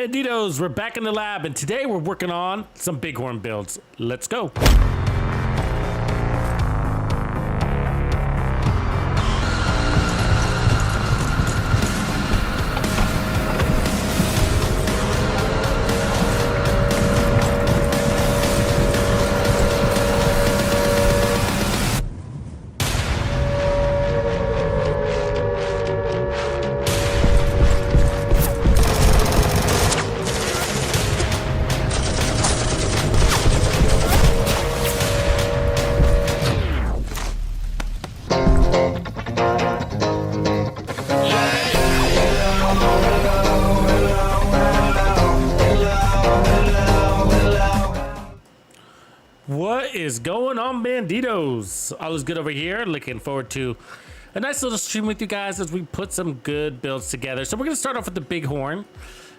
Bandidos, we're back in the lab, and today we're working on some Bighorn builds. Let's go. What is going on, Bandidos? All is good over here. Looking forward to a nice little stream with you guys as we put some good builds together. So we're going to start off with the Bighorn.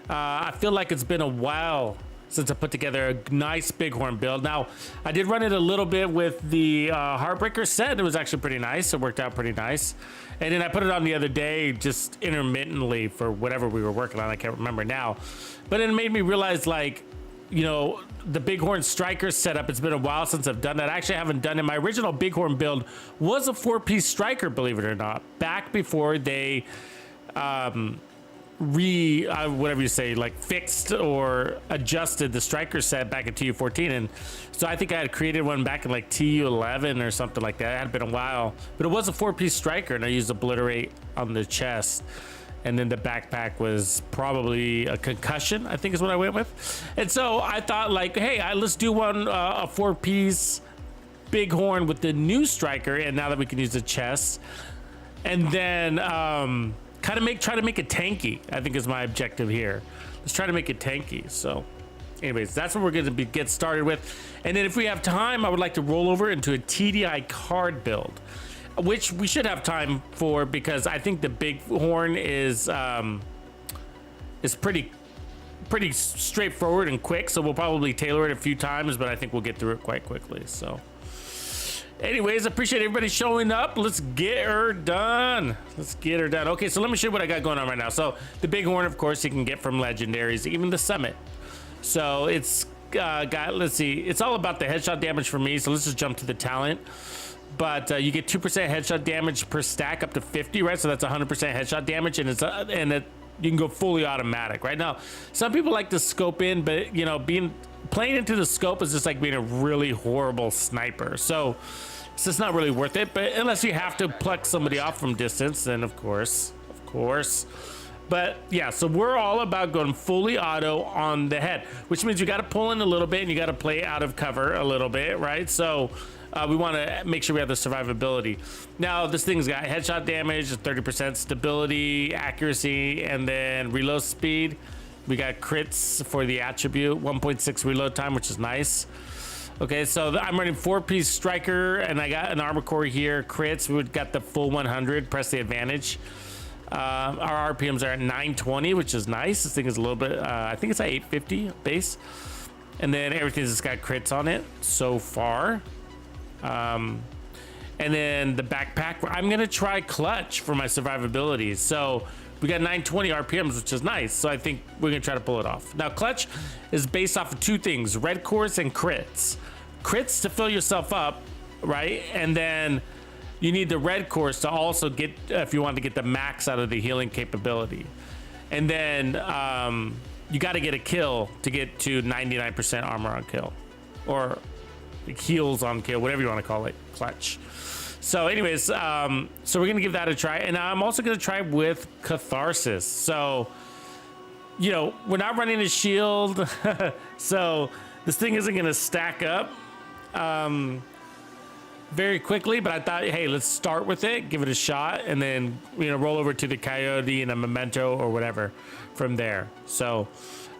I feel like it's been a while since I put together a nice Bighorn build. Now, I did run it a little bit with the Heartbreaker set. It was actually pretty nice. It worked out pretty nice. And then I put it on the other day just intermittently for whatever we were working on. I can't remember now. But it made me realize, like, you know, the Bighorn Striker setup, it's been a while since I've done that. I actually haven't done it. My original Bighorn build was a 4-piece Striker, believe it or not, back before they whatever you say, like fixed or adjusted the Striker set back in TU14. And so I think I had created one back in like TU11 or something like that. It had been a while, but it was a 4-piece Striker, and I used Obliterate on the chest. And then the backpack was probably a concussion, I think is what I went with. And so I thought, like, hey, let's do one, a 4-piece Bighorn with the new Striker. And now that we can use the chest, and then try to make it tanky, I think is my objective here. Let's try to make it tanky. So anyways, that's what we're going to get started with. And then if we have time, I would like to roll over into a TDI card build, which we should have time for, because I think the Bighorn is pretty straightforward and quick. So we'll probably tailor it a few times, but I think we'll get through it quite quickly. So anyways, appreciate everybody showing up. Let's get her done. Okay, so let me show you what I got going on right now. So the Bighorn, of course, you can get from legendaries, even the summit. So it's got, let's see, it's all about the headshot damage for me. So let's just jump to the talent. But you get 2% headshot damage per stack up to 50, right? So that's 100% headshot damage, and you can go fully automatic. Right now, some people like to scope in, but you know, playing into the scope is just like being a really horrible sniper. So it's just not really worth it. But unless you have to pluck somebody off from distance, then of course. But yeah, so we're all about going fully auto on the head, which means you got to pull in a little bit and you got to play out of cover a little bit, right? So we want to make sure we have the survivability. Now, this thing's got headshot damage, 30% stability, accuracy, and then reload speed. We got crits for the attribute, 1.6 reload time, which is nice. Okay, so I'm running 4-piece Striker, and I got an armor core here. Crits, we got the full 100, press the advantage. Our RPMs are at 920, which is nice. This thing is a little bit, I think it's at 850 base. And then everything's just got crits on it so far. And then the backpack, I'm gonna try clutch for my survivability. So we got 920 RPMs, which is nice. So I think we're gonna try to pull it off. Now, clutch is based off of 2 things: red cores and crits. Crits to fill yourself up, right? And then you need the red cores to also get, if you want to get the max out of the healing capability. And then you got to get a kill to get to 99% armor on kill, or heals on kill, whatever you want to call it, clutch. So anyways, so we're gonna give that a try, and I'm also gonna try with Catharsis. So, you know, we're not running a shield, so this thing isn't gonna stack up very quickly, but I thought, hey, let's start with it, give it a shot, and then, you know, roll over to the Coyote and a Memento or whatever from there. So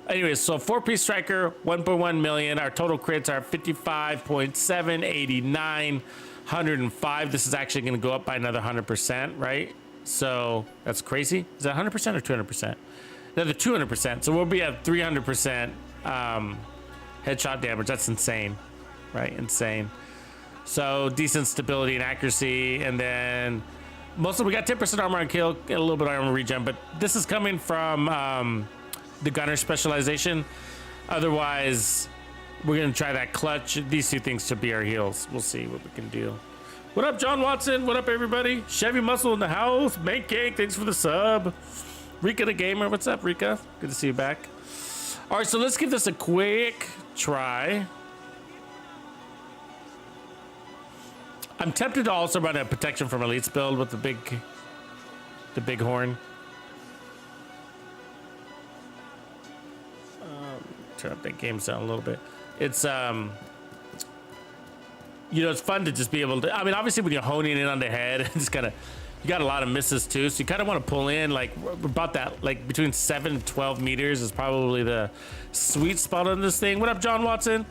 anyways, so 4-piece Striker, 1.1 million. Our total crits are 55.7, 89, 105. This is actually going to go up by another 100%, right? So that's crazy. Is that 100% or 200%? Another 200%. So we'll be at 300% headshot damage. That's insane, right? Insane. So decent stability and accuracy, and then mostly we got 10% armor on kill, a little bit of armor regen, but this is coming from the gunner specialization. Otherwise, we're gonna try that clutch. These two things should be our heals. We'll see what we can do. What up, John Watson? What up, everybody? Chevy Muscle in the house. Bank Cake, thanks for the sub. Rika the Gamer, what's up, Rika? Good to see you back. All right, so let's give this a quick try. I'm tempted to also run a protection from elites build with the Bighorn. Turn up that game sound a little bit. It's you know, it's fun to just be able to, I mean, obviously when you're honing in on the head, it's kind of, you got a lot of misses too. So you kind of want to pull in like about that, like between 7 and 12 meters is probably the sweet spot on this thing. What up, John Watson?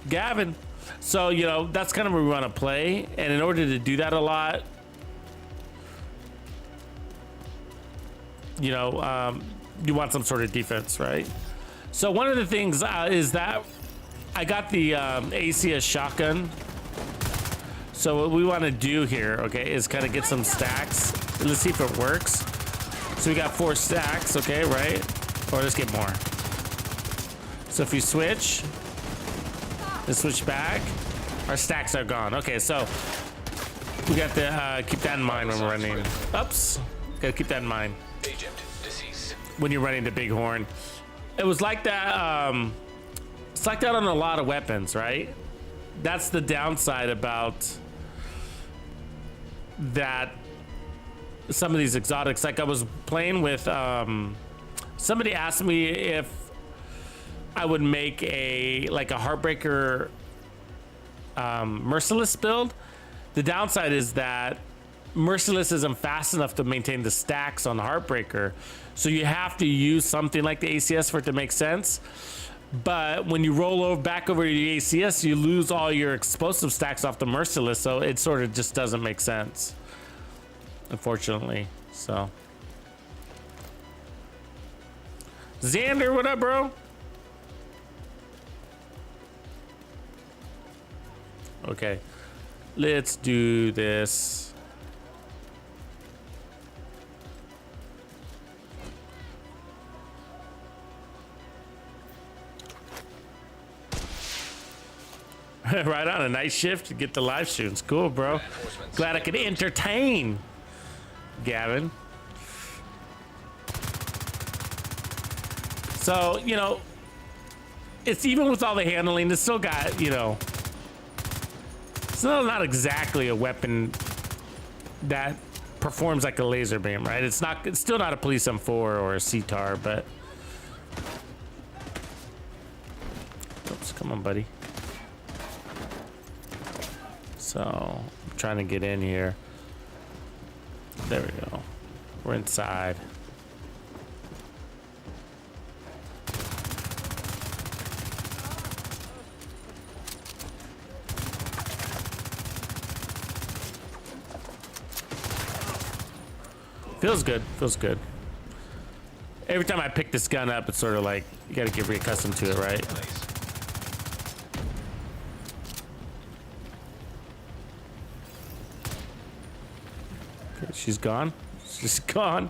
Gavin. So, you know, that's kind of where we want to play. And in order to do that a lot, you know, you want some sort of defense, right? So one of the things is that I got the ACS shotgun. So what we want to do here, okay, is kind of get some stacks. Let's see if it works. So we got 4 stacks, okay, right? Or let's get more. So if you switch, and switch back, our stacks are gone. Okay, so we got to keep that in mind when we're running. Oops, gotta keep that in mind. When you're running the Bighorn. It was like that, it's like that on a lot of weapons, right? That's the downside about that. Some of these exotics, like I was playing with, somebody asked me if I would make a Heartbreaker Merciless build. The downside is that Merciless isn't fast enough to maintain the stacks on the Heartbreaker, so you have to use something like the ACS for it to make sense. But when you roll over back over to the ACS, you lose all your explosive stacks off the Merciless, so it sort of just doesn't make sense, unfortunately. So Xander, what up, bro? Okay, let's do this. Right on, a night shift to get the live streams. Cool, bro. Glad I could entertain, Gavin. So, you know, it's even with all the handling, it's still got, you know, it's still not exactly a weapon that performs like a laser beam, right? It's still not a Police M4 or a CTAR, but oops, come on, buddy. So I'm trying to get in here. There we go. We're inside. Feels good. Feels good. Every time I pick this gun up, it's sort of like you got to get reaccustomed to it, right? She's gone. She's gone.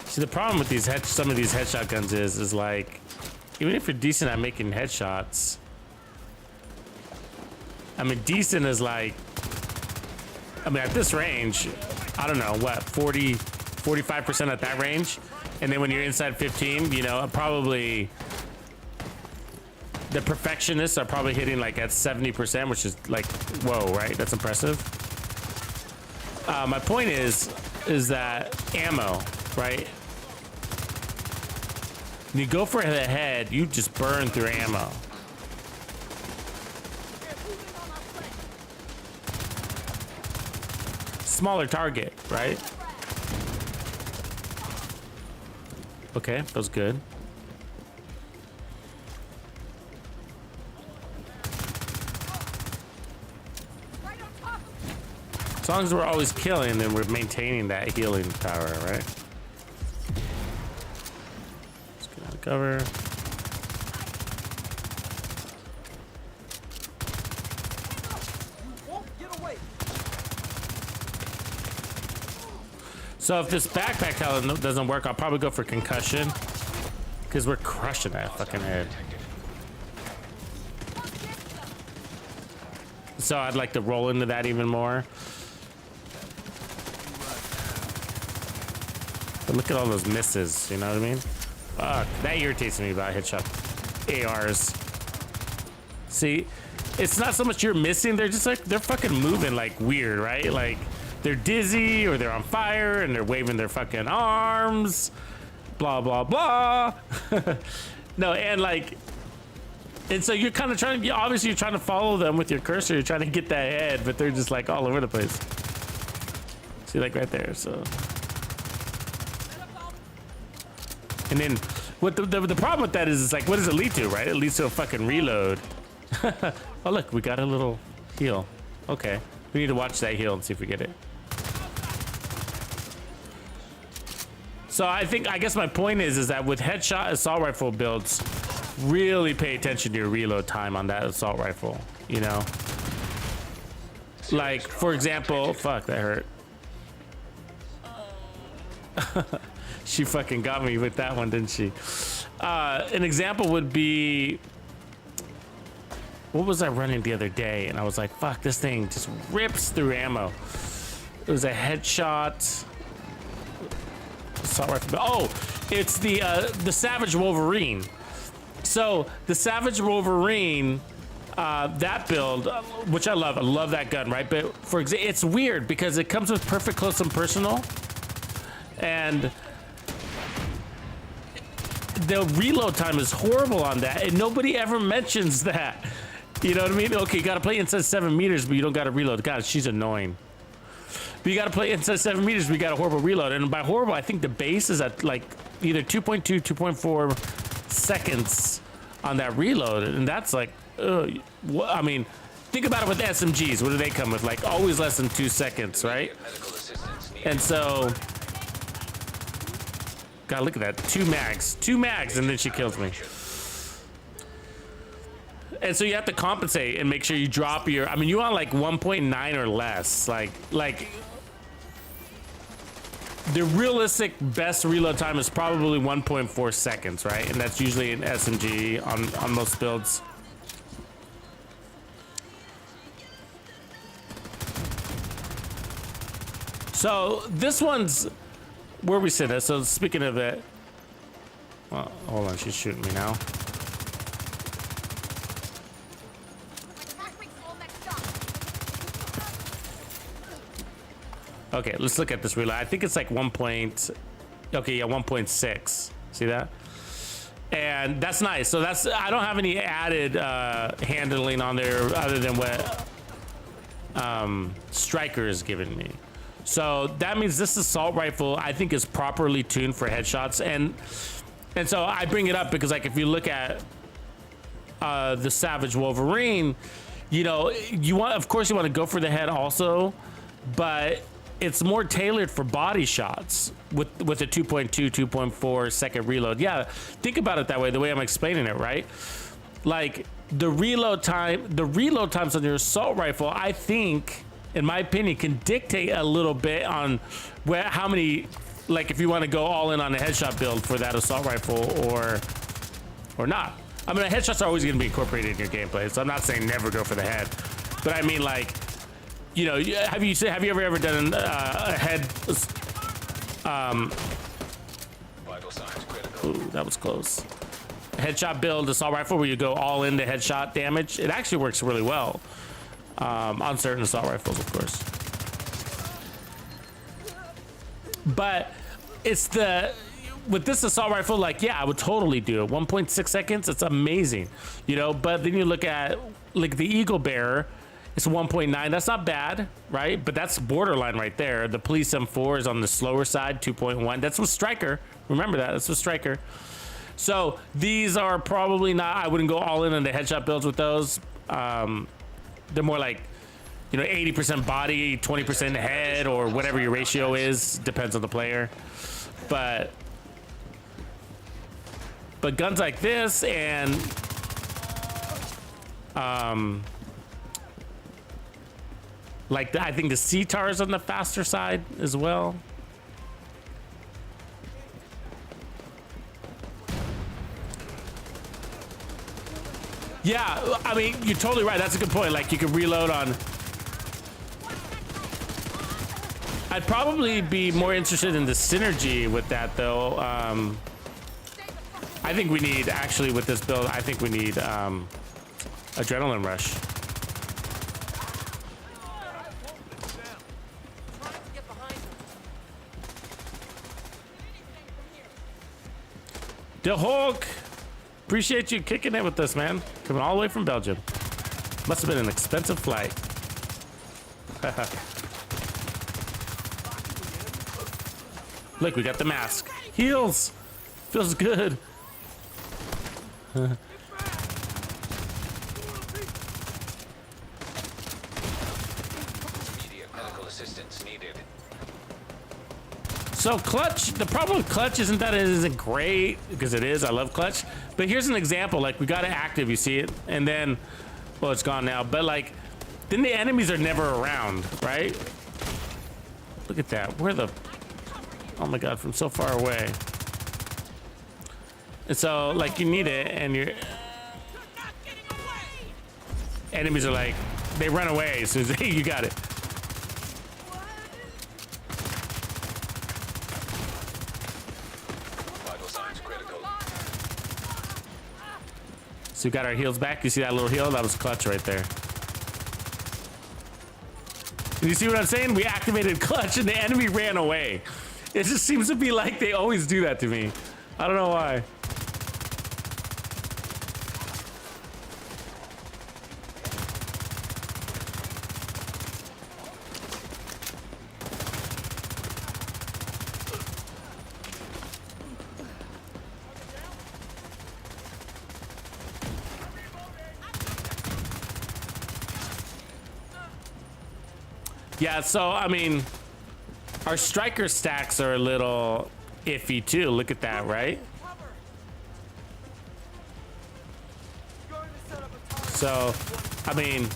See, the problem with these some of these headshot guns is like, even if you're decent at making headshots, I mean, decent is like, I mean, at this range, I don't know, what, 45% at that range? And then when you're inside 15, you know, probably the perfectionists are probably hitting like at 70%, which is like, whoa, right? That's impressive. My point is that ammo, right? When you go for the head, you just burn through ammo. Smaller target, right? Okay, feels good. As long as we're always killing, then we're maintaining that healing power, right? Let's get out of cover. So if this backpack talent doesn't work, I'll probably go for concussion. Because we're crushing that fucking head. So I'd like to roll into that even more. But look at all those misses, you know what I mean? Fuck, that irritates me about headshot ARs. See, it's not so much you're missing, they're just like, they're fucking moving like weird, right? Like, they're dizzy or they're on fire and they're waving their fucking arms, blah, blah, blah. No, and like, and so you're kind of trying to, obviously you're trying to follow them with your cursor, you're trying to get that head, but they're just like all over the place. See, like right there, so. And then what the problem with that is like, what does it lead to, right? It leads to a fucking reload. Oh, look, we got a little heal. Okay, we need to watch that heal and see if we get it. So I guess my point is that with headshot assault rifle builds, really pay attention to your reload time on that assault rifle, you know? Like, for example, fuck, that hurt. She fucking got me with that one, didn't she? An example would be, what was I running the other day? And I was like, fuck, this thing just rips through ammo. It was a headshot. Assault rifle. Oh, it's the Savage Wolverine. So the Savage Wolverine, that build, which I love that gun, right? But for example, it's weird because it comes with perfect close and personal, and the reload time is horrible on that, and nobody ever mentions that. You know what I mean? Okay, you gotta play inside 7 meters, but you don't gotta reload. God, she's annoying. But you gotta play inside 7 meters, but you got a horrible reload. And by horrible, I think the base is at like either 2.2, 2.4 seconds on that reload. And that's like, I mean, think about it with SMGs. What do they come with? Like always less than 2 seconds, right? And so, God, look at that. 2 mags, and then she kills me. And so you have to compensate and make sure you drop your, I mean, you want like 1.9 or less. Like the realistic best reload time is probably 1.4 seconds, right? And that's usually an SMG on most builds. So this one's where we sit at. So speaking of it, well, hold on, she's shooting me now. Okay, let's look at this reload. I think it's like 1.6. See that? And that's nice. So that's, I don't have any added handling on there other than what Striker is giving me. So that means this assault rifle, I think, is properly tuned for headshots. And so I bring it up because, like, if you look at the Savage Wolverine, you know, you want, of course, you want to go for the head also, but it's more tailored for body shots with a 2.2, 2.4 second reload. Yeah, think about it that way, the way I'm explaining it, right? Like the reload times on your assault rifle, I think, in my opinion, can dictate a little bit on how many, like if you want to go all in on a headshot build for that assault rifle or not. I mean, headshots are always going to be incorporated in your gameplay, so I'm not saying never go for the head, but I mean, like, you know, have you ever done a head? Ooh, that was close. A headshot build assault rifle where you go all into headshot damage. It actually works really well on certain assault rifles, of course. But it's with this assault rifle, like, yeah, I would totally do it. 1.6 seconds, it's amazing, you know. But then you look at like the Eagle Bearer. It's 1.9. That's not bad, right? But that's borderline right there. The Police M4 is on the slower side, 2.1. That's with Striker. Remember that. That's with Striker. So these are probably not, I wouldn't go all in on the headshot builds with those. They're more like, you know, 80% body, 20% head, or whatever your ratio is. Depends on the player. But guns like this and like I think the CTAR is on the faster side as well. Yeah, I mean, you're totally right. That's a good point. Like, you can reload on... I'd probably be more interested in the synergy with that, though. I think we need, actually, with this build, I think we need adrenaline rush. The Hulk! Appreciate you kicking it with us, man. Coming all the way from Belgium. Must have been an expensive flight. Look, we got the mask. Heals! Feels good. Immediate medical assistance needed. So clutch, the problem with clutch isn't that it isn't great, because it is, I love clutch. But here's an example, like we got it active, you see it, and then, well, it's gone now, but like, then the enemies are never around, right? Look at that, where the, oh my God, from so far away. And so, like, you need it, and your enemies are like, they run away as soon as, hey, you got it. Vital signs critical. So we got our heals back. You see that little heal? That was clutch right there. And you see what I'm saying? We activated clutch and the enemy ran away. It just seems to be like they always do that to me. I don't know why. Yeah, so, I mean, our striker stacks are a little iffy too. Look at that, right? So, I mean,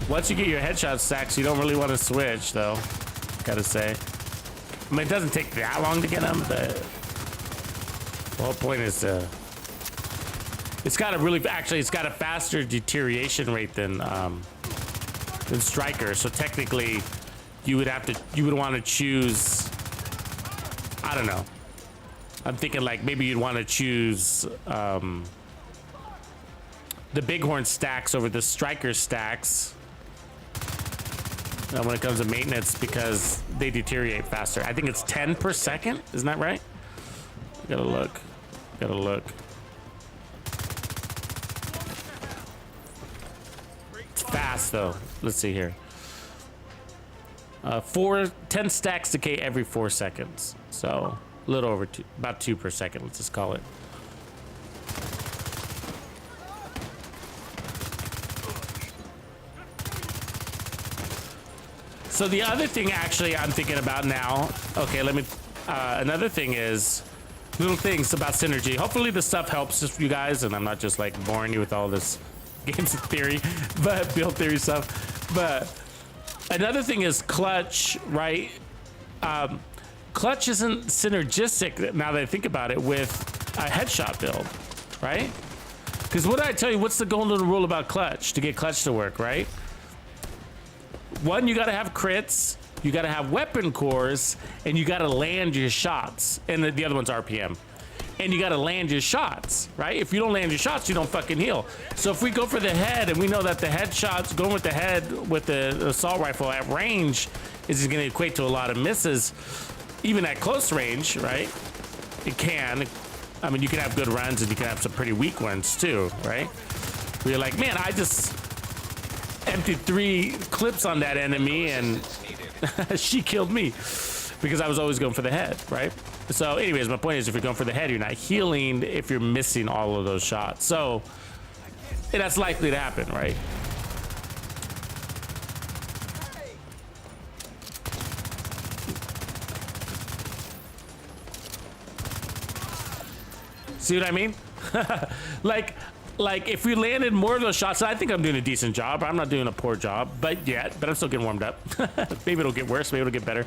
once you get your headshot stacks, you don't really want to switch, though, gotta say. I mean, it doesn't take that long to get them, but the whole point is it's got a really, actually, it's got a faster deterioration rate than striker. So technically, you would want to choose, I don't know. I'm thinking like maybe you'd want to choose the Bighorn stacks over the striker stacks when it comes to maintenance, because they deteriorate faster. I think it's 10 per second. Isn't that right? Gotta look. Gotta look. Fast though. Let's see here. 10 stacks decay every 4 seconds. So a little over about 2 per second. Let's just call it. So the other thing actually I'm thinking about now. Okay, let me. Another thing is little things about synergy. Hopefully this stuff helps you guys, and I'm not just like boring you with all this games of theory, but build theory stuff. But another thing is clutch, right? Clutch isn't synergistic, now that I think about it, with a headshot build, right? Because what did I tell you? What's the golden rule about clutch to get clutch to work, right? One, you got to have crits, you got to have weapon cores, and you got to land your shots. And the other one's RPM. And you got to land your shots, right? If you don't land your shots, you don't fucking heal. So if we go for the head, and we know that the headshots, going with the head with the assault rifle at range is going to equate to a lot of misses, even at close range, right? It can. I mean, you can have good runs, and you can have some pretty weak ones too, right? Where you're like, man, I just emptied 3 clips on that enemy, and she killed me because I was always going for the head, right? So anyways, my point is, if you're going for the head, you're not healing if you're missing all of those shots. So that's likely to happen, right? See what I mean? Like if we landed more of those shots, I think I'm doing a decent job. I'm not doing a poor job, but I'm still getting warmed up. Maybe it'll get worse, maybe it'll get better.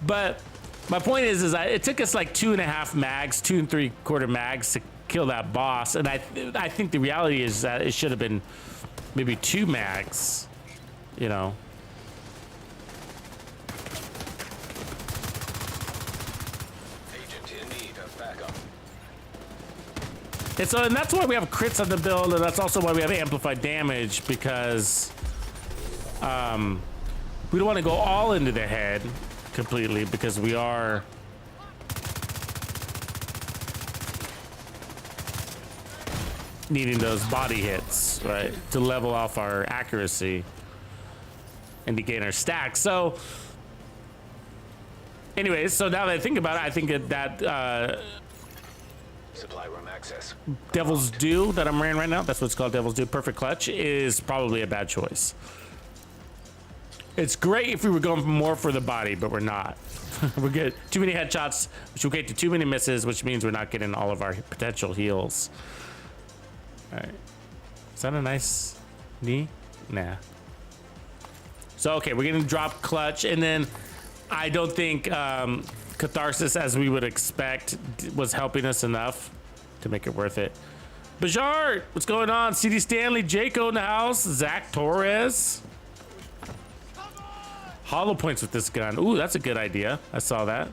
But My point is that it took us like 2.5 mags, 2 3/4 mags to kill that boss, and I think the reality is that it should have been maybe 2 mags, you know. Agent in need of backup. And that's why we have crits on the build, and that's also why we have amplified damage, because we don't want to go all into the head completely, because we are needing those body hits, right, to level off our accuracy and to gain our stack. So anyways, so now that I think about it, I think that Supply room access. Devil's Due that I'm wearing right now, that's what it's called, Devil's Due Perfect Clutch, is probably a bad choice. It's great if we were going more for the body, but we're not. We're good. Too many headshots, which will get to too many misses, which means we're not getting all of our potential heals. All right. Is that a nice knee? Nah. So, okay, we're gonna drop clutch, and then I don't think Catharsis, as we would expect, was helping us enough to make it worth it. Bajart, what's going on? CD Stanley, Jaco in the house, Zach Torres. Hollow points with this gun. Ooh, that's a good idea. I saw that.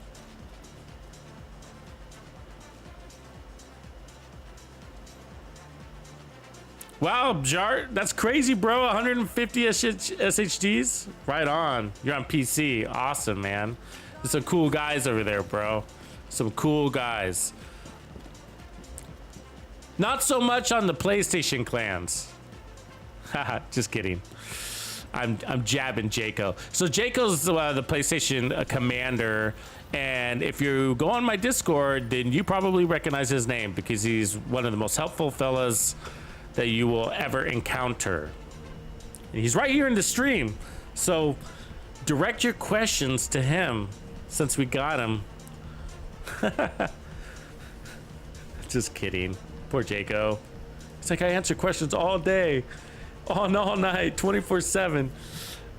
Wow, Jart, that's crazy, bro. 150 SHDs. Right on. You're on PC. Awesome, man. There's some cool guys over there, bro. Some cool guys. Not so much on the PlayStation clans. Haha, just kidding. I'm jabbing Jaco. So Jaco's the PlayStation commander, and if you go on my Discord, then you probably recognize his name because he's one of the most helpful fellas that you will ever encounter. And he's right here in the stream, so direct your questions to him since we got him. Just kidding. Poor Jaco. It's like I answer questions all day. All night, 24/7.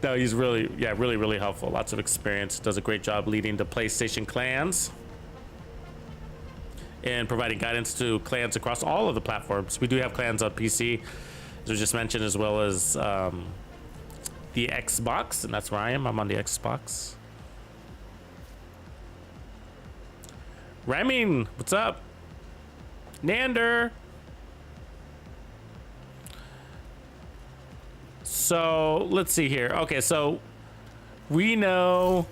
No, he's really helpful. Lots of experience. Does a great job leading the PlayStation clans and providing guidance to clans across all of the platforms. We do have clans on PC, as we just mentioned, as well as the Xbox, and that's where I am. I'm on the Xbox. Ramin, what's up? Nander. So let's see here. Okay, so we know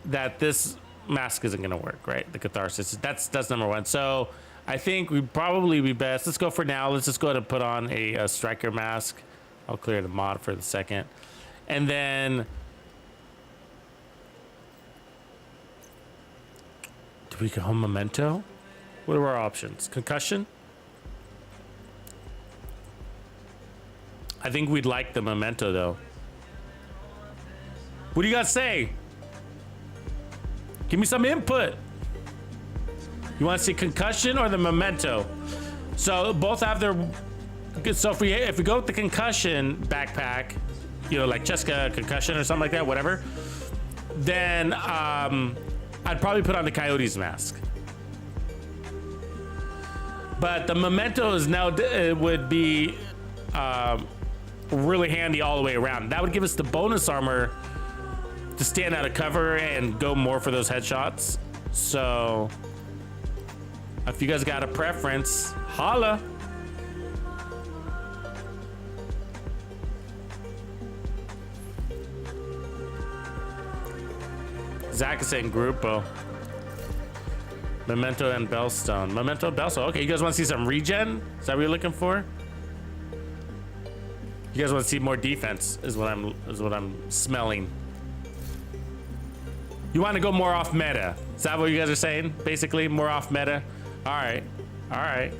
that this mask isn't gonna work, right? The Catharsis. That's number one. So I think we'd probably be best. Let's go for now. Let's just go ahead and put on a striker mask. I'll clear the mod for the second, and then do we go memento? What are our options? Concussion. I think we'd like the memento though. What do you guys say? Give me some input. You want to see concussion or the memento? So both have their. So if we go with the concussion backpack, you know, like Cheska concussion or something like that, whatever, then I'd probably put on the Coyote's mask. But the memento is now would be really handy all the way around. That would give us the bonus armor to stand out of cover and go more for those headshots. So if you guys got a preference, holla. Zach is saying Grupo. Memento and Bellstone. Memento and Bellstone. Okay, you guys want to see some regen? Is that what you're looking for? You guys want to see more defense? Is what I'm smelling. You want to go more off meta? Is that what you guys are saying? Basically, more off meta. All right, all right.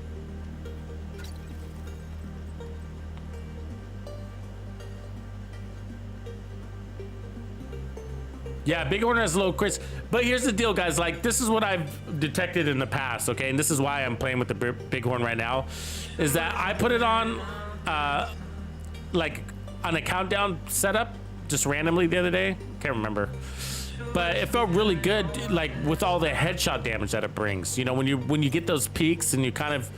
Yeah, Bighorn has low crits, but here's the deal, guys. Like, this is what I've detected in the past, okay? And this is why I'm playing with the Bighorn right now, is that I put it on, like, on a countdown setup, just randomly the other day. Can't remember. but it felt really good, like with all the headshot damage that it brings. You know, when you get those peaks and you kind of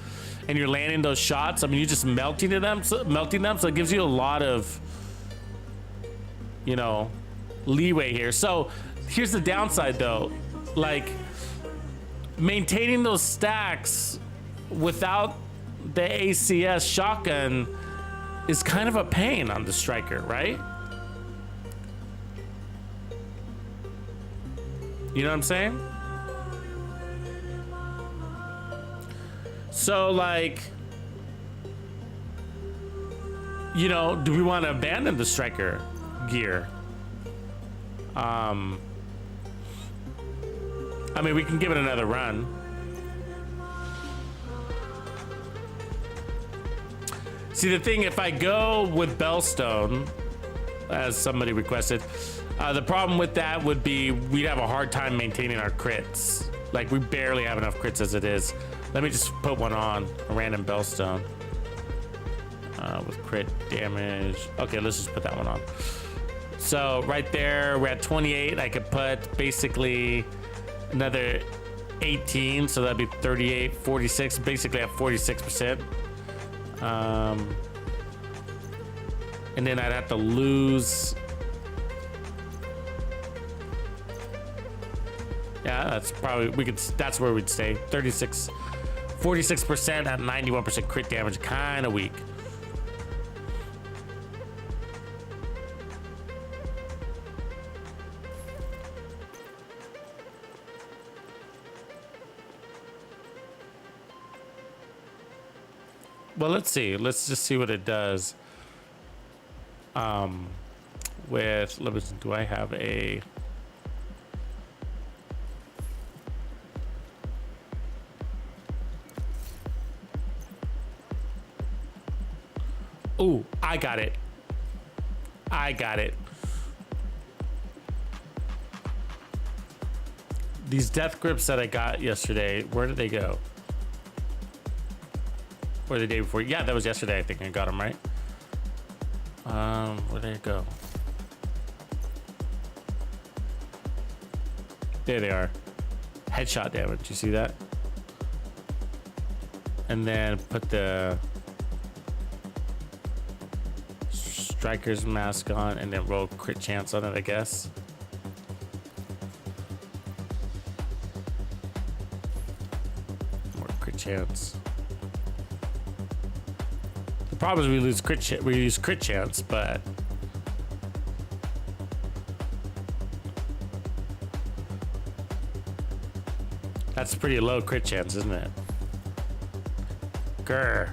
and you're landing those shots. I mean, you're just melting them, so it gives you a lot of, you know, leeway here. So here's the downside though, like maintaining those stacks without the ACS shotgun is kind of a pain on the striker, right? You know what I'm saying? So like, you know, do we want to abandon the striker gear? I mean, we can give it another run. See, the thing, if I go with Bellstone, as somebody requested, the problem with that would be we'd have a hard time maintaining our crits. Like, we barely have enough crits as it is. Let me just put one on, a random Bellstone. With crit damage. Okay, let's just put that one on. So right there, we're at 28. I could put basically another 18, so that'd be 38, 46. Basically at 46%. And then I'd have to lose. Yeah, that's probably, that's where we'd stay. 46, 46% at 91% crit damage, kind of weak. Well, let's see. Let's just see what it does. With, let me see, do I have a... Ooh, I got it. I got it. These death grips that I got yesterday, where did they go? Or the day before? Yeah, that was yesterday. I think I got them right. Where did it go? There they are. Headshot damage. You see that? And then put the striker's mask on, and then roll crit chance on it, I guess. More crit chance. The problem is we lose we use crit chance, but that's pretty low crit chance, isn't it? Grr.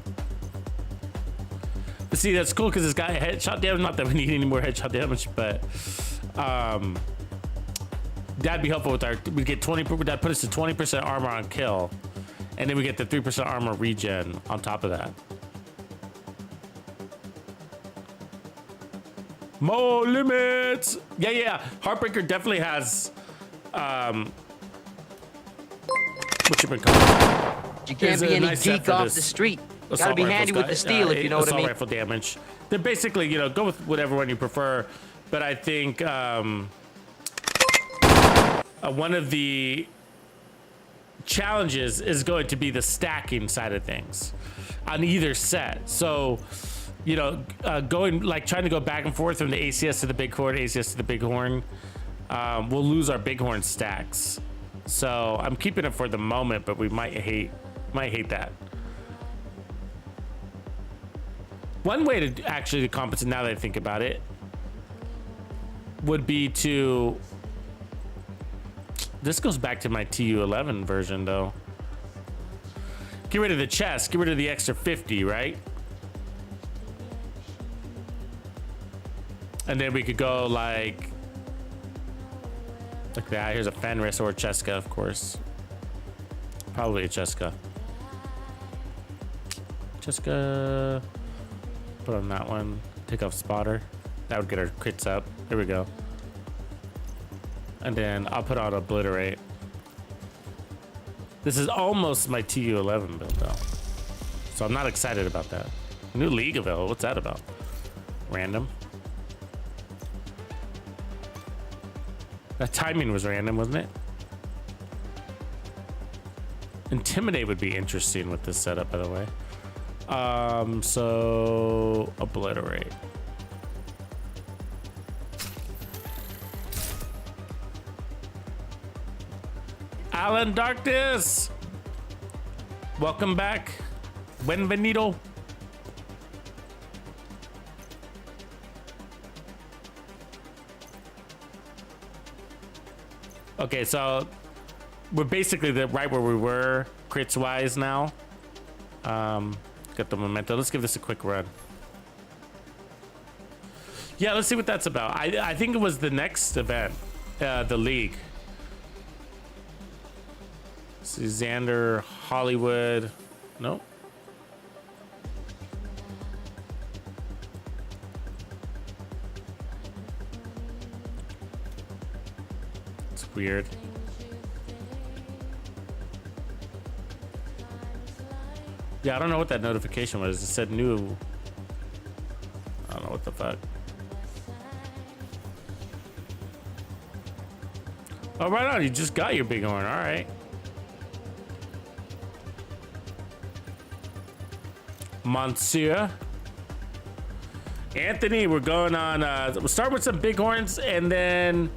But see, that's cool because it's got headshot damage. Not that we need any more headshot damage, but that'd be helpful with our. We get 20. That put us to 20% armor on kill, and then we get the 3% armor regen on top of that. More limits. Yeah. Heartbreaker definitely has. What you been calling? You can't be any geek off the street. Gotta be handy with the steel, if you know what I mean. Rifle damage. They're basically, you know, go with whatever one you prefer. But I think one of the challenges is going to be the stacking side of things on either set. So, you know, trying to go back and forth from the ACS to the Bighorn, ACS to the Bighorn, we'll lose our Bighorn stacks. So I'm keeping it for the moment, but we might hate that. One way to actually compensate, now that I think about it, would be to. This goes back to my TU11 version, though. Get rid of the chest. Get rid of the extra 50, right? And then we could go like that. Here's a Fenris or a Cheska, of course. Probably a Cheska. Cheska. Put on that one. Take off spotter. That would get our crits up. There we go. And then I'll put on obliterate. This is almost my TU11 build though. So I'm not excited about that. New League available. What's that about? Random. That timing was random, wasn't it? Intimidate would be interesting with this setup, by the way. So obliterate. Alan Darkness, welcome back. Bienvenido. Okay, so we're basically right where we were crits wise now. Got the memento. Let's give this a quick run. Yeah, let's see what that's about. I think it was the next event, the league. See Xander, Hollywood. Nope. It's weird. Yeah, I don't know what that notification was. It said new. I don't know what the fuck. Oh, right on. You just got your Bighorn. All right. Monsieur. Anthony, we're going on. We'll start with some Bighorns and then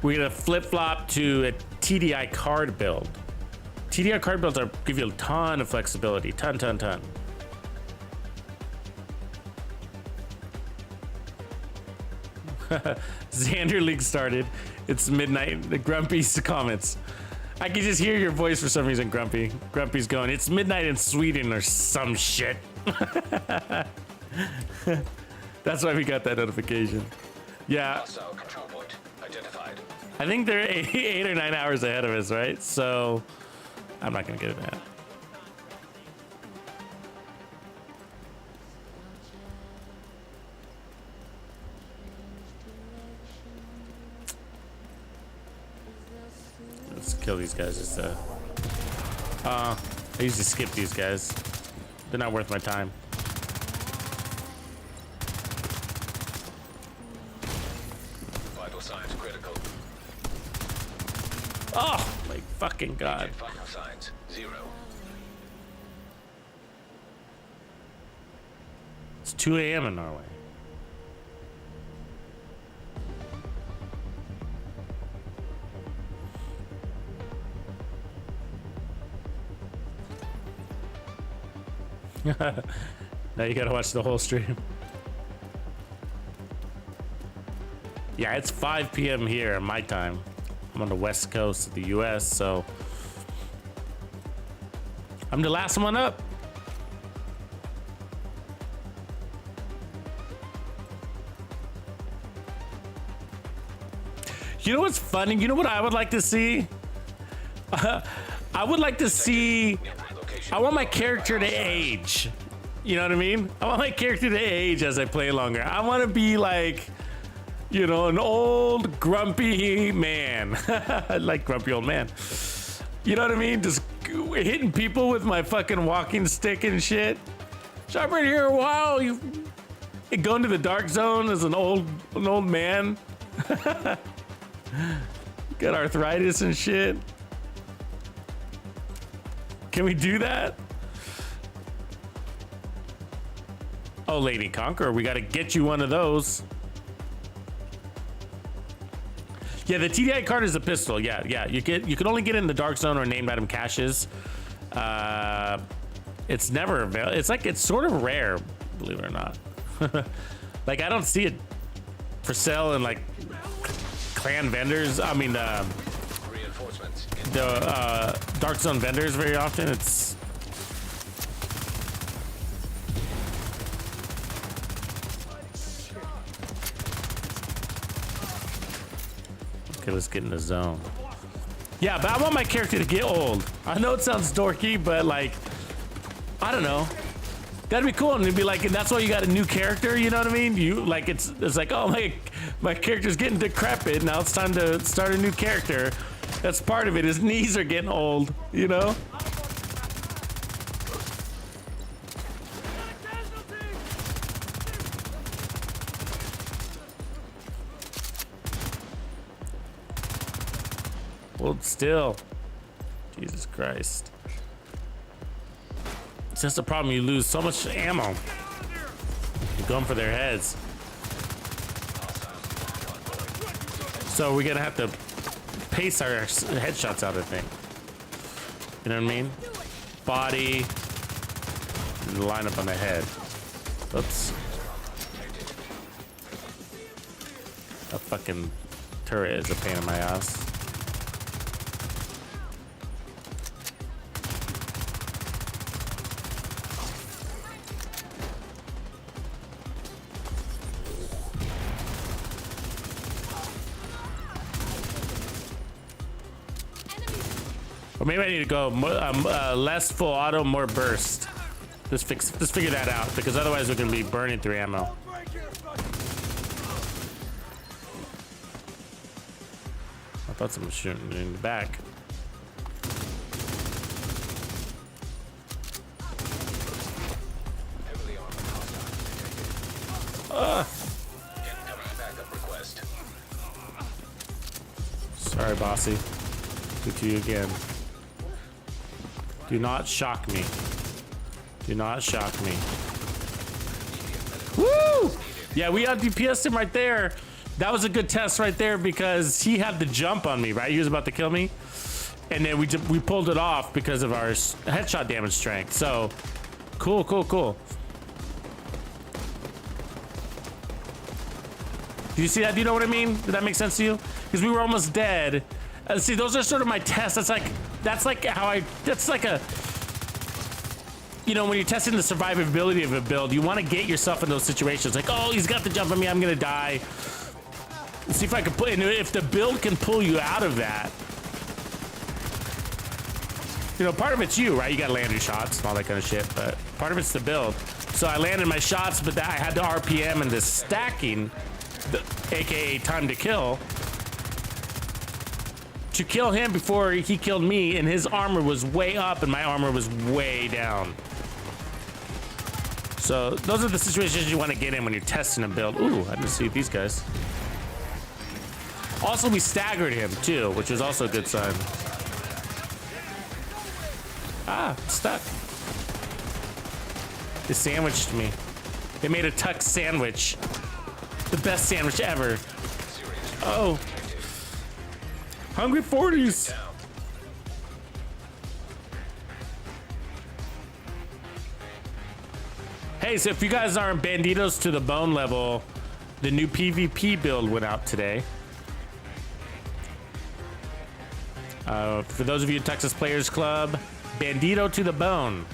we're going to flip flop to a TDI card build. TDI card builds give you a ton of flexibility. Ton. Xander League started. It's midnight. The Grumpy comments. I can just hear your voice for some reason, Grumpy. Grumpy's going, it's midnight in Sweden or some shit. That's why we got that notification. Yeah. Control point identified. I think they're 8 or 9 hours ahead of us, right? So I'm not gonna get it mad. Let's kill these guys. I usually skip these guys. They're not worth my time. Vital signs critical. Oh my fucking god. Vital signs 0. It's 2 a.m. in Norway. Now you gotta watch the whole stream. Yeah, it's 5 p.m. here at my time. I'm on the west coast of the US, so I'm the last one up. You know what's funny? You know what I would like to see? I would like to see. I want my character to age. You know what I mean? I want my character to age as I play longer. I want to be like, you know, an old grumpy man. Like grumpy old man. You know what I mean? Just hitting people with my fucking walking stick and shit. So I've been here a while. You going to the dark zone as an old man. Got arthritis and shit. Can we do that? Oh, Lady Conqueror, we got to get you one of those. Yeah, the TDI card is a pistol. Yeah. You can only get it in the dark zone or named item caches. It's never available. It's sort of rare, believe it or not. Like I don't see it for sale in like clan vendors. I mean, Reinforcements. the dark zone vendors very often. It's okay. Let's get in the zone. Yeah, but I want my character to get old. I know it sounds dorky, but like, I don't know. That'd be cool, and it'd be like, and that's why you got a new character. You know what I mean? You like it's like, oh my character's getting decrepit. Now it's time to start a new character. That's part of it. His knees are getting old. You know? Hold still. Jesus Christ. It's just a problem. You lose so much ammo. You're going for their heads. So we're gonna have to pace our headshots out, I think. You know what I mean? Body. And line up on the head. Oops. A fucking turret is a pain in my ass. Or maybe I need to go less full auto, more burst. Just figure that out, because otherwise we're gonna be burning through ammo. I thought someone was shooting in the back. Sorry, bossy. Do to you again. Do not shock me. Do not shock me. Woo! Yeah, we out DPS'd him right there. That was a good test right there because he had the jump on me, right? He was about to kill me. And then we pulled it off because of our headshot damage strength. So, cool, cool, cool. Do you see that? Do you know what I mean? Did that make sense to you? Because we were almost dead. See, those are sort of my tests. That's like a, you know, when you're testing the survivability of a build, you want to get yourself in those situations. Like, oh, he's got the jump on me, I'm gonna die. See if I can put, if the build can pull you out of that. You know, part of it's you, right? You gotta land your shots and all that kind of shit, but part of it's the build. So I landed my shots, but I had the RPM and the stacking, AKA time to kill him before he killed me, and his armor was way up and my armor was way down. So those are the situations you want to get in when you're testing a build. Ooh, I didn't see these guys. Also, we staggered him too, which was also a good sign. Ah, stuck. They sandwiched me. They made a Tux sandwich. The best sandwich ever. Oh. Hungry 40s. Hey, so if you guys aren't Bandidos to the Bone level, the new PvP build went out today. For those of you in Texas Players Club, Bandido to the Bone.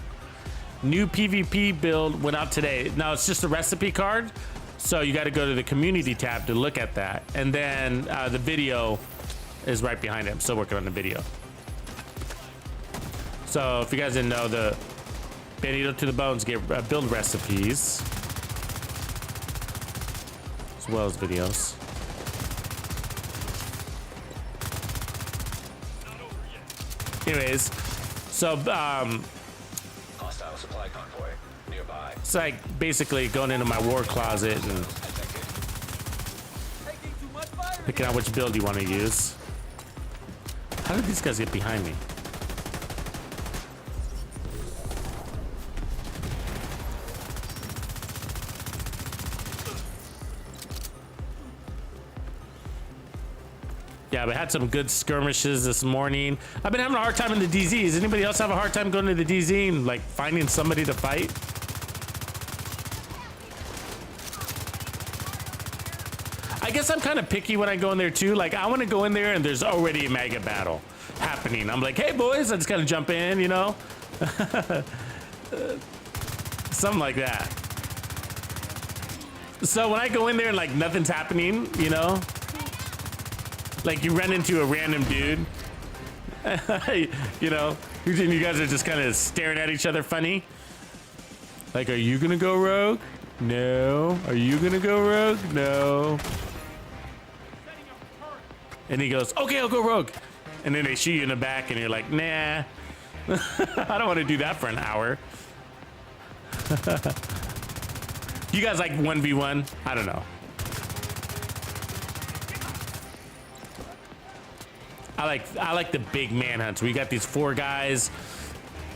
New PvP build went out today. Now it's just a recipe card, so you got to go to the community tab to look at that. And then the video is right behind it. I'm still working on the video. So if you guys didn't know, the Bandido to the Bones get build recipes as well as videos. Anyways, so Hostile supply convoy nearby. it's like basically going into my war closet and picking out which build you want to use. How did these guys get behind me? Yeah, we had some good skirmishes this morning. I've been having a hard time in the DZs. Anybody else have a hard time going to the DZ and like finding somebody to fight? I guess I'm kind of picky when I go in there too. Like I want to go in there and there's already a mega battle happening. I'm like, hey boys, I just gotta jump in, you know? Something like that. So when I go in there and like nothing's happening, you know? Like you run into a random dude, you know, and you guys are just kind of staring at each other funny. Like, are you gonna go rogue? No. Are you gonna go rogue? No. And he goes, okay, I'll go rogue. And then they shoot you in the back and you're like, nah, I don't want to do that for an hour. You guys like 1v1? I don't know. I like the big manhunts. We got these 4 guys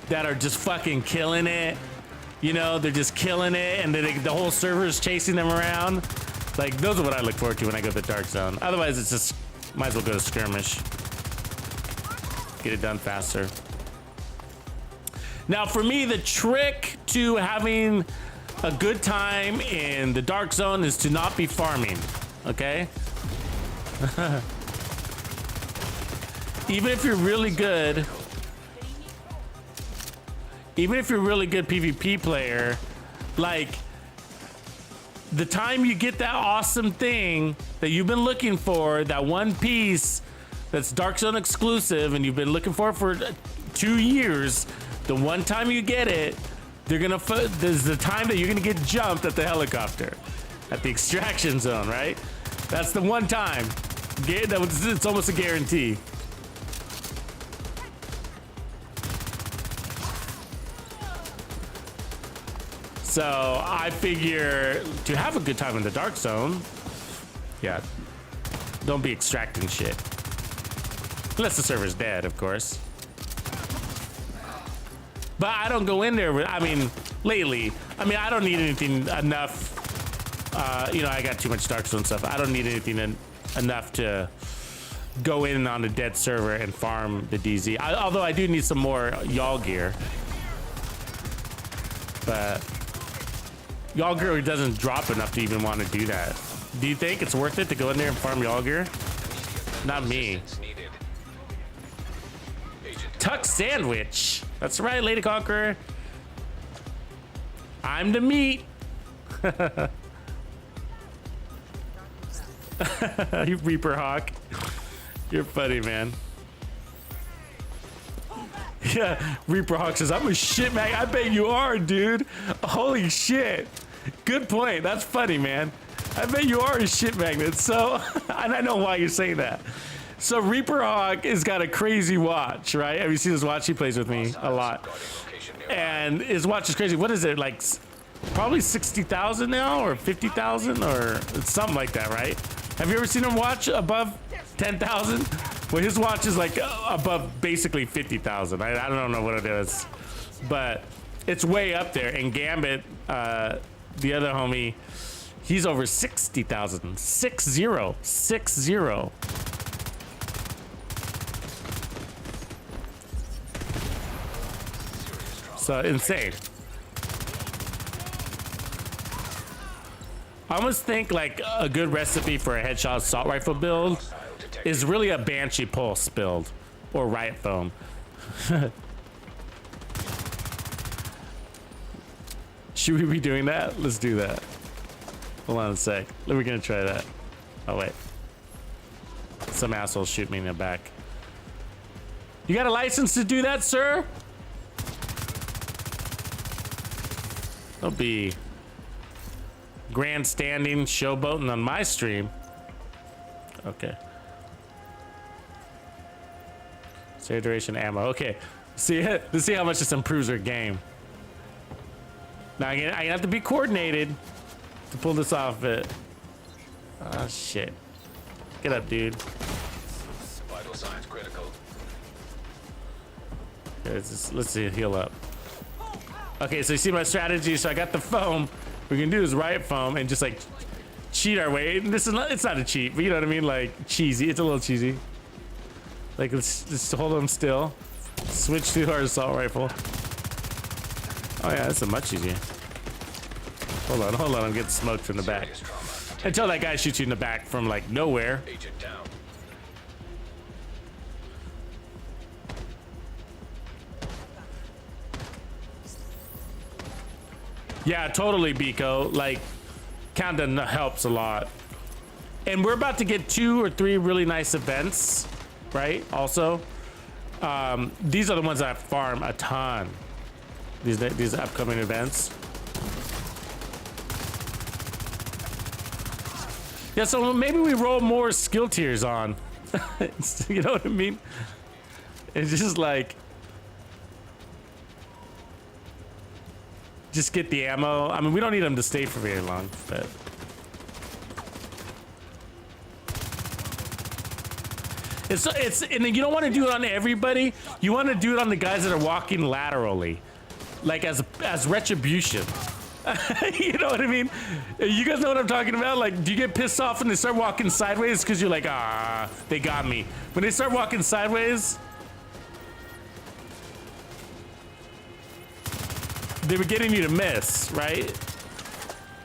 that are just fucking killing it. You know, they're just killing it, and the whole server is chasing them around. Like, those are what I look forward to when I go to the Dark Zone. Otherwise, it's just, might as well go to Skirmish. Get it done faster. Now, for me, the trick to having a good time in the Dark Zone is to not be farming, okay? Even if you're really good, PvP player, like, the time you get that awesome thing that you've been looking for, that one piece that's Dark Zone exclusive and you've been looking for 2 years, the one time you get it, there's the time that you're gonna get jumped at the helicopter, at the extraction zone, right? That's the one time. It's almost a guarantee. So I figure to have a good time in the Dark Zone, yeah, don't be extracting shit. Unless the server's dead, of course. But I don't go in there with, I mean, lately, I mean, I don't need anything enough. You know, I got too much Dark Zone stuff. I don't need anything enough to go in on a dead server and farm the DZ. Although I do need some more y'all gear. But y'all gear doesn't drop enough to even want to do that. Do you think it's worth it to go in there and farm y'all gear? Not me. Tuck sandwich. That's right, Lady Conqueror. I'm the meat. You Reaper Hawk. You're funny, man. Yeah, Reaper Hawk says, I'm a shit mag. I bet you are, dude. Holy shit. Good point. That's funny, man. I bet you are a shit magnet. So, and I know why you're saying that. So Reaper Hawk has got a crazy watch, right? Have you seen his watch? He plays with me a lot. And his watch is crazy. What is it, like probably 60,000 now or 50,000 or something like that, right? Have you ever seen him watch above 10,000? Well, his watch is like above basically 50,000. I don't know what it is, but it's way up there. And Gambit, the other homie, he's over 60,000. 60. So insane. I almost think like a good recipe for a headshot assault rifle build is really a Banshee Pulse build or Riot Foam. Should we be doing that? Let's do that. Hold on a sec. We're gonna try that. Oh wait. Some asshole shoot me in the back. You got a license to do that, sir? Don't be grandstanding, showboating on my stream. Okay. Save duration ammo. Okay. See, let's see how much this improves our game. Now I have to be coordinated to pull this off. It. Oh shit. Get up, dude. Vital signs critical. Okay, let's see. Heal up. Okay, so you see my strategy. So I got the foam. What we can do is Riot Foam and just like cheat our way. And this is not, it's not a cheat, but you know what I mean? Like cheesy. It's a little cheesy. Like let's just hold them still. Switch to our assault rifle. Oh yeah, that's a much easier. Hold on. I'm getting smoked from the back. Until that guy shoots you in the back from like nowhere. Agent down. Yeah, totally, Biko. Like, countdown helps a lot. And we're about to get 2 or 3 really nice events, right? Also, these are the ones that farm a ton. These upcoming events. Yeah, so maybe we roll more skill tiers on. You know what I mean? It's just like, just get the ammo. I mean, we don't need them to stay for very long, but. It's and you don't want to do it on everybody. You want to do it on the guys that are walking laterally, like as retribution. You know what I mean? You guys know what I'm talking about? Like, do you get pissed off when they start walking sideways because you're like, ah, they got me? When they start walking sideways, they were getting you to miss, right?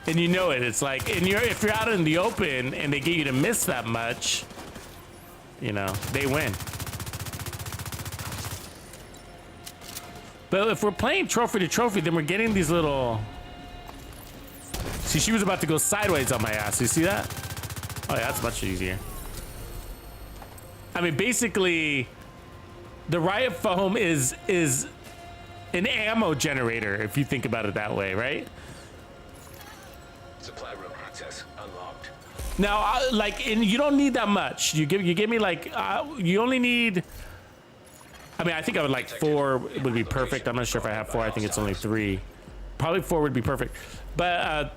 And you know it. It's like, and if you're out in the open and they get you to miss that much, you know, they win. But if we're playing trophy to trophy, then we're getting these little... See, she was about to go sideways on my ass. You see that? Oh yeah, that's much easier. I mean, basically, the Riot foam is an ammo generator, if you think about it that way, right? Supply room access unlocked. Now, like, and you don't need that much. You give me like, you only need. I mean, I think I would like 4 would be perfect. I'm not sure if I have 4. I think it's only 3. Probably 4 would be perfect. But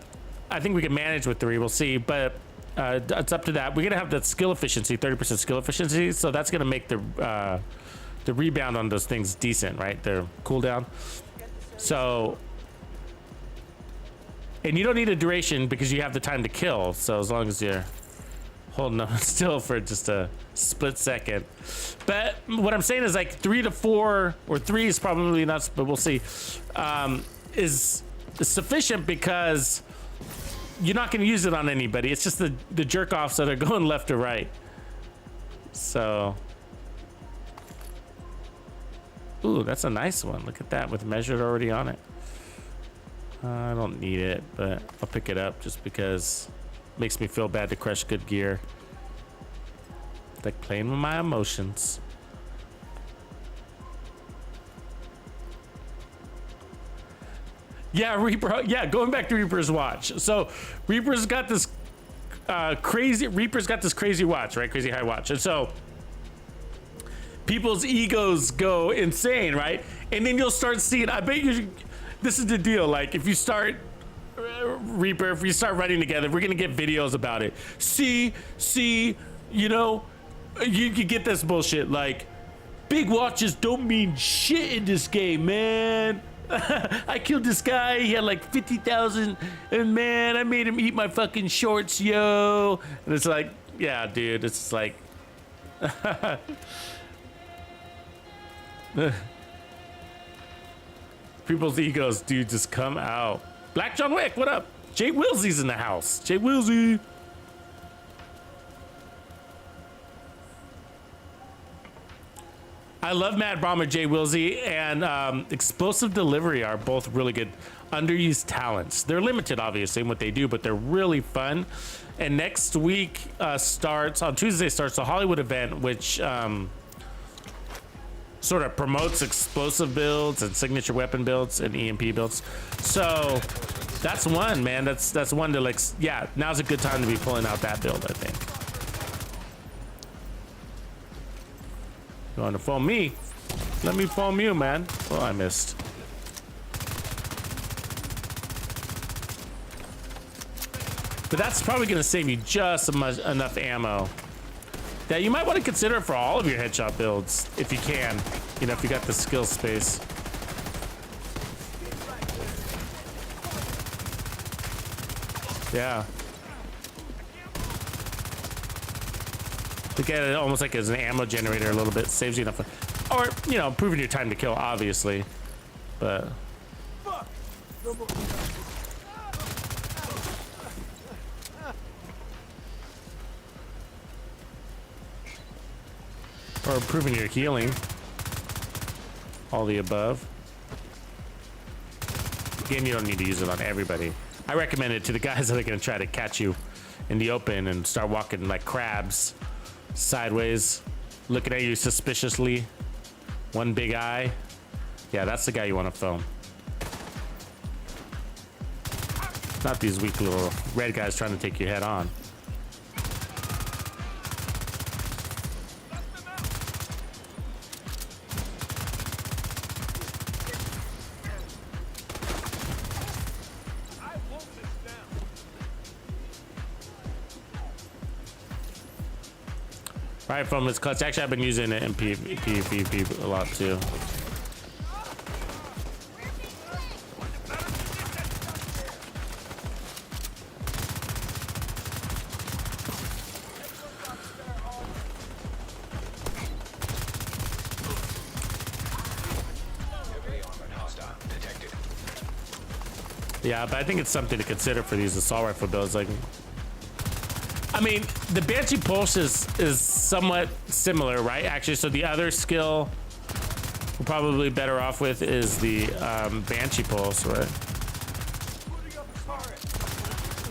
I think we can manage with 3. We'll see. But it's up to that. We're gonna have that skill efficiency, 30% skill efficiency. So that's gonna make the rebound on those things decent, right? Their cooldown. So. And you don't need a duration because you have the time to kill. So as long as you're holding on still for just a split second. But what I'm saying is like 3 to 4 or 3 is probably not, but we'll see, is sufficient because you're not going to use it on anybody. It's just the jerk offs that are going left or right. So. Ooh, that's a nice one. Look at that with measured already on it. I don't need it, but I'll pick it up just because it makes me feel bad to crush good gear. Like playing with my emotions. Yeah, Reaper. Yeah, going back to Reaper's watch. So Reaper's got this crazy watch, right? Crazy high watch. And so people's egos go insane, right? And then you'll start seeing, I bet you, this is the deal. Like, if you start, Reaper, if we start running together, we're gonna get videos about it. See, you know, you can get this bullshit. Like, big watches don't mean shit in this game, man. I killed this guy. He had like 50,000, and man, I made him eat my fucking shorts, yo. And it's like, yeah, dude, it's like. People's egos, dude, just come out. Black John Wick, what up? Jay Wilsey's in the house. Jay Wilsey. I love Mad Bomber, Jay Wilsey, and Explosive Delivery are both really good underused talents. They're limited, obviously, in what they do, but they're really fun. And next week on Tuesday starts the Hollywood event, which sort of promotes explosive builds and signature weapon builds and EMP builds. So that's one, man. That's one to, like, yeah, now's a good time to be pulling out that build, I think. You want to foam me? Let me foam you, man. Oh, I missed. But that's probably going to save you just enough ammo that you might want to consider for all of your headshot builds, if you can. You know, if you got the skill space. Yeah. Look at it almost like as an ammo generator a little bit. Saves you enough. Or, you know, improving your time to kill, obviously. But... or improving your healing. All the above. Again, you don't need to use it on everybody. I recommend it to the guys that are going to try to catch you in the open and start walking like crabs sideways, looking at you suspiciously, one big eye. Yeah, that's the guy you want to film. Not these weak little red guys trying to take your head on. Riot foam is clutch. Actually, I've been using it in PvP a lot too. Yeah, but I think it's something to consider for these assault rifle builds. Like, I mean, the Banshee Pulse is somewhat similar, right? Actually, so the other skill we're probably better off with is the Banshee Pulse, right?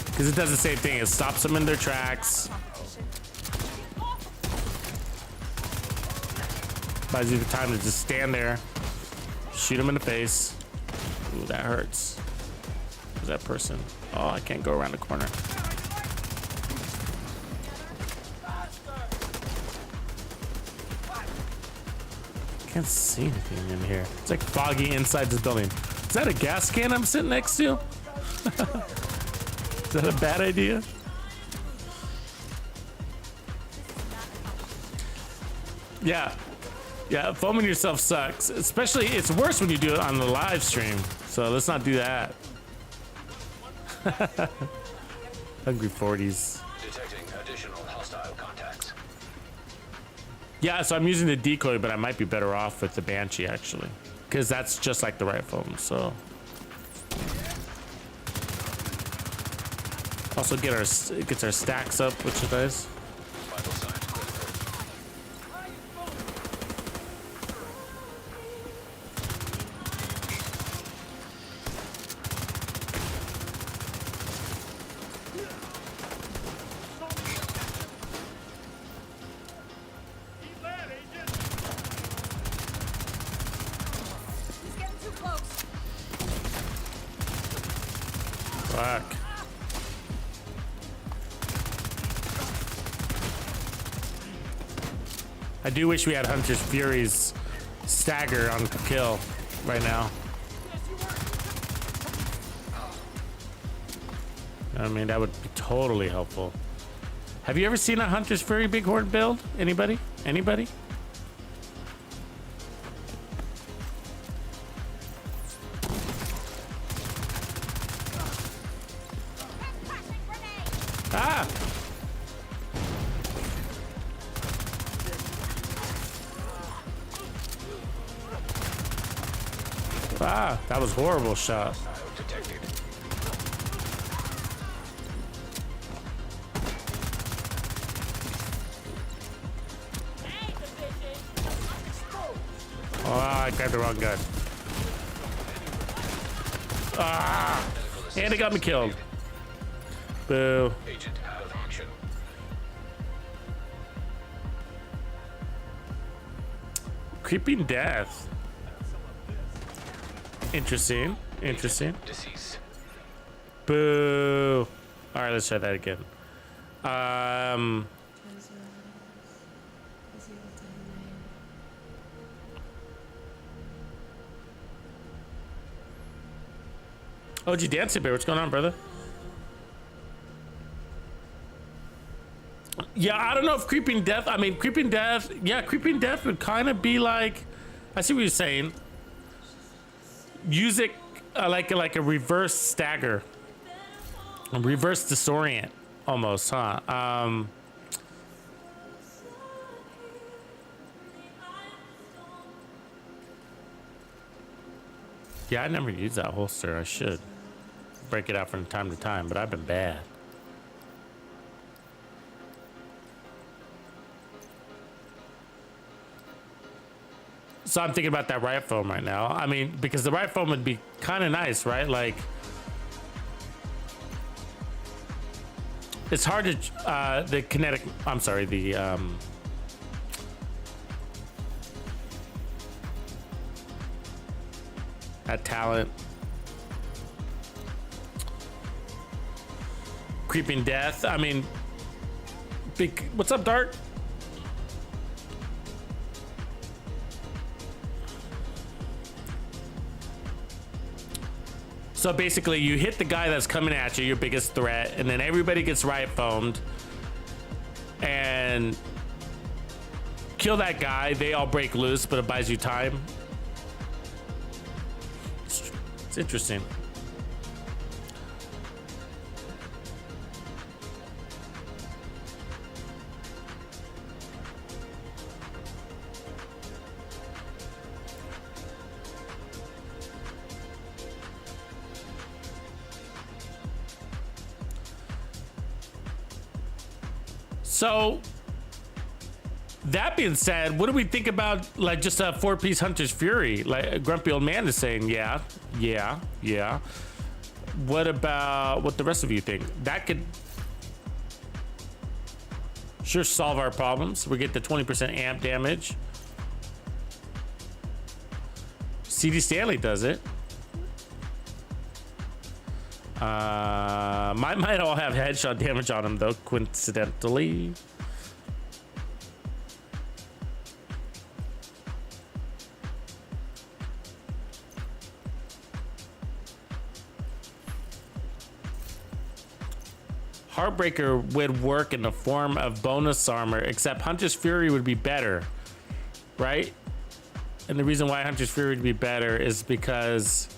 Because it does the same thing. It stops them in their tracks. Buys you the time to just stand there, shoot them in the face. Ooh, that hurts. Who's that person? Oh, I can't go around the corner. Can't see anything in here. It's like foggy inside this building. Is that a gas can I'm sitting next to? Is that a bad idea? Yeah. Yeah, foaming yourself sucks. Especially, it's worse when you do it on the live stream. So let's not do that. Hungry 40s. Detecting additional hostile contacts. Yeah, so I'm using the decoy, but I might be better off with the Banshee actually, because that's just like the Riot foam. So also gets our stacks up, which is nice. Vital signs critical. Fuck. I do wish we had Hunter's Fury's stagger on kill right now. I mean, that would be totally helpful. Have you ever seen a Hunter's Fury Bighorn build? Anybody? Anybody? Ah! Ah, that was a horrible shot. Detected. Oh, I grabbed the wrong gun. Ah! And it got me killed. Boo. Agent out of action. Creeping death. Interesting. Interesting. Deceased. Boo. All right, let's try that again. OG Dancing Bear, what's going on, brother? Yeah, I don't know if Creeping Death, I mean, Creeping Death, yeah, Creeping Death would kind of be like, I see what you're saying. Use it like a reverse stagger. A reverse disorient, almost, huh? Yeah, I never used that holster. I should break it out from time to time, but I've been bad. So I'm thinking about that Riot foam right now. I mean, because the Riot foam would be kind of nice, right? Like, it's hard to, the kinetic, I'm sorry, the, that talent. Creeping Death, I mean, big, what's up, Dart? So basically, you hit the guy that's coming at you, your biggest threat, and then everybody gets Riot foamed. And kill that guy, they all break loose, but it buys you time. It's interesting. So, that being said, what do we think about like just a 4-piece Hunter's Fury? Like a grumpy old man is saying, yeah. What about what the rest of you think? That could sure solve our problems. We get the 20% amp damage. CD Stanley does it. Mine might all have headshot damage on them though, coincidentally. Heartbreaker would work in the form of bonus armor, except Hunter's Fury would be better, right? And the reason why Hunter's Fury would be better is because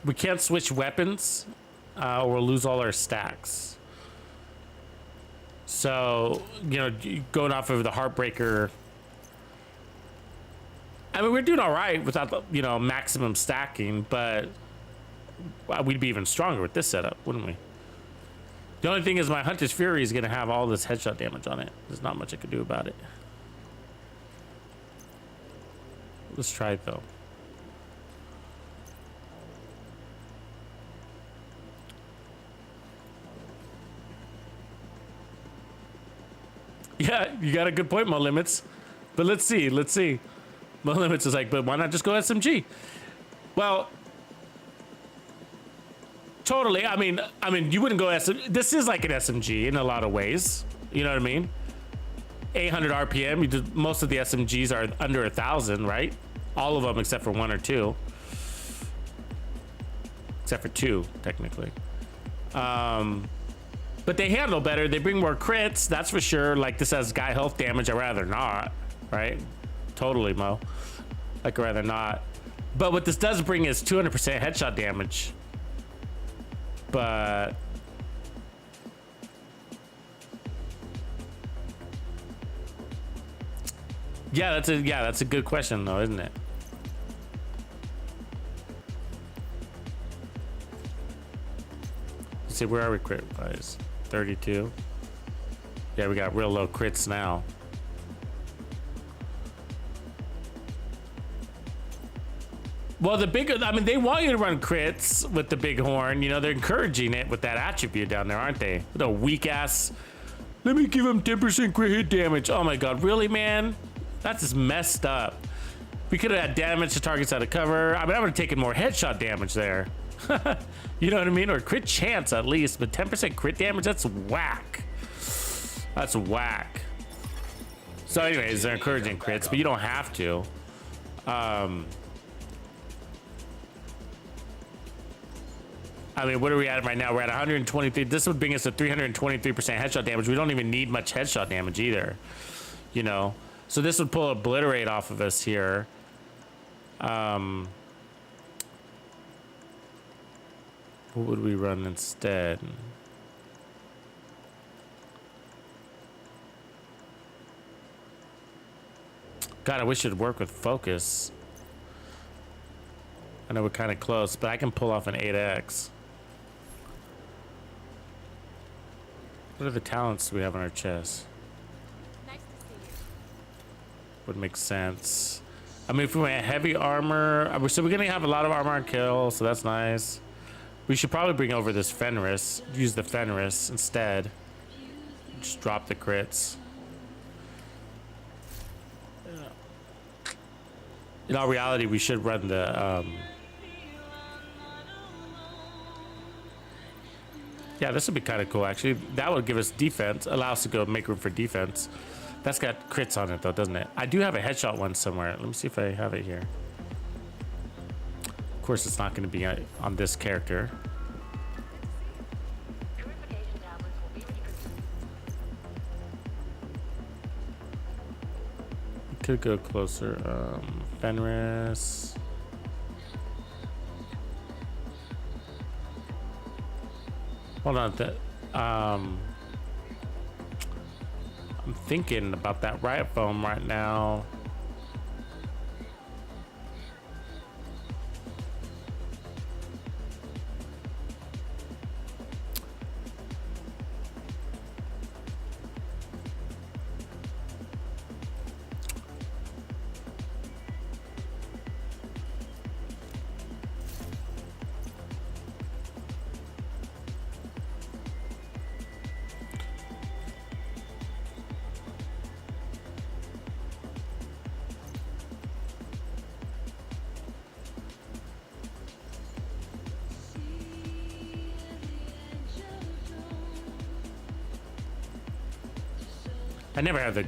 we can't switch weapons or we'll lose all our stacks. So, you know, going off of the Heartbreaker, I mean, we're doing all right without the, you know, maximum stacking, but we'd be even stronger with this setup, wouldn't we? The only thing is my Hunter's Fury is going to have all this headshot damage on it. There's not much I could do about it. Let's try it, though. Yeah, you got a good point, Mo Limits. But let's see. Mo Limits is like, but why not just go SMG? Well, totally. I mean, you wouldn't go SMG. This is like an SMG in a lot of ways. You know what I mean? 800 RPM. Most of the SMGs are under 1,000, right? All of them except for 1 or 2. Except for 2, technically. But they handle better. They bring more crits, that's for sure. Like this has guy health damage. I'd rather not, right? Totally, Mo. Like I'd rather not. But what this does bring is 200% headshot damage. But yeah, that's a good question though, isn't it? Let's see, where are we crit wise? 32. Yeah, we got real low crits now. Well, I mean, they want you to run crits with the Bighorn. You know, they're encouraging it with that attribute down there, aren't they? The weak ass. Let me give him 10% crit hit damage. Oh my God, really, man? That's just messed up. We could have had damage to targets out of cover. I mean, I would have taken more headshot damage there. You know what I mean? Or crit chance at least, but 10% crit damage, that's whack. That's whack. So anyways, they're encouraging crits, but you don't have to. I mean, what are we at right now? We're at 123. This would bring us to 323% headshot damage. We don't even need much headshot damage either, you know? So this would pull Obliterate off of us here. What would we run instead? God, I wish it'd work with focus. I know we're kind of close, but I can pull off an 8x. What are the talents we have on our chest? Nice to see you. Would make sense. I mean, if we went heavy armor, so we're gonna have a lot of armor on kill, so that's nice. We should probably bring over this Fenris. Use the Fenris instead. Just drop the crits. In all reality, we should run the. Yeah, this would be kind of cool, actually. That would give us defense, allow us to go make room for defense. That's got crits on it, though, doesn't it? I do have a headshot one somewhere. Let me see if I have it here. Of course, it's not going to be on this character. could go closer. Fenris. Hold on. I'm thinking about that Riot foam right now. I never have the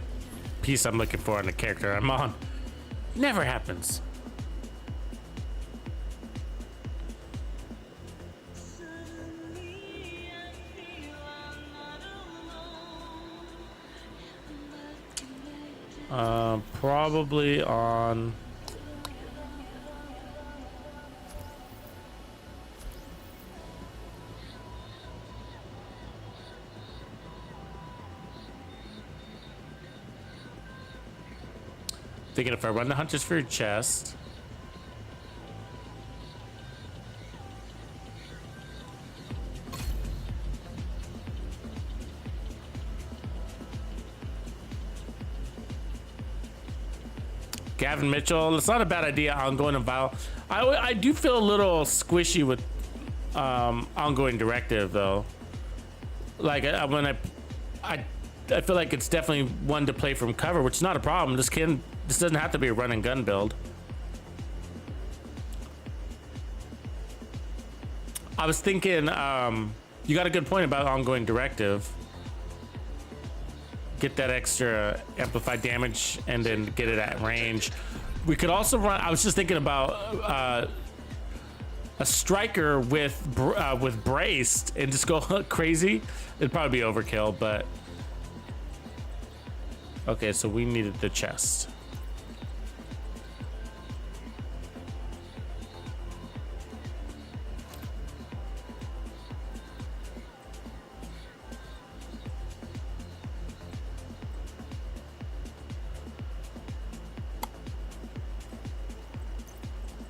piece I'm looking for on the character I'm on. Never happens. Probably on... Thinking if I run the Hunters for your chest. Gavin Mitchell, it's not a bad idea. Ongoing and Vile. I do feel a little squishy with ongoing directive though. Like when I feel like it's definitely one to play from cover, which is not a problem. This doesn't have to be a run and gun build. I was thinking, you got a good point about ongoing directive. Get that extra amplified damage and then get it at range. We could also run, I was just thinking about a striker with braced and just go crazy. It'd probably be overkill, but okay, so we needed the chest.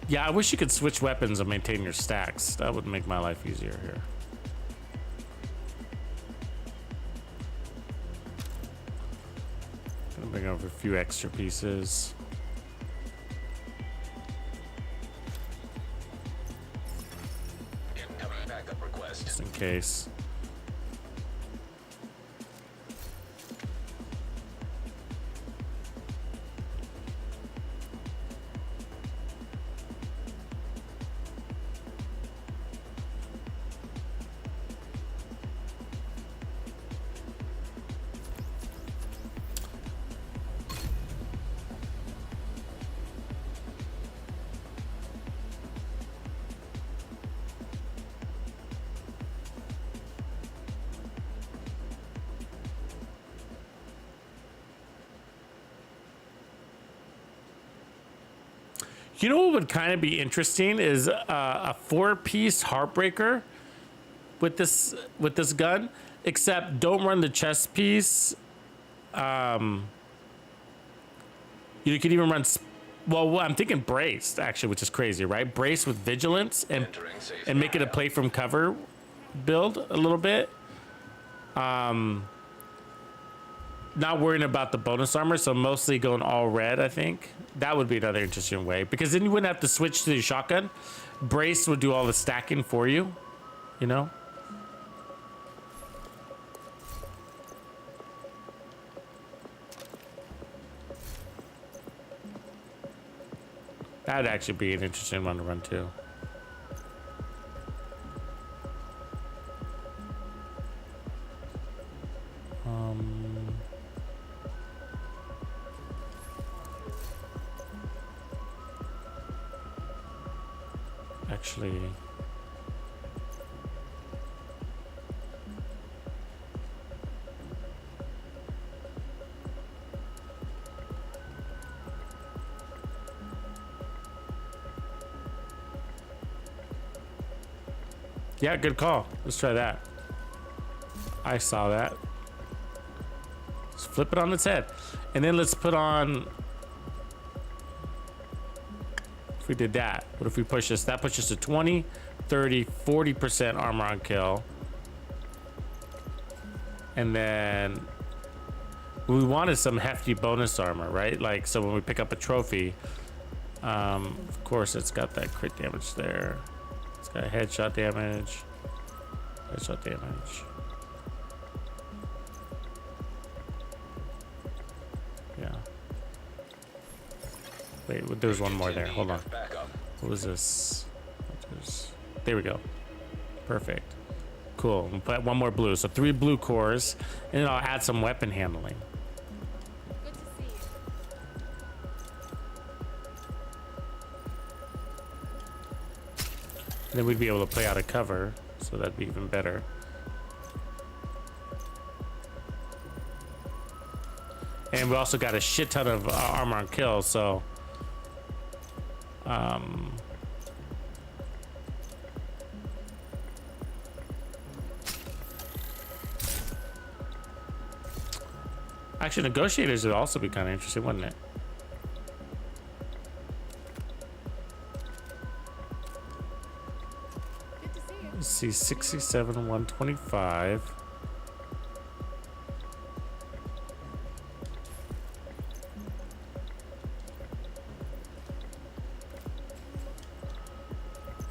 Yeah, I wish you could switch weapons and maintain your stacks. That would make my life easier here. Gonna bring over a few extra pieces. Incoming backup request. Just in case. You know what would kind of be interesting is a 4-piece Heartbreaker with this gun, except don't run the chest piece. You could even run. Well, I'm thinking braced actually, which is crazy, right? Brace with vigilance and make it a play from cover build a little bit. Not worrying about the bonus armor, so mostly going all red, I think. That would be another interesting way, because then you wouldn't have to switch to the shotgun. Brace would do all the stacking for you, you know? That would actually be an interesting one to run too. Actually, Yeah, good call. Let's try that. I saw that. Let's flip it on its head. And then let's put on... If we did that, what if we push this? That pushes to 20, 30, 40% armor on kill. And then we wanted some hefty bonus armor, right? Like, so when we pick up a trophy, of course it's got that crit damage there. It's got headshot damage. Headshot damage. Yeah. Wait, there's one more there. Hold on. What was this? There we go. Perfect. Cool. We'll put one more blue. So 3 blue cores, and then I'll add some weapon handling. Good to see you. And then we'd be able to play out of cover, so that'd be even better. And we also got a shit ton of armor on kill, so actually, negotiators would also be kind of interesting, wouldn't it? Good to see you. Let's see, 67, 125.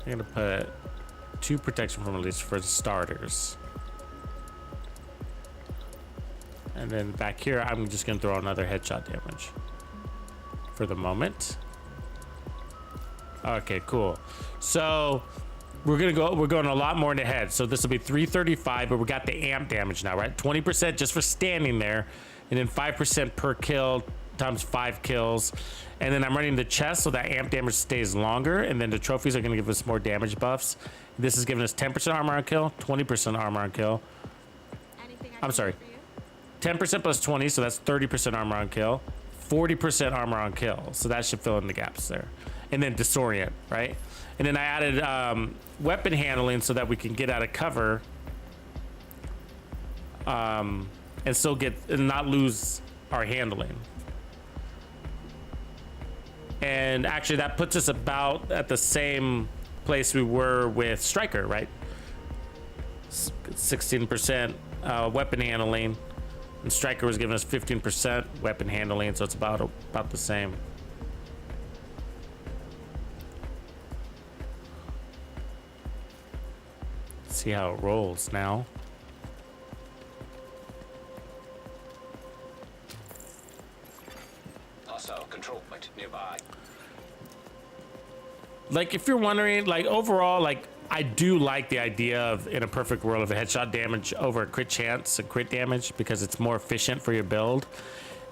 I'm gonna put 2 protection from release for the starters. And then back here, I'm just gonna throw another headshot damage for the moment. Okay, cool. So we're going a lot more into head. So this will be 335, but we got the amp damage now, right? 20% just for standing there, and then 5% per kill times 5 kills. And then I'm running the chest so that amp damage stays longer, and then the trophies are gonna give us more damage buffs. This is giving us 10% armor on kill, 20% armor on kill. Anything I'm sorry. For you? 10% plus 20, so that's 30% armor on kill. 40% armor on kill, so that should fill in the gaps there. And then disorient, right? And then I added weapon handling so that we can get out of cover and still get and not lose our handling. And actually that puts us about at the same place we were with Striker, right? 16% weapon handling. And Striker was giving us 15% weapon handling, so it's about the same. Let's see how it rolls now. Hostile control point nearby. Like, if you're wondering, like, overall, like, I do like the idea of, in a perfect world, of a headshot damage over a crit chance and crit damage, because it's more efficient for your build.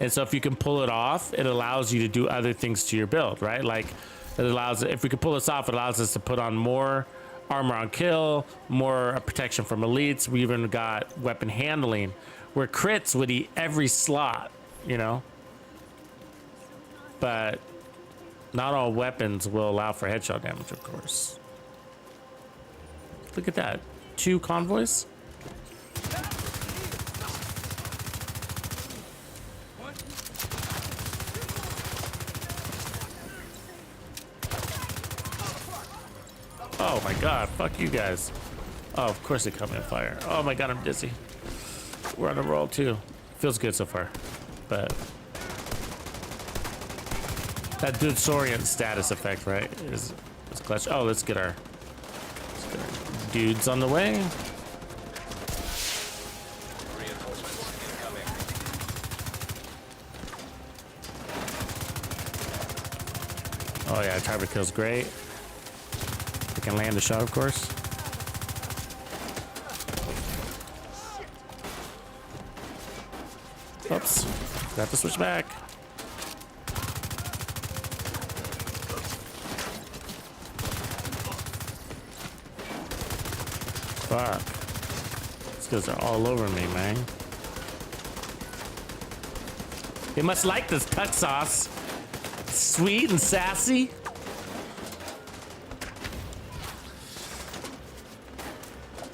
And so if you can pull it off, it allows you to do other things to your build, right? Like, it allows, if we can pull this off, it allows us to put on more armor on kill, more protection from elites. We even got weapon handling, where crits would eat every slot, you know? But not all weapons will allow for headshot damage, of course. Look at that. 2 convoys. Oh my god, fuck you guys. Oh, of course they come in fire. Oh my god, I'm dizzy. We're on a roll too. Feels good so far. But that disorient status effect, right? Is clutch. Oh, let's get our dudes on the way. Reinforcements incoming. Oh yeah, target kill's great. We can land a shot, of course. Oops, got to switch back. Fuck. These guys are all over me, man. They must like this tux sauce. Sweet and sassy.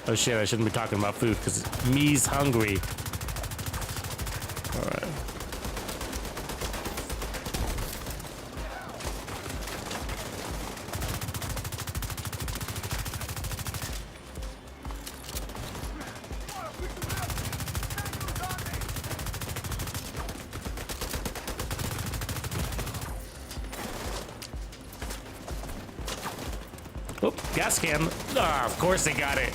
Oh shit, I shouldn't be talking about food because me's hungry. All right. Oh, gas can. Ah, of course they got it.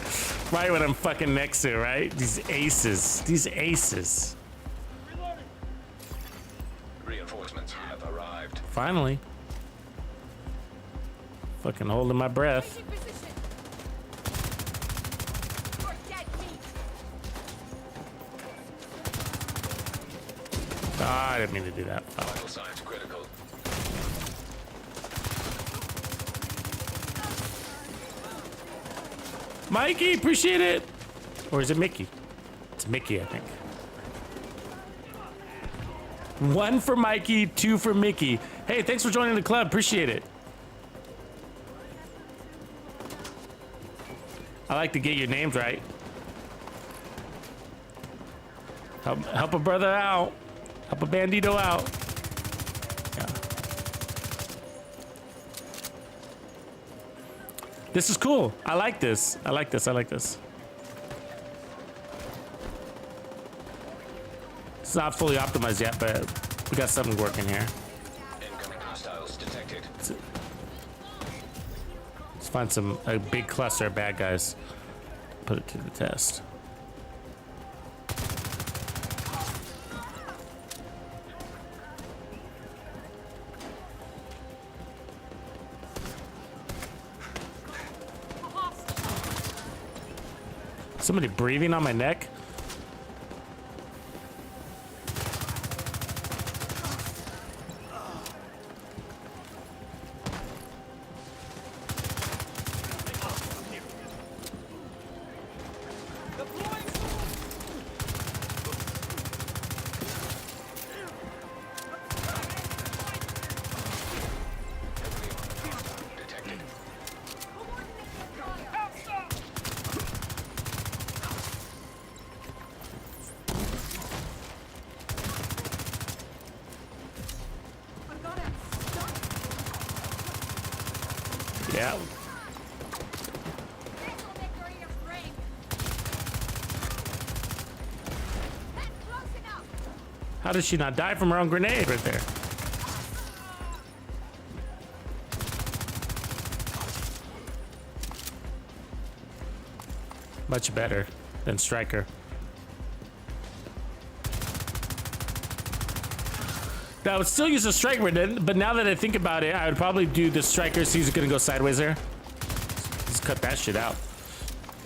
Right when I'm fucking next to it, right? These aces. These aces. Reinforcements have arrived. Finally. Fucking holding my breath. Taking position. You're dead meat. Ah, I didn't mean to do that. Oh. Vital signs critical. Mikey, appreciate it. Or is it Mickey? It's Mickey, I think. 1 for Mikey, 2 for Mickey. Hey, thanks for joining the club. Appreciate it. I like to get your names right. Help a brother out. Help a bandito out. Yeah. This is cool. I like this. I like this. I like this. It's not fully optimized yet, but we got something working here. Incoming hostiles detected. Let's find a big cluster of bad guys. Put it to the test. Somebody breathing on my neck? Detected. Yeah. How did she not die from her own grenade right there? Much better than Striker. I would still use a Striker, but now that I think about it, I would probably do the Striker. See who's gonna go sideways there. Just cut that shit out.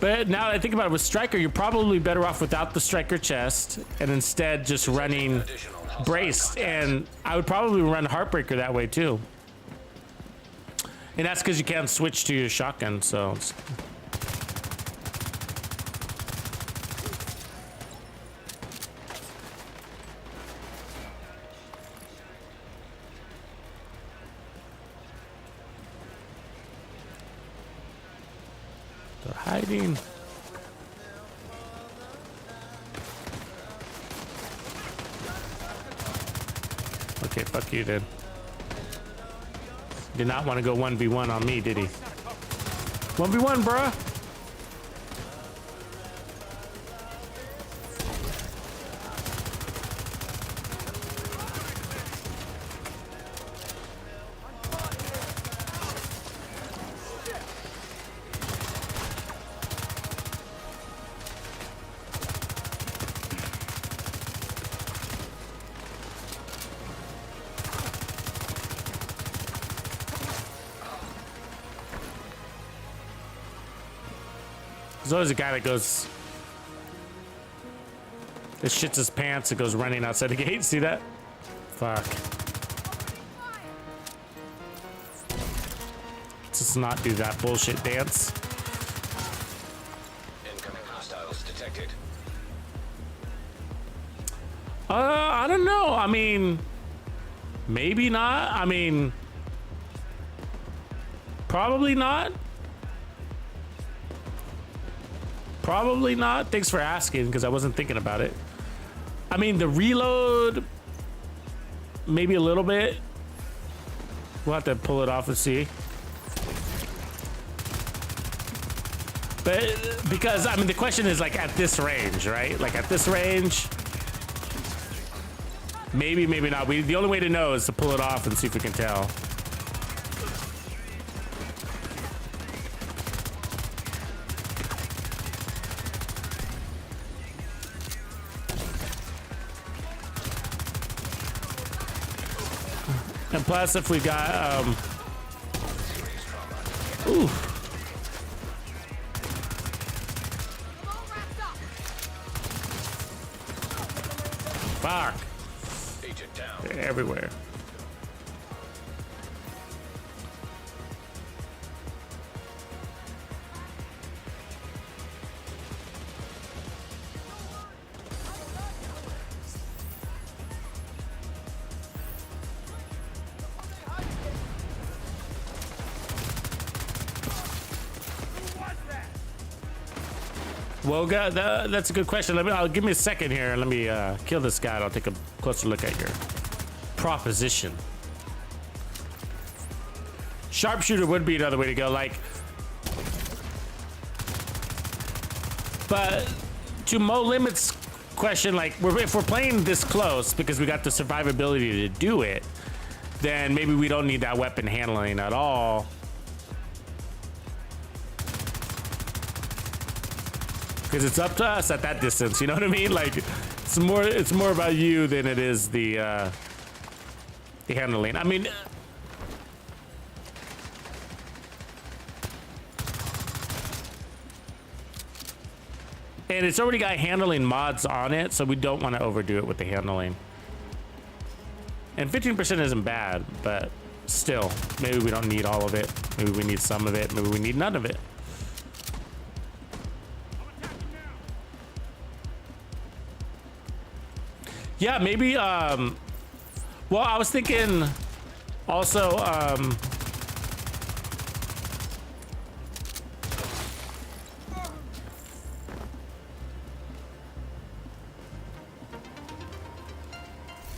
But now that I think about it, with Striker, you're probably better off without the Striker chest and instead just running Braced. And I would probably run Heartbreaker that way too. And that's because you can't switch to your shotgun, so. They're hiding. Okay, fuck you then. Did not want to go 1v1 on me, did he? 1v1, bruh. There's always a guy that goes, that shits his pants and goes running outside the gate. See that? Fuck. Let's just not do that bullshit dance. Incoming hostiles detected. I don't know. I mean, maybe not. I mean, probably not. Probably not. Thanks for asking, because I wasn't thinking about it. I mean, the reload, maybe a little bit. We'll have to pull it off and see. But because, I mean, the question is like at this range, right? Like at this range, maybe, maybe not. The only way to know is to pull it off and see if we can tell. And plus, if we got, ooh. Fuck. Agent down. They're everywhere. Well, that's a good question. I'll give me a second here. Let me kill this guy. And I'll take a closer look at your proposition. Sharpshooter would be another way to go. Like, but to Mo Limit's question, like, if we're playing this close because we got the survivability to do it, then maybe we don't need that weapon handling at all. Because it's up to us at that distance, you know what I mean? Like, it's more about you than it is the handling. I mean, and it's already got handling mods on it, so we don't want to overdo it with the handling. And 15% isn't bad, but still, maybe we don't need all of it. Maybe we need some of it. Maybe we need none of it. Yeah, maybe, well, I was thinking also, I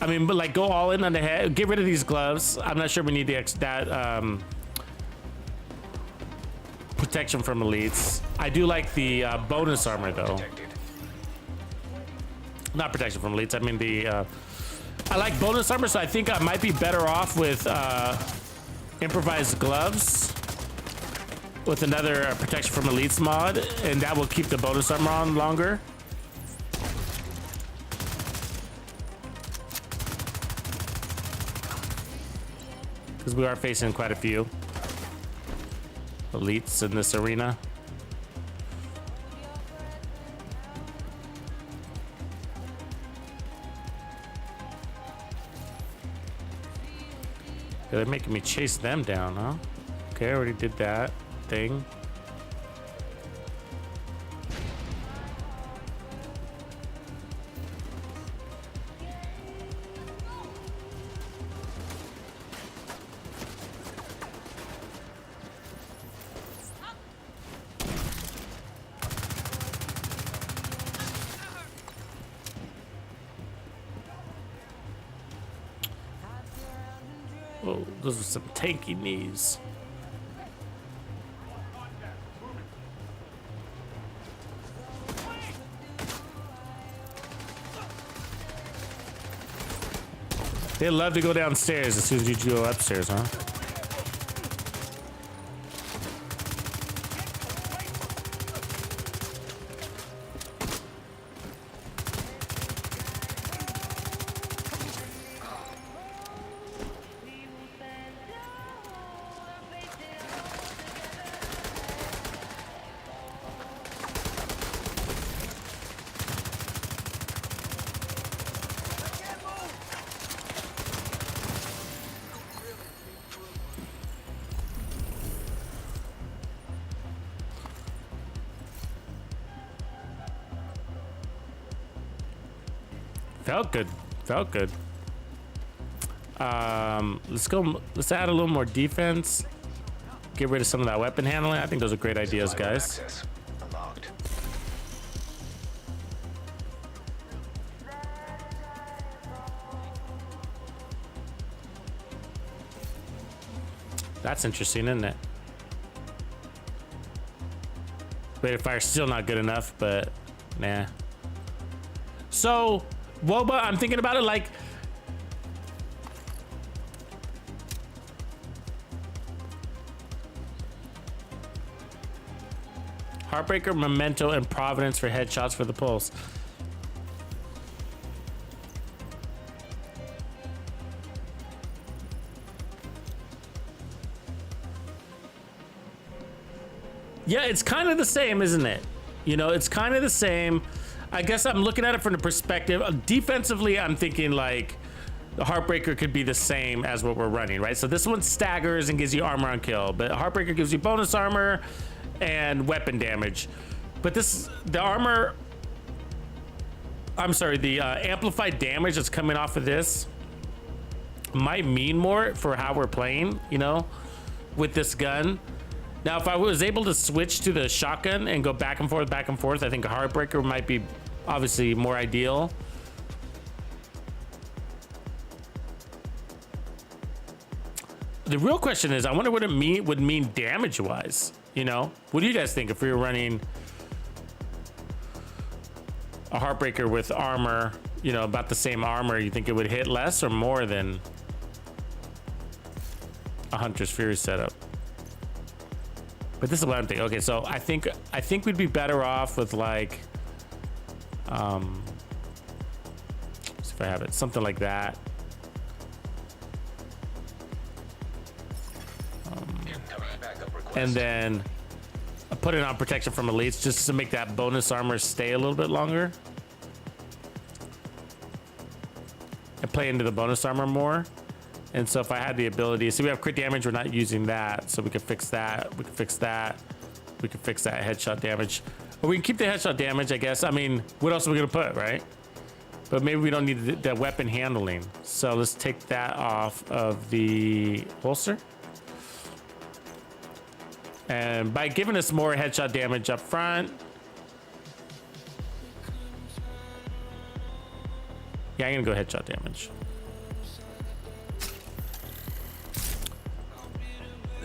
mean, but like go all in on the head, get rid of these gloves. I'm not sure we need that protection from elites. I do like the bonus armor though. Not protection from elites. I mean I like bonus armor, so I think I might be better off with improvised gloves with another protection from elites mod, and that will keep the bonus armor on longer. Because we are facing quite a few elites in this arena. They're making me chase them down, huh? Okay, I already did that thing. Oh, those are some tanky knees. They love to go downstairs as soon as you go upstairs, huh? Felt good. Felt good. Let's add a little more defense. Get rid of some of that weapon handling. I think those are great ideas, guys. That's interesting, isn't it? Rate of fire still not good enough, but nah. So, Woba, I'm thinking about it like, Heartbreaker, Memento, and Providence for headshots for the pulse. Yeah, it's kind of the same, isn't it? You know, it's kind of the same. I guess I'm looking at it from the perspective defensively. I'm thinking like the Heartbreaker could be the same as what we're running, right? So this one staggers and gives you armor on kill, but Heartbreaker gives you bonus armor and weapon damage. But the armor, I'm sorry, the amplified damage that's coming off of this might mean more for how we're playing, you know, with this gun. Now, if I was able to switch to the shotgun and go back and forth, I think a Heartbreaker might be obviously more ideal. The real question is, I wonder what it would mean damage-wise, you know? What do you guys think if we were running a Heartbreaker with armor, you know, about the same armor? You think it would hit less or more than a Hunter's Fury setup? But this is what I'm thinking. Okay, so I think we'd be better off with like, let's see if I have it, something like that. And then I put it on protection from elites just to make that bonus armor stay a little bit longer. And play into the bonus armor more. And so if I had the ability, so we have crit damage, we're not using that. So we could fix that, we could fix that. We could fix that headshot damage. Or we can keep the headshot damage, I guess. I mean, what else are we gonna put, right? But maybe we don't need the weapon handling. So let's take that off of the holster. And by giving us more headshot damage up front. Yeah, I'm gonna go headshot damage.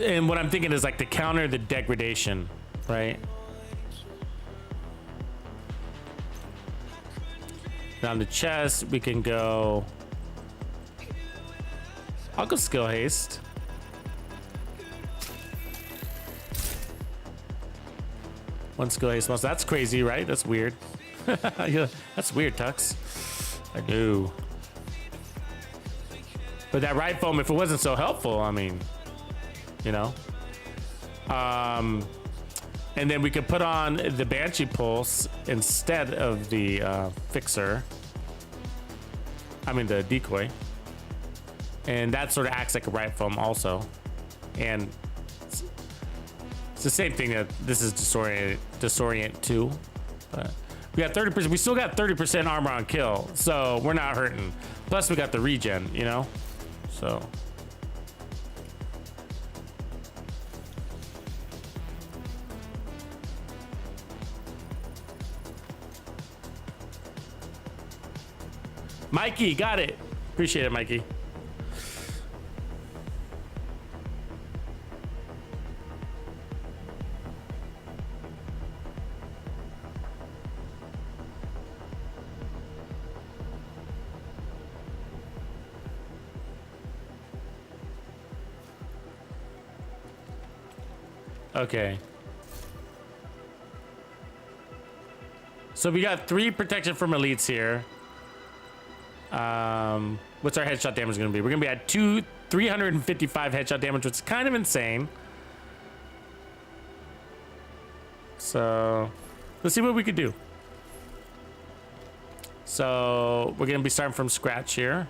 And what I'm thinking is like to counter the degradation, right? Now on the chest, we can go. I'll go skill haste. One skill haste muscle. That's crazy, right? That's weird. Yeah, that's weird, Tux. I do. But that Riot foam, if it wasn't so helpful, I mean, you know. And then we could put on the Banshee Pulse instead of the Fixer. I mean the decoy. And that sort of acts like a Riot foam also. And it's the same thing that this is disorient too. But we got 30%. We still got 30% armor on kill, so we're not hurting. Plus we got the regen, you know. So. Mikey, got it. Appreciate it, Mikey. Okay. So we got 3 protection from elites here. What's our headshot damage going to be? We're going to be at 355 headshot damage, which is kind of insane. So let's see what we could do. So we're going to be starting from scratch here,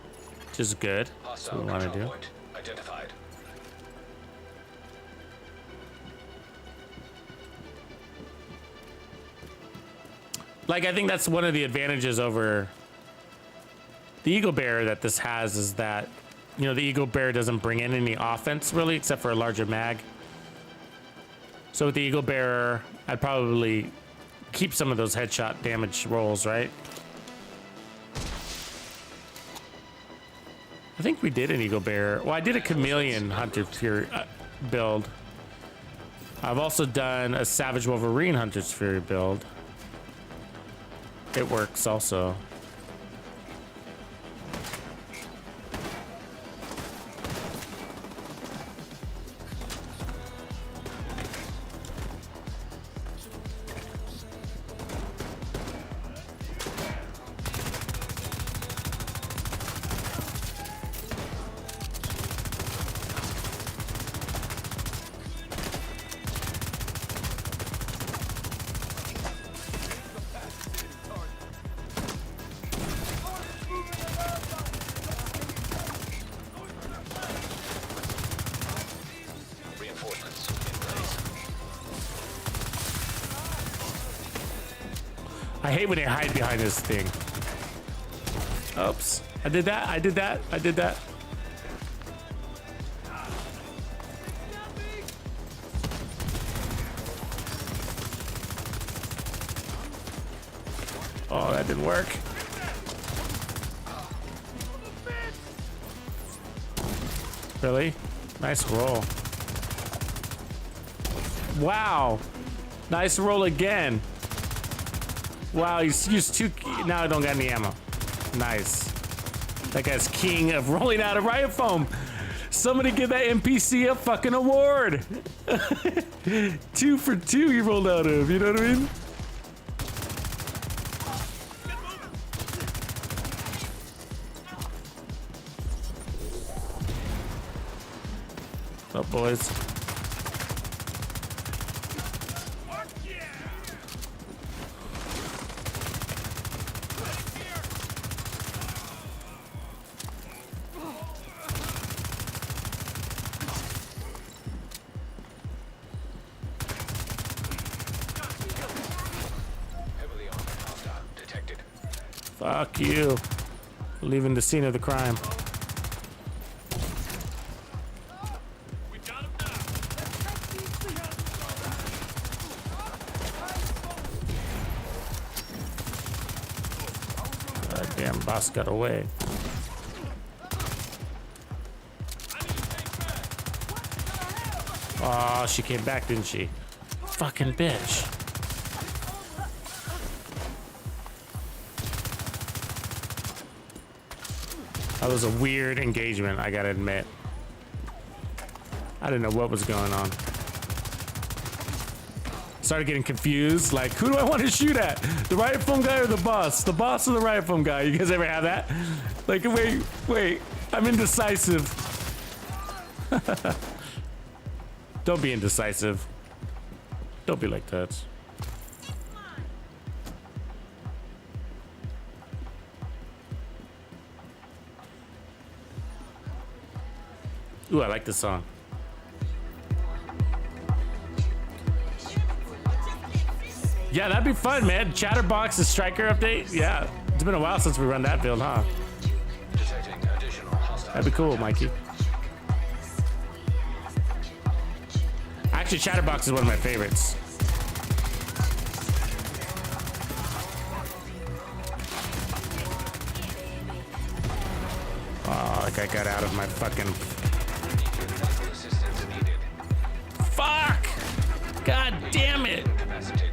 which is good. That's what we want to do. Identified. Like, I think that's one of the advantages over the Eagle Bearer that this has, is that, you know, the Eagle Bearer doesn't bring in any offense really, except for a larger mag. So with the Eagle Bearer, I'd probably keep some of those headshot damage rolls, right? I think we did an Eagle Bearer. Well, I did a Chameleon Hunter Fury. build. I've also done a Savage Wolverine Hunter's Fury build. It works also. Reinforcements in place. I hate when they hide behind this thing. Oops. I did that. I did that. I did that. Oh, that didn't work. Really? Nice roll. Wow. Nice roll again. Wow, he's used two. Now I don't got any ammo. Nice. That guy's king of rolling out of riot foam. Somebody give that NPC a fucking award. 2 for 2 he rolled out of, you know what I mean? What's up, boys? Heavily armored hostile detected. Fuck you. Leaving the scene of the crime. Damn, boss got away. Oh, she came back, didn't she? Fucking bitch. That was a weird engagement, I gotta admit. I didn't know what was going on. Started getting confused, like, who do I want to shoot at? The riot foam guy or the boss? The boss or the riot foam guy? You guys ever have that? Like, wait, I'm indecisive. Don't be indecisive. Don't be like that. Ooh, I like this song. Yeah, that'd be fun, man. Chatterbox, the striker update. Yeah, it's been a while since we run that build, huh? Detecting additional hostile. That'd be cool, Mikey. Actually, Chatterbox is one of my favorites. Oh, like I got out of my fucking... Medical assistance needed. Fuck! God damn it! Incapacitated.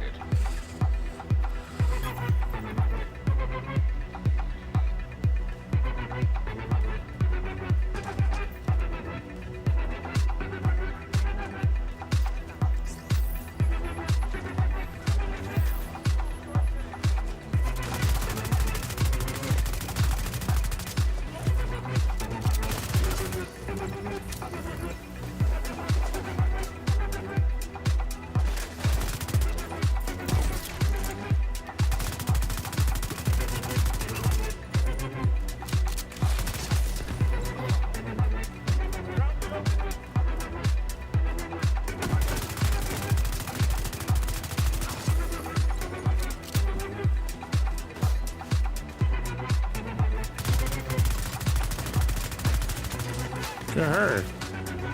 Look at her.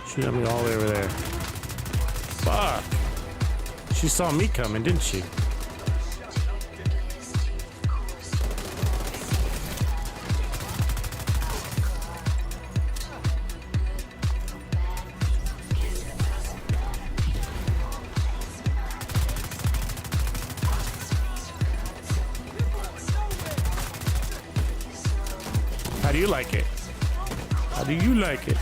She got me all the way over there. Fuck. She saw me coming, didn't she? do you like it? How do you like it?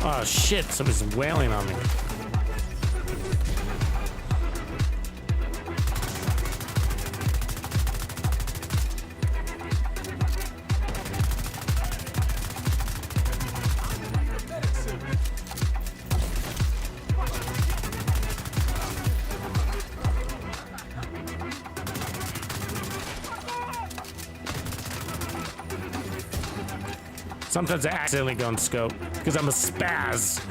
Oh shit, somebody's wailing on me. Sometimes I accidentally go in scope because I'm a spaz.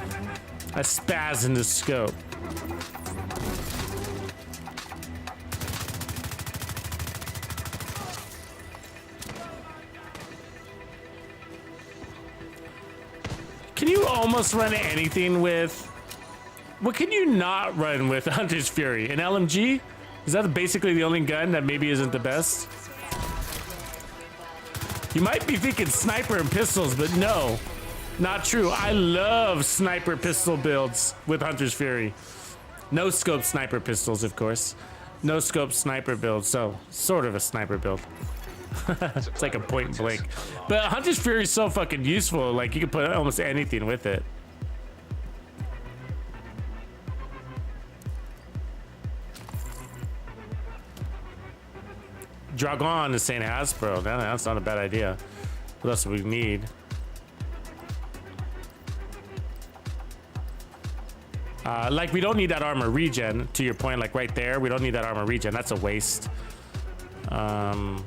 I spaz in the scope. Can you almost run anything with? What can you not run with Hunter's Fury? An LMG? Is that basically the only gun that maybe isn't the best? You might be thinking sniper and pistols, but no, not true. I love sniper pistol builds with Hunter's Fury. No scope sniper pistols, of course. No scope sniper build, so sort of a sniper build. It's like a point and blank. But Hunter's Fury is so fucking useful. Like you can put almost anything with it. Dragon is saying Hasbro. That's not a bad idea. What else do we need? Like we don't need that armor regen. To your point, like right there, we don't need that armor regen. That's a waste. It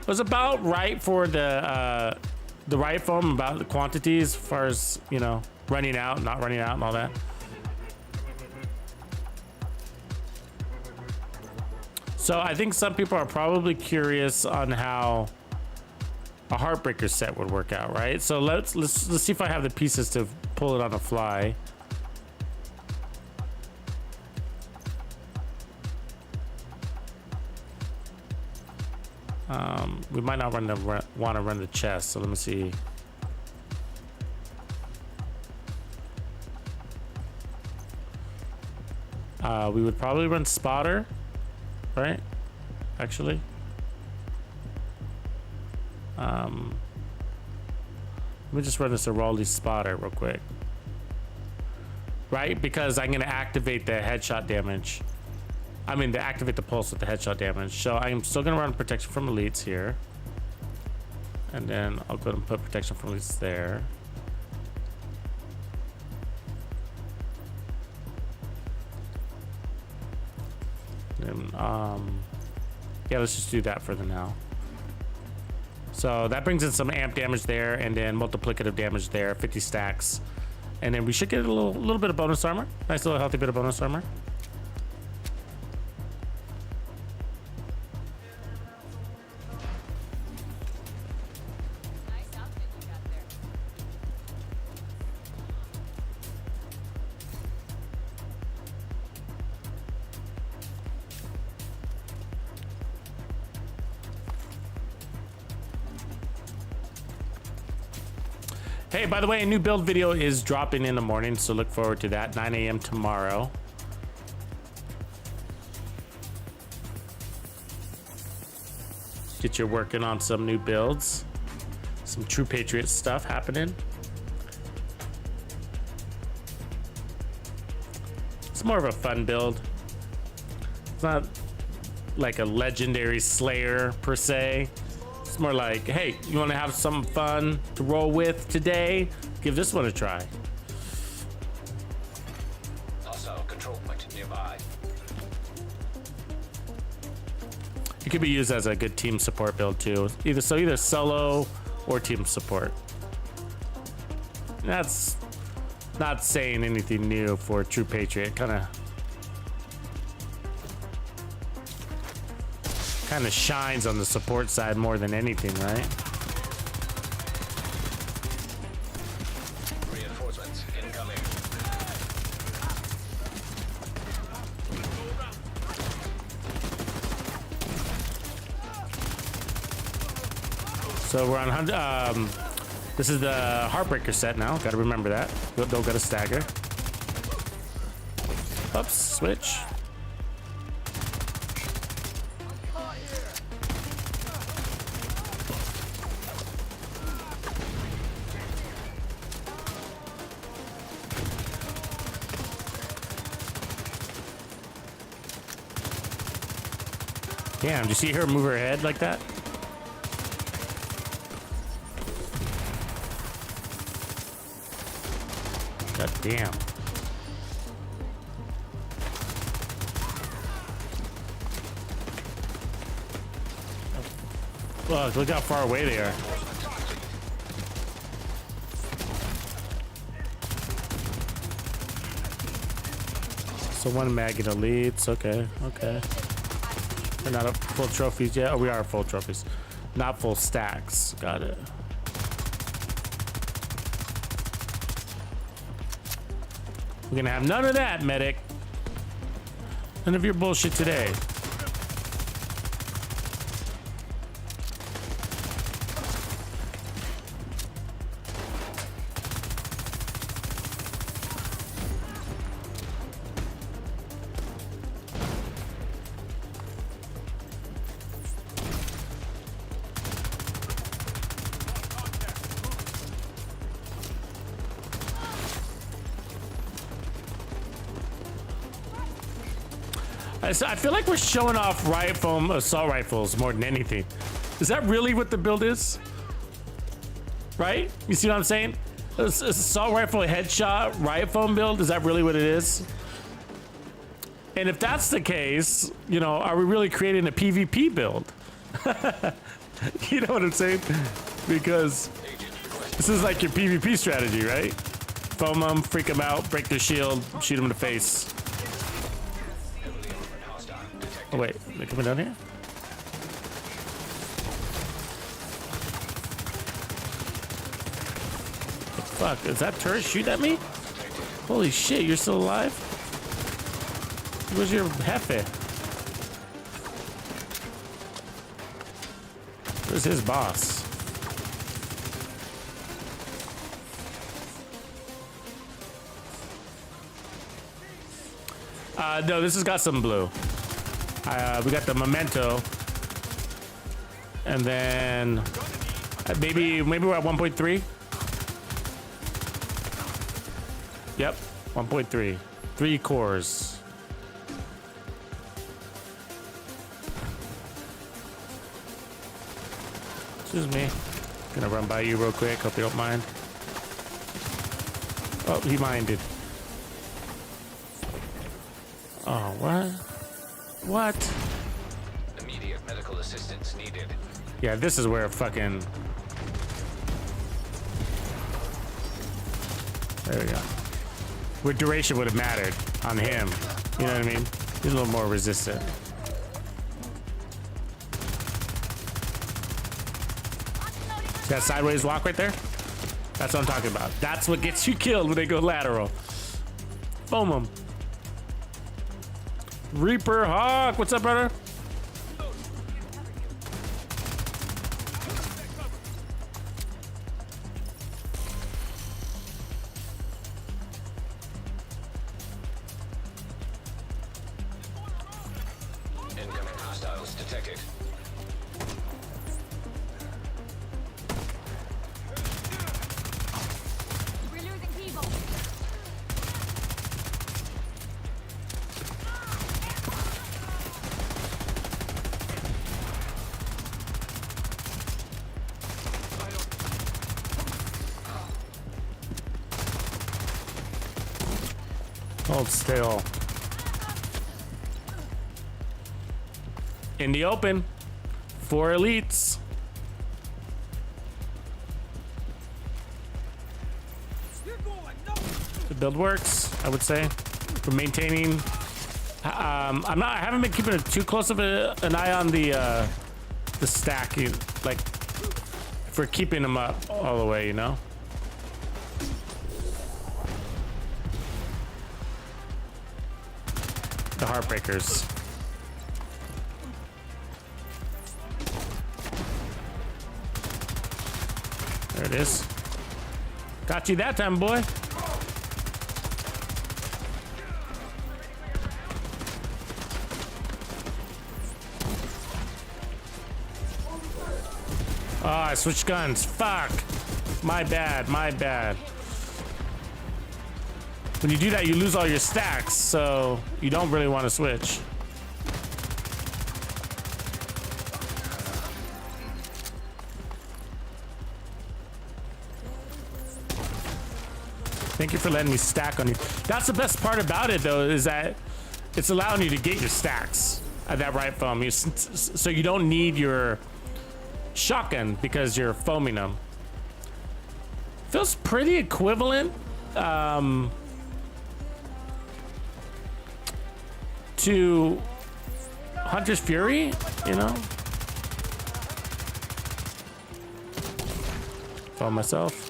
was about right for the riot foam, about the quantities as far as, you know, running out, not running out, and all that. So I think some people are probably curious on how a Heartbreaker set would work out, right? So let's see if I have the pieces to pull it on the fly. We might not want to run the chest, so let me see. We would probably run spotter. Right? Actually. Let me just run this Araldi spotter real quick. Right? Because I'm going to activate the headshot damage. I mean, to activate the pulse with the headshot damage. So I'm still going to run protection from elites here. And then I'll go and put protection from elites there. And, yeah, let's just do that for the now. So that brings in some amp damage there, and then multiplicative damage there, 50 stacks, and then we should get a little bit of bonus armor. Nice little healthy bit of bonus armor. Nice outfit you got there. Hey, by the way, a new build video is dropping in the morning, so look forward to that. 9 a.m. tomorrow. Get you working on some new builds. Some True Patriot stuff happening. It's more of a fun build. It's not like a legendary slayer per se. It's more like, hey, you want to have some fun to roll with today? Give this one a try. Also, control point nearby. It could be used as a good team support build too. Either solo or team support. That's not saying anything new for True Patriot. Kind of shines on the support side more than anything, right? Reinforcements incoming. So we're on 100. This is the Heartbreaker set now. Got to remember that. Don't get a stagger. Oops, switch. Damn, did you see her move her head like that? God damn. Fuck, look how far away they are. So one mag in elites, okay, okay. We're not at full trophies yet. Oh, we are full trophies. Not full stacks. Got it. We're gonna have none of that, medic. None of your bullshit today. I feel like we're showing off Riot foam assault rifles more than anything. Is that really what the build is? Right? You see what I'm saying? Assault rifle headshot Riot foam build, is that really what it is? And if that's the case, you know, are we really creating a PvP build? You know what I'm saying? Because this is like your PvP strategy, right? Foam them, freak them out, break their shield, shoot them in the face. Oh wait, they're coming down here? The fuck, is that turret shooting at me? Holy shit, you're still alive? Where's your Hefe? Where's his boss? No, this has got some blue. We got the memento, and then maybe we're at 1.3. Yep, 1.3. 3 cores. Excuse me. Gonna run by you real quick. Hope you don't mind. Oh, he minded. Oh, what? What? Immediate medical assistance needed. Yeah, this is where fucking... There we go. Where duration would have mattered on him. You know what I mean? He's a little more resistant. See that sideways walk right there? That's what I'm talking about. That's what gets you killed when they go lateral. Foam them. Reaper Hawk, what's up, brother? Incoming hostiles detected. We're losing people. Hold still. In the open. 4 elites. The build works, I would say. We're maintaining. I haven't been keeping it too close of an eye on the stack. Like, if we're keeping them up all the way, you know. The Heartbreakers. There it is. Got you that time, boy. Oh, I switched guns. Fuck. My bad, my bad. When you do that, you lose all your stacks, so you don't really want to switch. Thank you for letting me stack on you. That's the best part about it, though, is that it's allowing you to get your stacks at that right foam. So you don't need your shotgun because you're foaming them. Feels pretty equivalent to Hunter's Fury, you know? Found myself.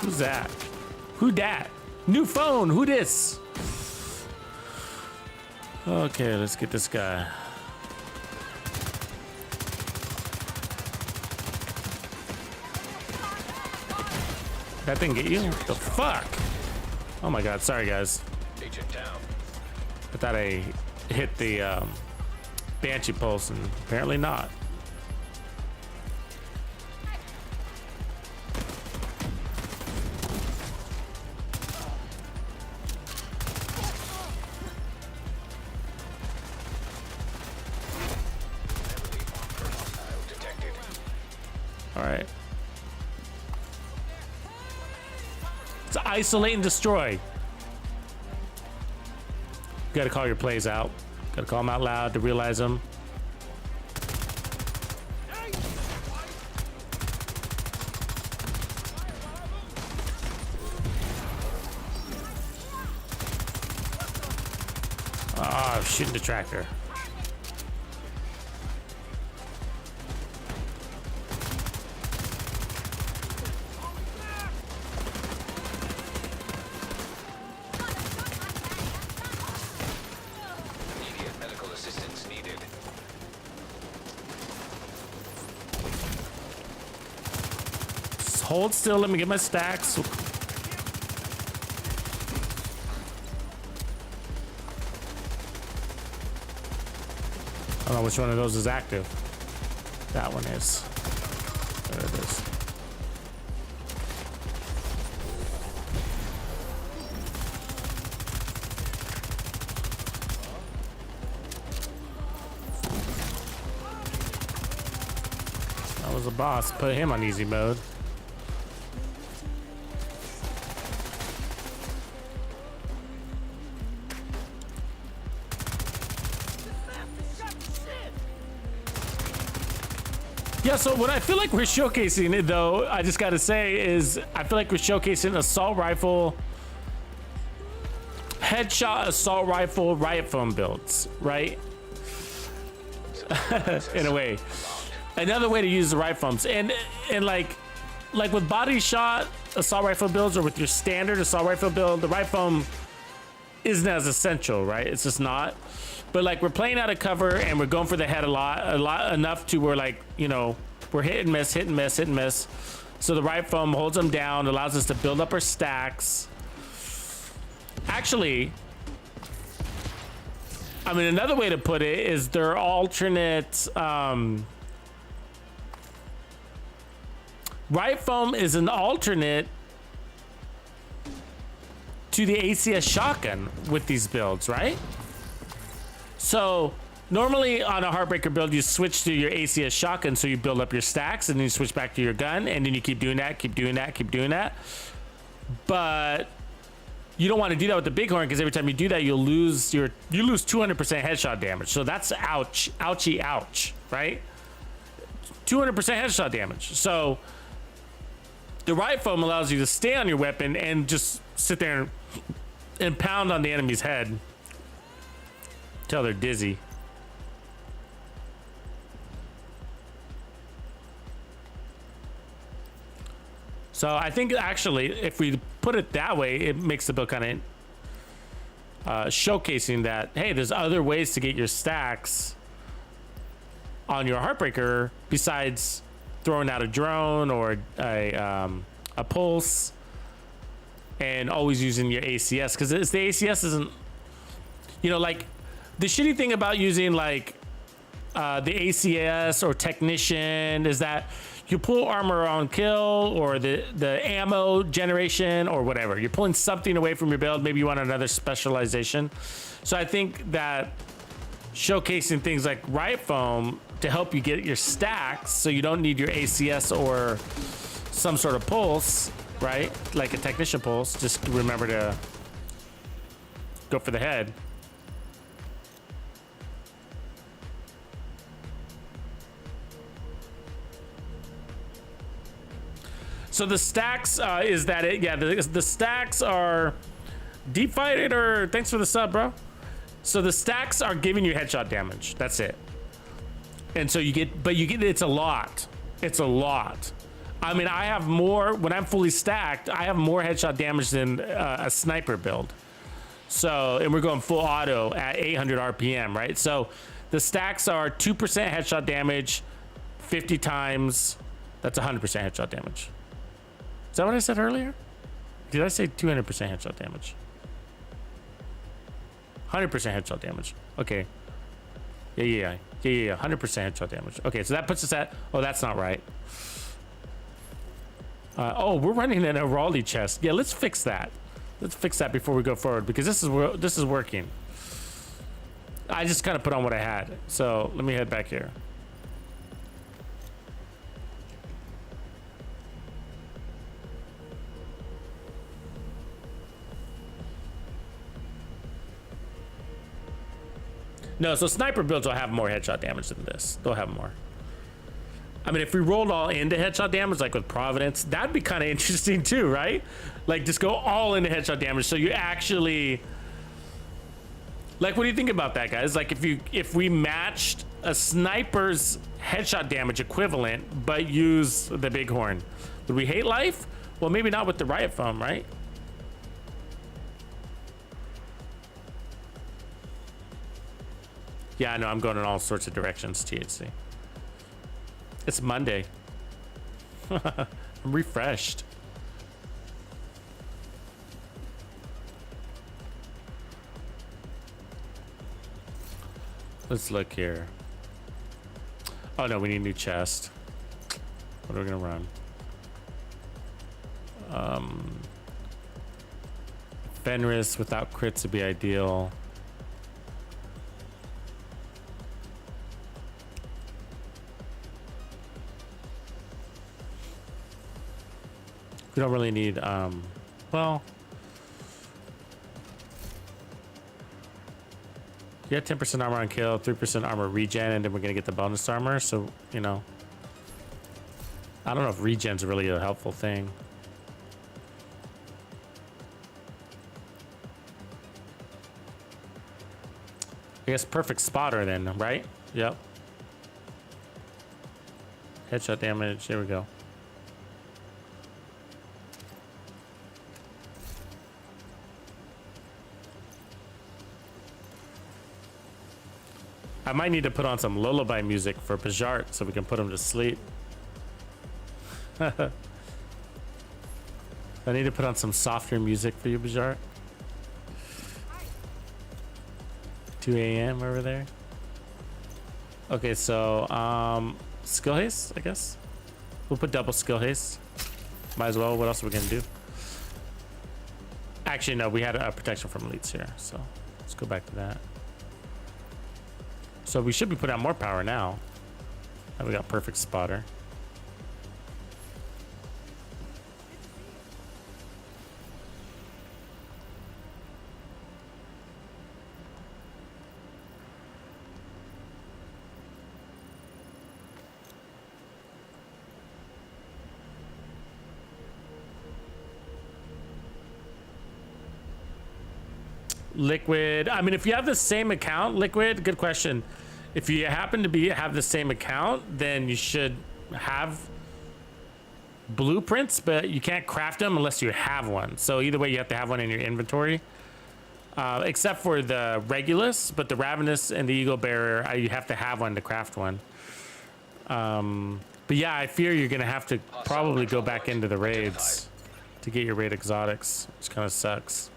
Who's that? Who dat? New phone, who this? Okay, let's get this guy. That thing get you? The fuck? Oh my god, sorry guys. Agent down. I thought I hit the Banshee pulse and apparently not. Alright. It's isolate and destroy. You gotta call your plays out. Gotta call them out loud to realize them. Oh, shooting the tractor. Immediate medical assistance needed. Just hold still, let me get my stacks. I don't know which one of those is active. That one is. There it is. That was a boss. Put him on easy mode. Yeah, so what I feel like we're showcasing it, though, I just gotta say, is I feel like we're showcasing assault rifle, headshot assault rifle, riot foam builds, right? In a way. Another way to use the riot foams. And like with body shot assault rifle builds or with your standard assault rifle build, the riot foam isn't as essential, right? It's just not. But like we're playing out of cover and we're going for the head a lot enough to where, like, you know, we're hit and miss, hit and miss, hit and miss. So the riot foam holds them down, allows us to build up our stacks. Actually, I mean, another way to put it is their alternate riot foam is an alternate to the ACS shotgun with these builds, right? So normally on a Heartbreaker build, you switch to your ACS shotgun, so you build up your stacks, and then you switch back to your gun, and then you keep doing that, keep doing that, keep doing that. But you don't want to do that with the Bighorn, because every time you do that, you lose 200% headshot damage. So that's ouch, ouchie, ouch, right? 200% headshot damage. So the riot foam allows you to stay on your weapon and just sit there and pound on the enemy's head till they're dizzy. So I think actually if we put it that way, it makes the build kind of showcasing that, hey, there's other ways to get your stacks on your Heartbreaker besides throwing out a drone or a pulse, and always using your ACS, because the ACS isn't, you know, like the shitty thing about using like the ACS or Technician is that you pull armor on kill or the ammo generation or whatever. You're pulling something away from your build. Maybe you want another specialization. So I think that showcasing things like Riot Foam to help you get your stacks so you don't need your ACS or some sort of pulse, right? Like a Technician pulse. Just remember to go for the head. So the stacks is that it? Yeah, the stacks are Deep Fighter. Thanks for the sub, bro. So the stacks are giving you headshot damage. That's it. And so you get, it's a lot. It's a lot. I mean, I have more, when I'm fully stacked, I have more headshot damage than a sniper build. So, and we're going full auto at 800 RPM, right? So the stacks are 2% headshot damage, 50 times, that's 100% headshot damage. Is that what I said earlier? Did I say 200% headshot damage? 100% headshot damage. Okay. Yeah. 100% headshot damage. Okay, so that puts us at, oh, that's not right. Oh, we're running an Raleigh chest. Yeah, let's fix that. Let's fix that before we go forward, because this is working. I just kind of put on what I had. So let me head back here. No, so sniper builds will have more headshot damage than this. They'll have more. I mean, if we rolled all into headshot damage, like with Providence, that'd be kind of interesting too, right? Like, just go all into headshot damage, so you actually... Like, what do you think about that, guys? Like, if we matched a sniper's headshot damage equivalent, but use the Bighorn, would we hate life? Well, maybe not with the Riot Foam, right? Yeah, I know, I'm going in all sorts of directions, THC. It's Monday. I'm refreshed. Let's look here. Oh no, we need a new chest. What are we gonna run? Fenris without crits would be ideal. We don't really need, well, you get 10% armor on kill, 3% armor regen, and then we're gonna get the bonus armor. So, you know, I don't know if regen's really a helpful thing. I guess perfect spotter then, right? Yep. Headshot damage, there we go. I might need to put on some lullaby music for Pajart so we can put him to sleep. I need to put on some softer music for you, Pajart. 2 a.m. over there. Okay, so skill haste, I guess. We'll put double skill haste. Might as well. What else are we gonna do? Actually, no, we had a protection from elites here, so let's go back to that. So we should be putting out more power now. And we got perfect spotter. Liquid, I mean, if you have the same account, Liquid, good question. If you happen to have the same account, then you should have blueprints, but you can't craft them unless you have one. So either way, you have to have one in your inventory. Except for the Regulus, but the Ravenous and the Eagle Bearer, you have to have one to craft one. But yeah, I fear you're gonna have to probably go back into the raids to get your raid exotics, which kind of sucks.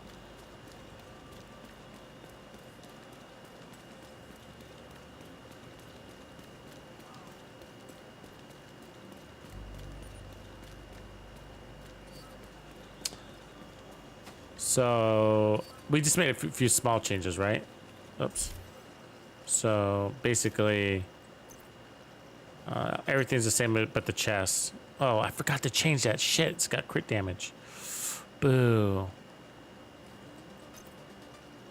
So we just made a few small changes, right? Oops. So basically, everything's the same but the chest. Oh, I forgot to change that shit. It's got crit damage. Boo.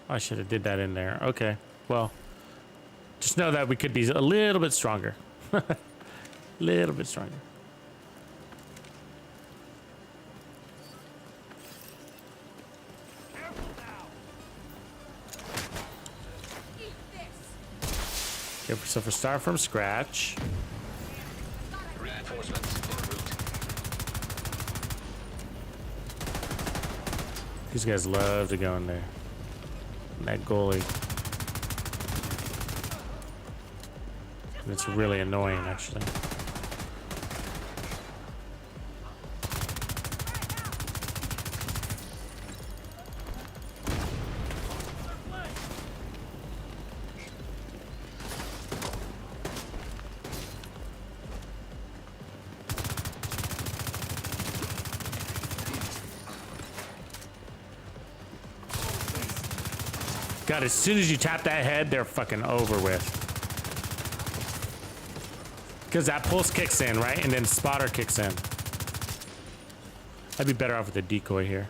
I should have did that in there. Okay. Well, just know that we could be a little bit stronger. Little bit stronger. Get yourself a start from scratch. Reinforcements en route. These guys love to go in there. And that goalie. And it's really annoying, actually. God, as soon as you tap that head, they're fucking over with. Because that pulse kicks in, right? And then spotter kicks in. I'd be better off with a decoy here.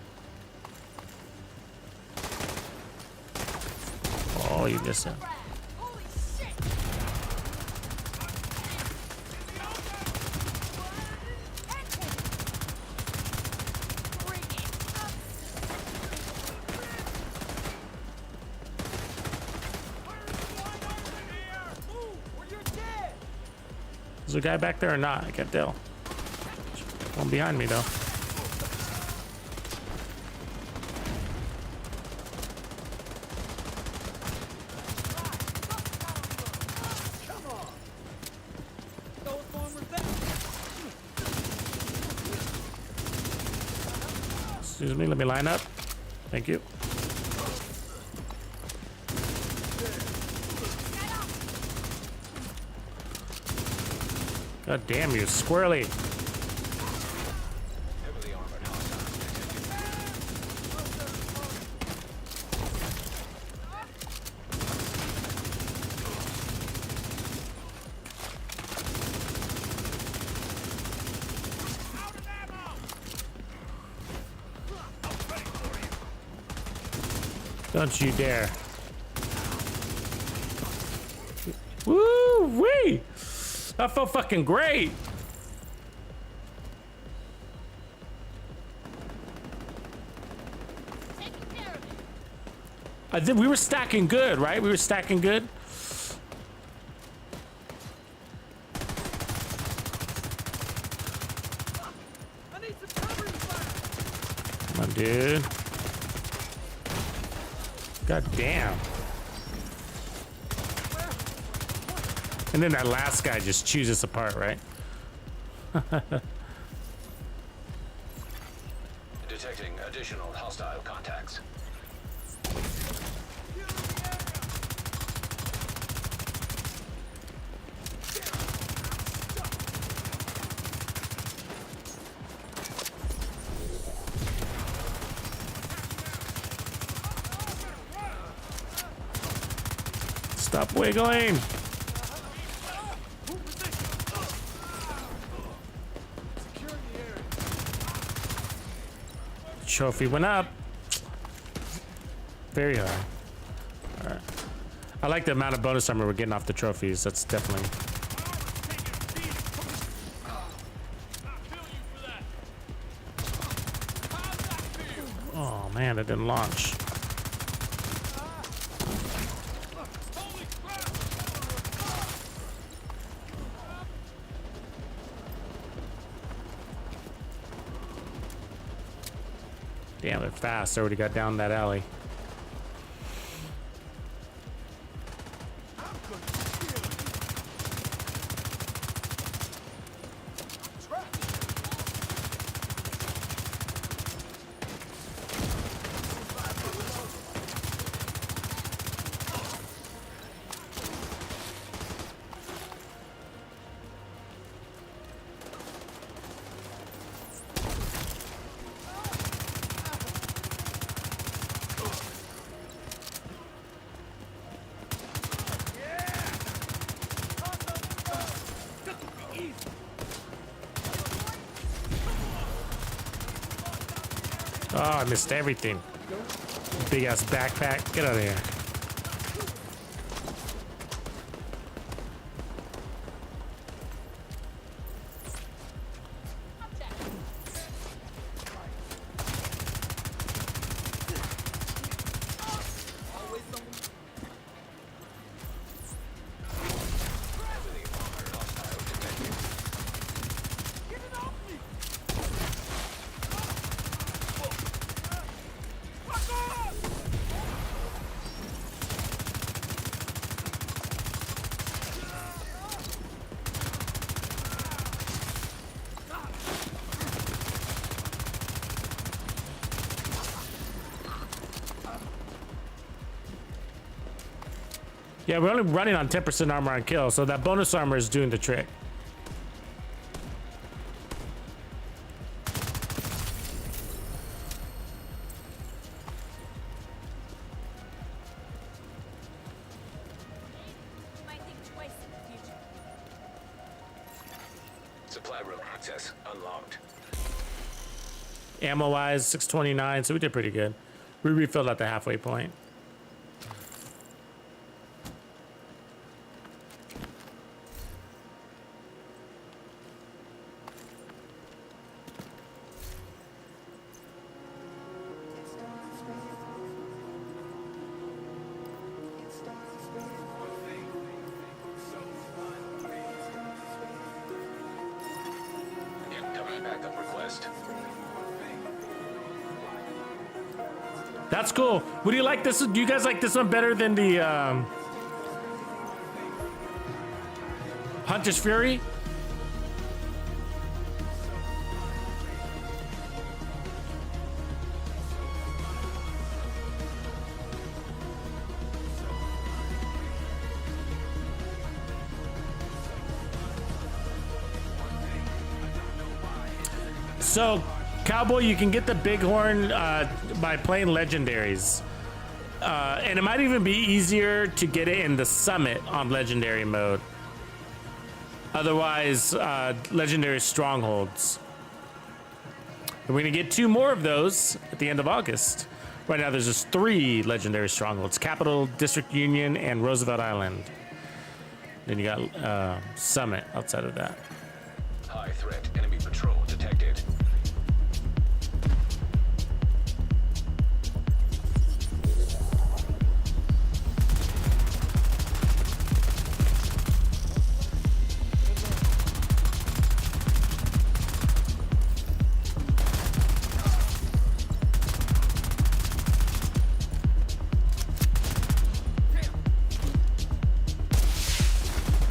Oh, you missed it. Is there a guy back there or not? I can't tell. One behind me though. Excuse me, let me line up. Thank you. God damn you, squirrely. Heavily armored hostiles detected. Don't you dare. Woo-wee! That felt fucking great. I think we were stacking good, right? We were stacking good. Come on, dude. God damn. And then that last guy just chews us apart, right? Detecting additional hostile contacts. Stop wiggling. Trophy went up. Very high. All right. I like the amount of bonus armor we're getting off the trophies. That's definitely. Oh man, that didn't launch. Damn, it fast. Already got down that alley. Oh, I missed everything. Big ass backpack. Get out of here. Yeah, we're only running on 10% armor on kill, so that bonus armor is doing the trick. Might think twice in the future. Supply room access unlocked. Ammo wise, 629, so we did pretty good. We refilled at the halfway point. Incoming backup request. That's cool. Would you like this? Do you guys like this one better than the Hunter's Fury? So, Cowboy, you can get the Bighorn by playing legendaries. And it might even be easier to get it in the summit on legendary mode. Otherwise, legendary strongholds. And we're gonna get 2 more of those at the end of August. Right now, there's just 3 legendary strongholds: Capital, District Union, and Roosevelt Island. Then you got Summit outside of that. High threat enemy patrol detected.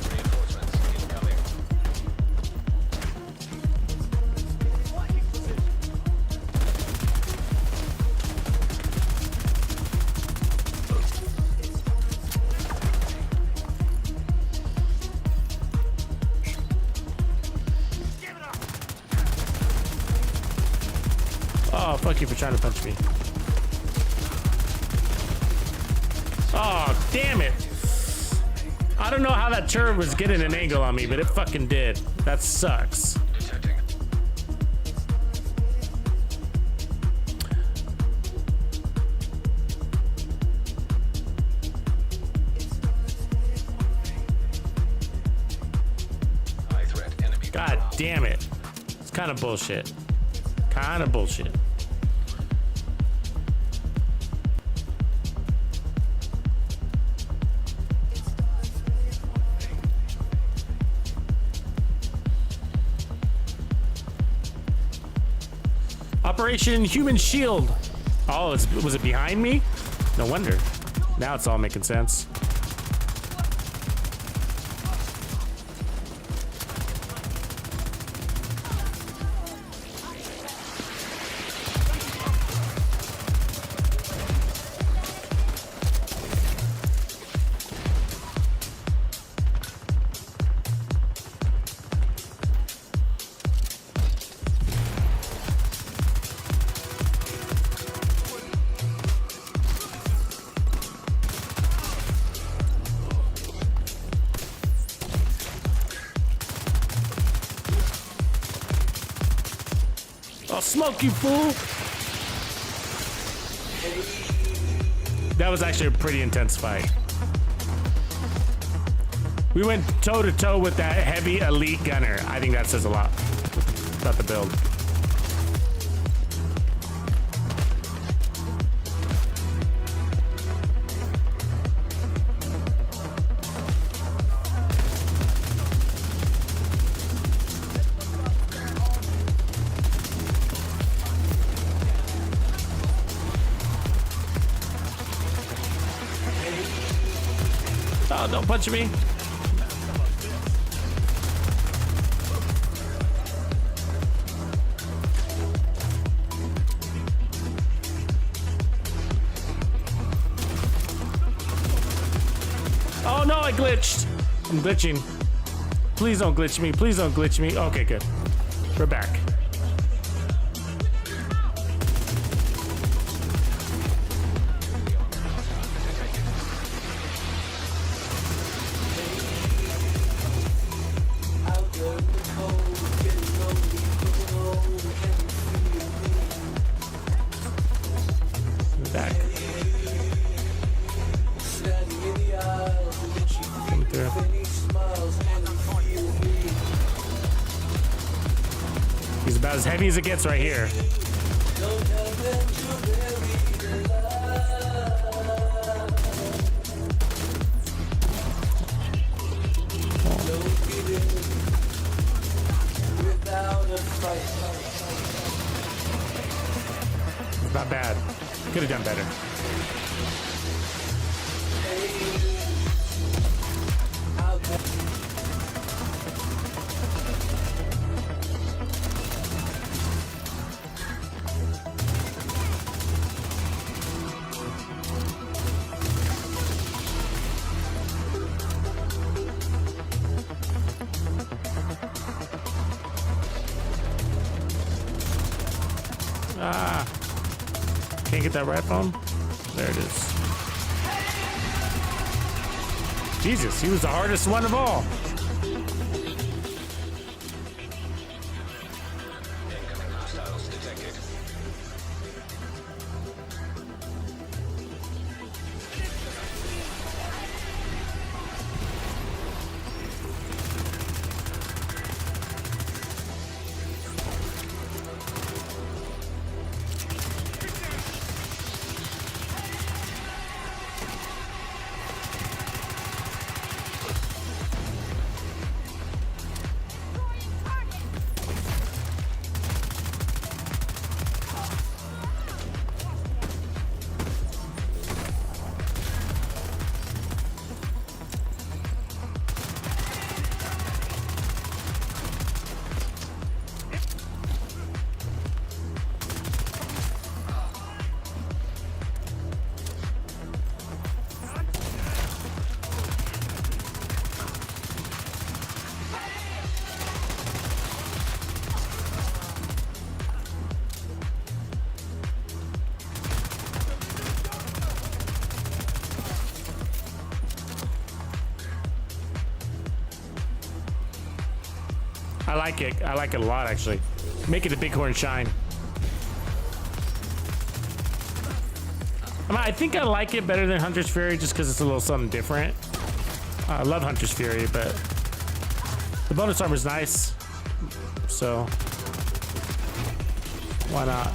Reinforcements incoming. Oh, fuck you for trying to punch me. Oh, damn it. I don't know how that turret was getting an angle on me, but it fucking did. That sucks. Detecting. High threat enemy God patrol. damn it. It's kind of bullshit. Kind of bullshit. Operation Human Shield. Oh, was it behind me? No wonder. Now it's all making sense. I'll smoke you, fool! That was actually a pretty intense fight. We went toe to toe with that heavy elite gunner. I think that says a lot about the build. Oh, don't punch me. Oh no, I glitched. I'm glitching. Please don't glitch me. Please don't glitch me. Okay, good. We're back. He's about as heavy as it gets right here. It's not bad. Could have done better. Ah, can't get that right phone. There it is. Jesus, he was the hardest one of all. Incoming hostiles detected. I like it. I like it a lot, actually. Make it a Bighorn shine. I think I like it better than Hunter's Fury just because it's a little something different. I love Hunter's Fury, but the bonus armor is nice. So, why not?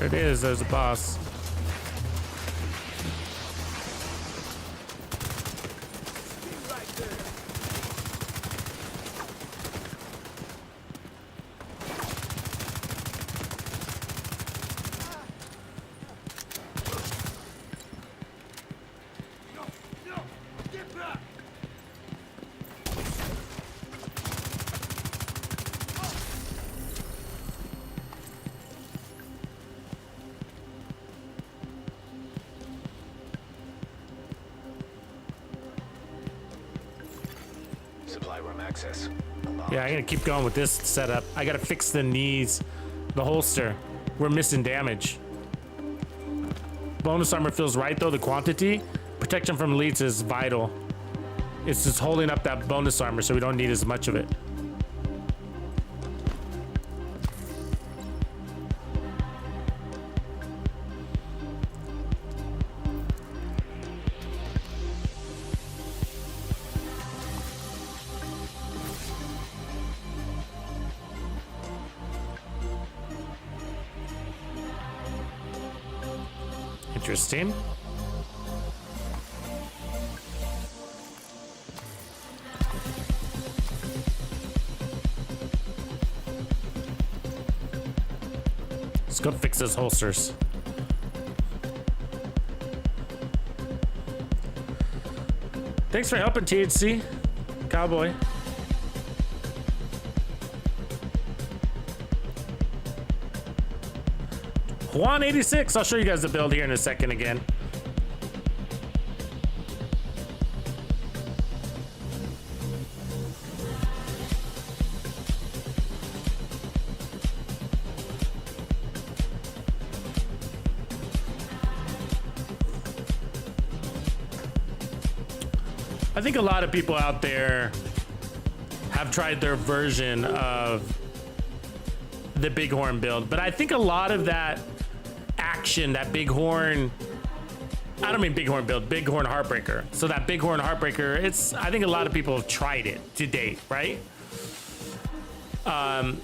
There it is. There's a boss. Supply room access. Yeah, I gotta keep going with this setup. I gotta fix the knees, the holster. We're missing damage. Bonus armor feels right though, the quantity. Protection from elites is vital. It's just holding up that bonus armor so we don't need as much of it. Interesting. Let's go fix those holsters. Thanks for helping, THC. Cowboy. Juan 86. I'll show you guys the build here in a second again. I think a lot of people out there have tried their version of the Bighorn build, but I think a lot of that action, that Bighorn, I don't mean Bighorn build, Bighorn Heartbreaker. So that Bighorn Heartbreaker, it's, I think a lot of people have tried it to date, right? But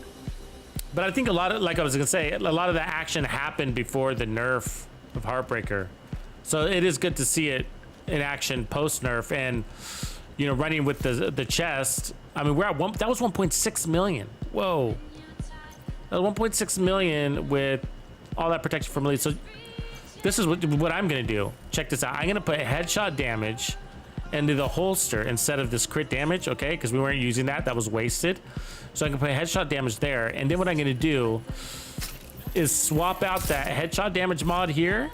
I think a lot of, like I was gonna say, a lot of the action happened before the nerf of Heartbreaker. So it is good to see it in action post nerf, and you know, running with the chest. I mean, we're at one, that was 1.6 million. Whoa. That was 1.6 million with all that protection from elite. So this is what I'm gonna do. Check this out. I'm gonna put headshot damage into the holster instead of this crit damage, okay? Because we weren't using that. That was wasted. So I can put headshot damage there. And then what I'm gonna do is swap out that headshot damage mod here,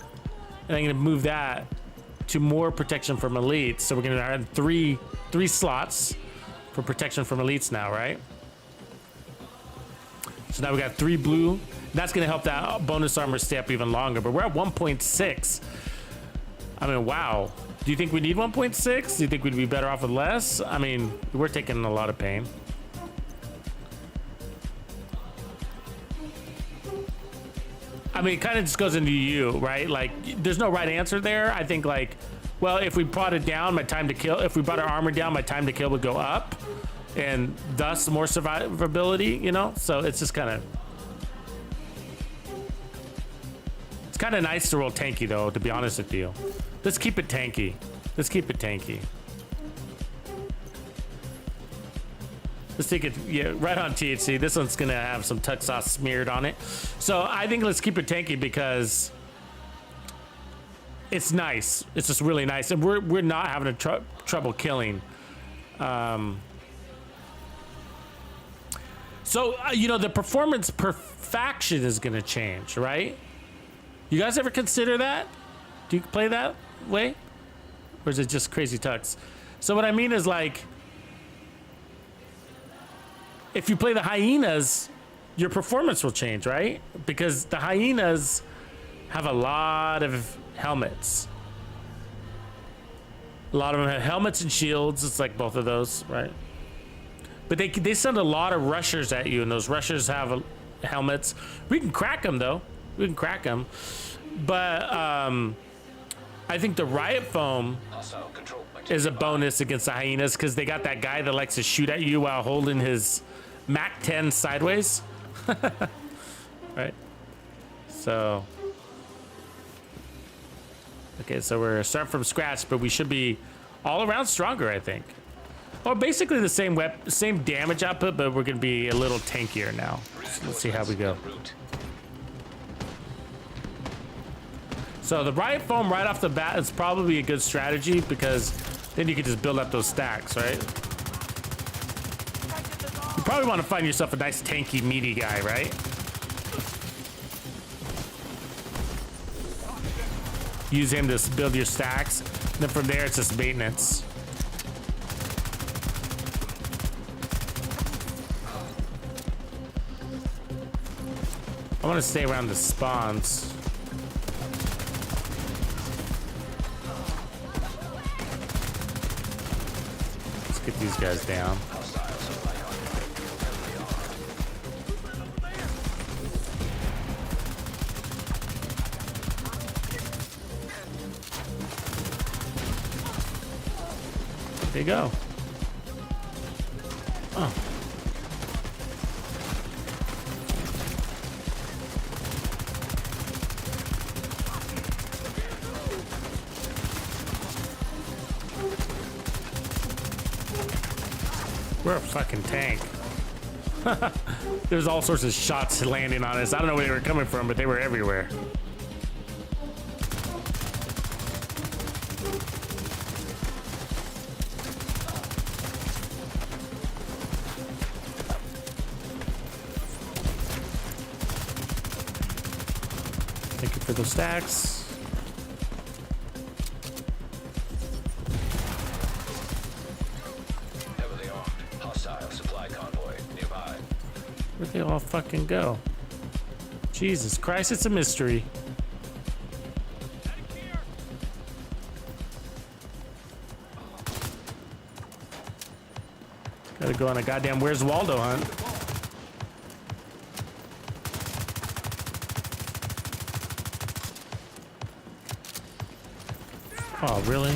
and I'm gonna move that to more protection from elites. So we're gonna add three slots for protection from elites now, right? So now we got 3 blue. That's gonna help that bonus armor stay up even longer, but we're at 1.6. I mean, wow. Do you think we need 1.6? Do you think we'd be better off with less? I mean, we're taking a lot of pain. I mean, it kind of just goes into you, right? Like, there's no right answer there. I think, like, well, if we brought it down, my time to kill, if we brought our armor down, my time to kill would go up, and thus more survivability, you know? So it's just kind of, it's kind of nice to roll tanky, though, to be honest with you. Let's keep it tanky. Let's keep it tanky. Let's take it, yeah, right on THC. This one's gonna have some tux sauce smeared on it. So I think let's keep it tanky because it's nice. It's just really nice, and we're not having a trouble killing. You know, the performance per faction is gonna change, right? You guys ever consider that? Do you play that way, or is it just crazy tux? So what I mean is, like, if you play the hyenas, your performance will change, right? Because the hyenas have a lot of helmets. A lot of them have helmets and shields. It's like both of those, right? But they send a lot of rushers at you, and those rushers have helmets. We can crack them, though. We can crack them. But I think the Riot foam is a bonus against the hyenas because they got that guy that likes to shoot at you while holding his Mac 10 sideways. Right? So, okay, so we're starting from scratch, but we should be all around stronger, I think. Or basically the same damage output, but we're gonna be a little tankier now. So let's see how we go. So the Riot foam right off the bat is probably a good strategy because then you can just build up those stacks, right? You probably want to find yourself a nice tanky, meaty guy, right? Use him to build your stacks. And then from there, it's just maintenance. I want to stay around the spawns. Let's get these guys down. There you go. Oh. We're a fucking tank. There's all sorts of shots landing on us. I don't know where they were coming from, but they were everywhere. Thank you for those stacks. Where'd they all fucking go? Jesus Christ, it's a mystery. Gotta go on a goddamn Where's Waldo hunt. Oh, really?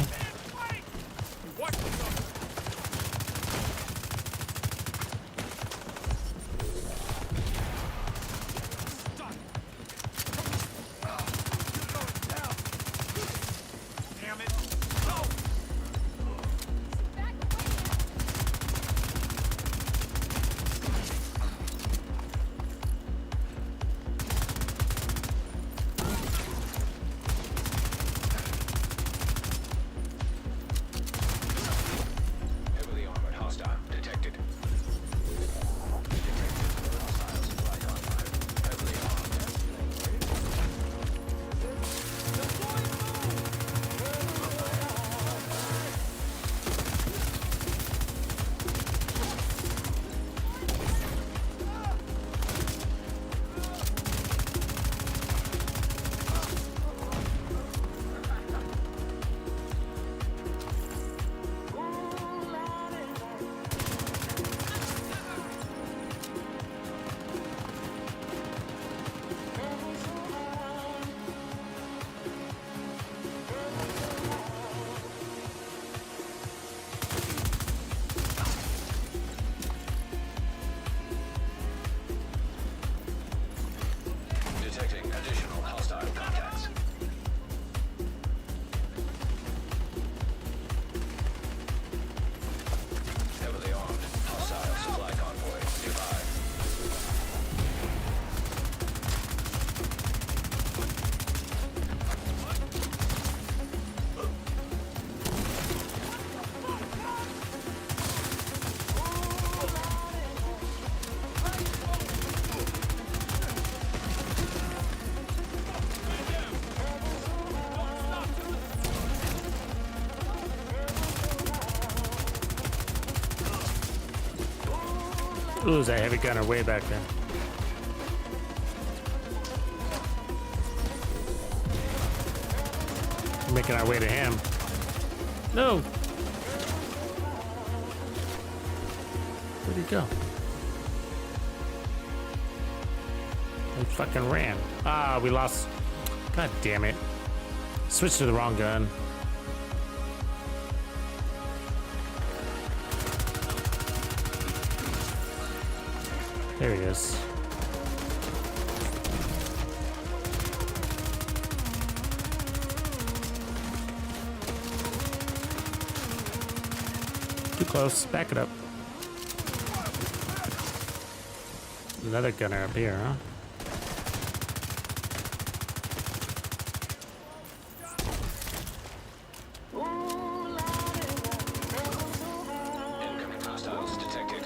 Ooh, there's a heavy gunner way back there. We're making our way to him. No! Where'd he go? He fucking ran. Ah, we lost. God damn it. Switched to the wrong gun. There he is. Too close. Back it up. Another gunner up here, huh? Incoming hostiles detected.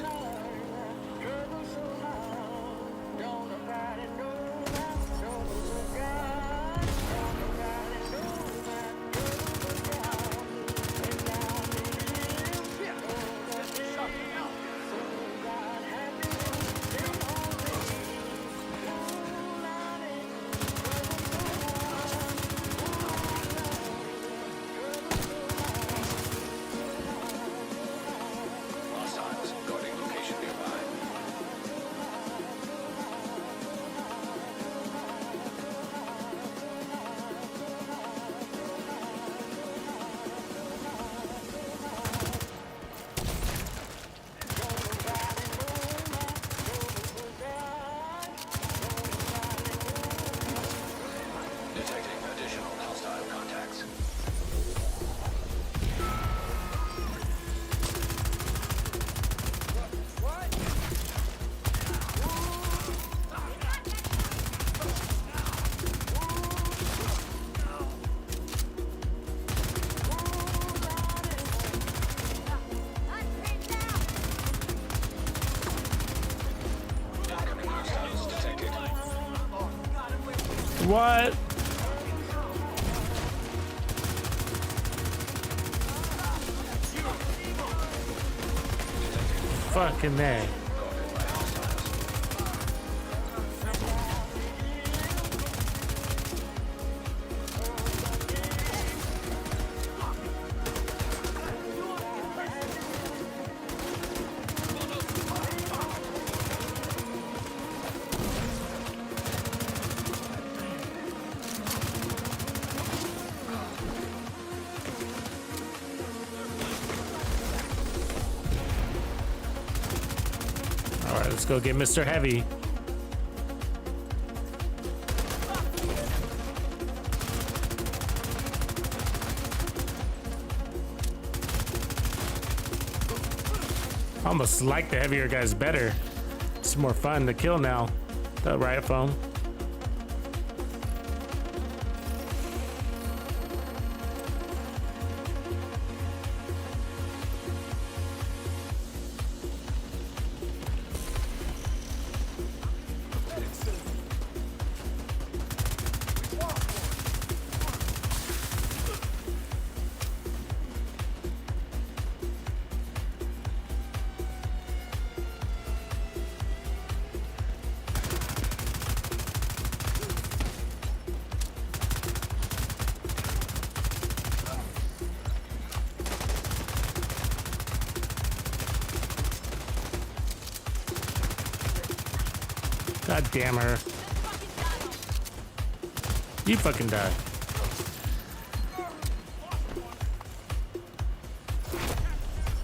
Hostiles guarding location nearby. Detecting additional hostile contacts. Incoming hostiles detected. What? Fucking A. All right, let's go get Mr. Heavy. I almost like the heavier guys better. It's more fun to kill now. The Riot foam. God damn her. You fucking die.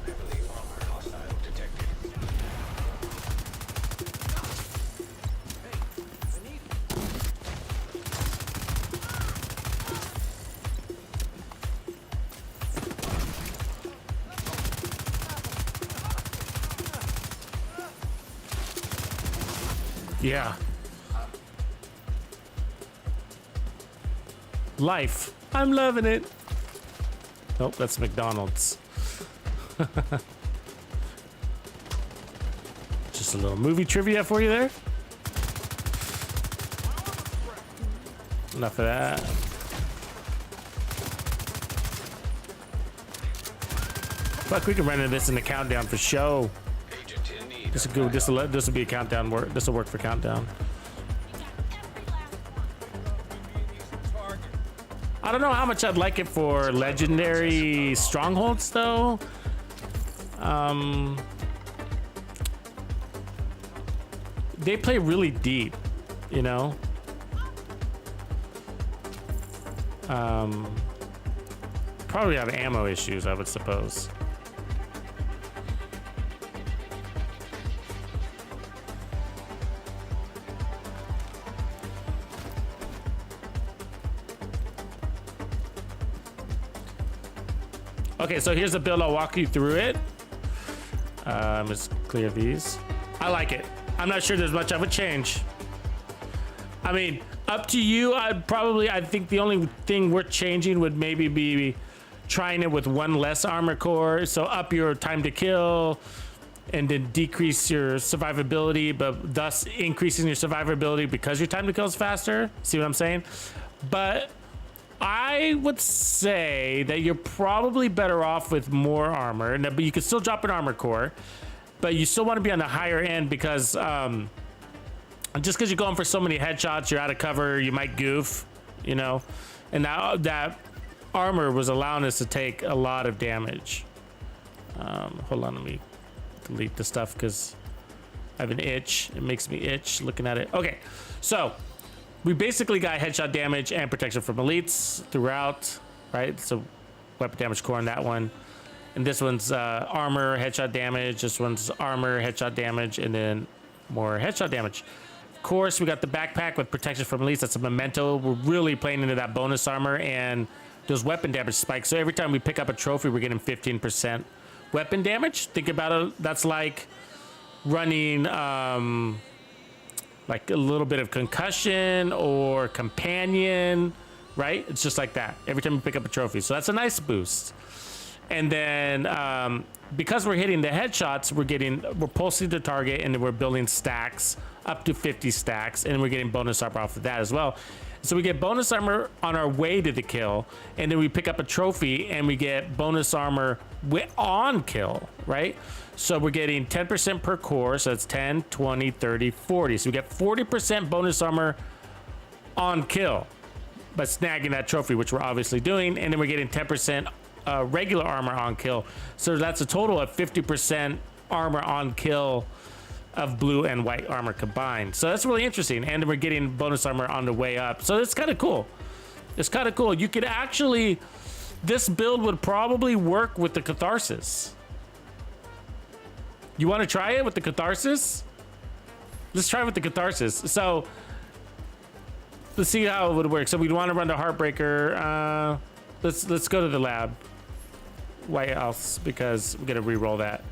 Heavily armored hostile detected. Yeah. Life. I'm loving it. Nope, that's McDonald's. Just a little movie trivia for you there. Enough of that. Fuck, we can run into this in the countdown for show. Agent in need. This will go. This will be a countdown work. This will work for countdown. I don't know how much I'd like it for legendary strongholds though. They play really deep, you know. Probably have ammo issues, I would suppose. Okay, so here's the build. I'll walk you through it. Let's clear these. I like it. I'm not sure there's much of a change. I mean, up to you. I think the only thing worth changing would maybe be trying it with one less armor core. So up your time to kill and then decrease your survivability, but thus increasing your survivability because your time to kill is faster. See what I'm saying? But I would say that you're probably better off with more armor, but you can still drop an armor core, but you still want to be on the higher end because just because you're going for so many headshots, you're out of cover, you might goof, you know, and now that armor was allowing us to take a lot of damage. Hold on, let me delete the stuff because I have an itch. It makes me itch looking at it. Okay, so we basically got headshot damage and protection from elites throughout, right? So weapon damage core on that one. And this one's armor, headshot damage. This one's armor, headshot damage, and then more headshot damage. Of course, we got the backpack with protection from elites. That's a memento. We're really playing into that bonus armor and those weapon damage spikes. So every time we pick up a trophy, we're getting 15% weapon damage. Think about it. That's like running like a little bit of concussion or companion, right? It's just like that every time we pick up a trophy. So that's a nice boost. And then because we're hitting the headshots, we're pulsing the target and then we're building stacks up to 50 stacks, and we're getting bonus armor off of that as well. So we get bonus armor on our way to the kill, and then we pick up a trophy and we get bonus armor on kill, right? So we're getting 10% per core, so that's 10, 20, 30, 40. So we get 40% bonus armor on kill, but snagging that trophy, which we're obviously doing, and then we're getting 10% regular armor on kill. So that's a total of 50% armor on kill of blue and white armor combined. So that's really interesting. And we're getting bonus armor on the way up. So it's kind of cool. It's kind of cool. You could actually, this build would probably work with the Catharsis. You want to try it with the Catharsis? Let's try it with the Catharsis. So let's see how it would work. So we'd want to run the Heartbreaker. Let's go to the lab. Why else? Because we're gonna re-roll that.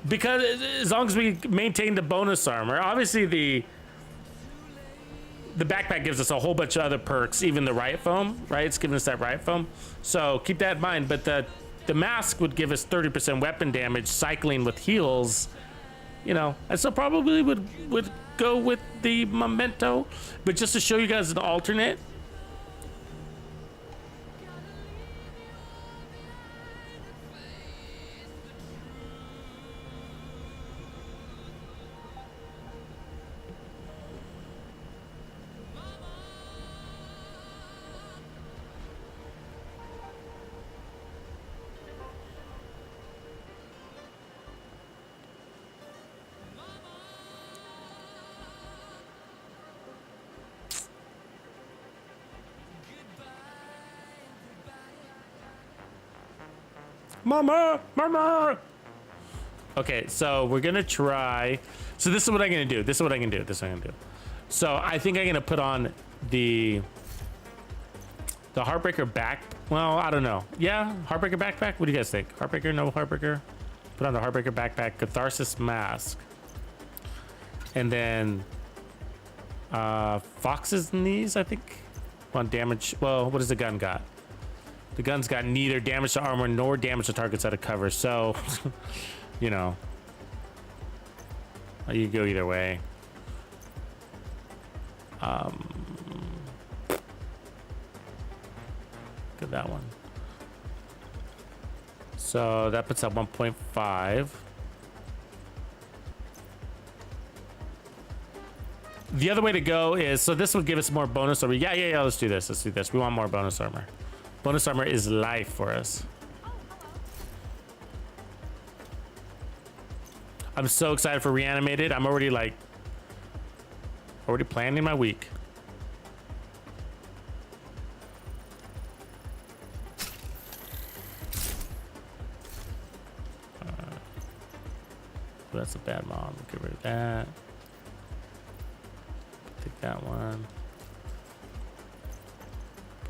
Because as long as we maintain the bonus armor, obviously the backpack gives us a whole bunch of other perks, even the Riot foam, right? It's giving us that Riot foam. So keep that in mind. But the mask would give us 30% weapon damage, cycling with heals, you know. And so probably would go with the memento. But just to show you guys an alternate. Mama. Okay, so we're gonna try. So this is what I'm gonna do. So I think I'm gonna put on the Heartbreaker back. Well, I don't know. Yeah, Heartbreaker backpack. What do you guys think? Heartbreaker, no Heartbreaker. Put on the Heartbreaker backpack, Catharsis mask, and then Fox's knees. I think. On damage. Well, what does the gun got? The gun's got neither damage to armor nor damage to targets out of cover, so, you know, you can go either way. Look at that one. So that puts at 1.5. The other way to go is, so this would give us more bonus armor. Yeah, let's do this. We want more bonus armor. Bonus armor is life for us. I'm so excited for Reanimated. I'm already planning my week. That's a bad mod. Get rid of that. Take that one.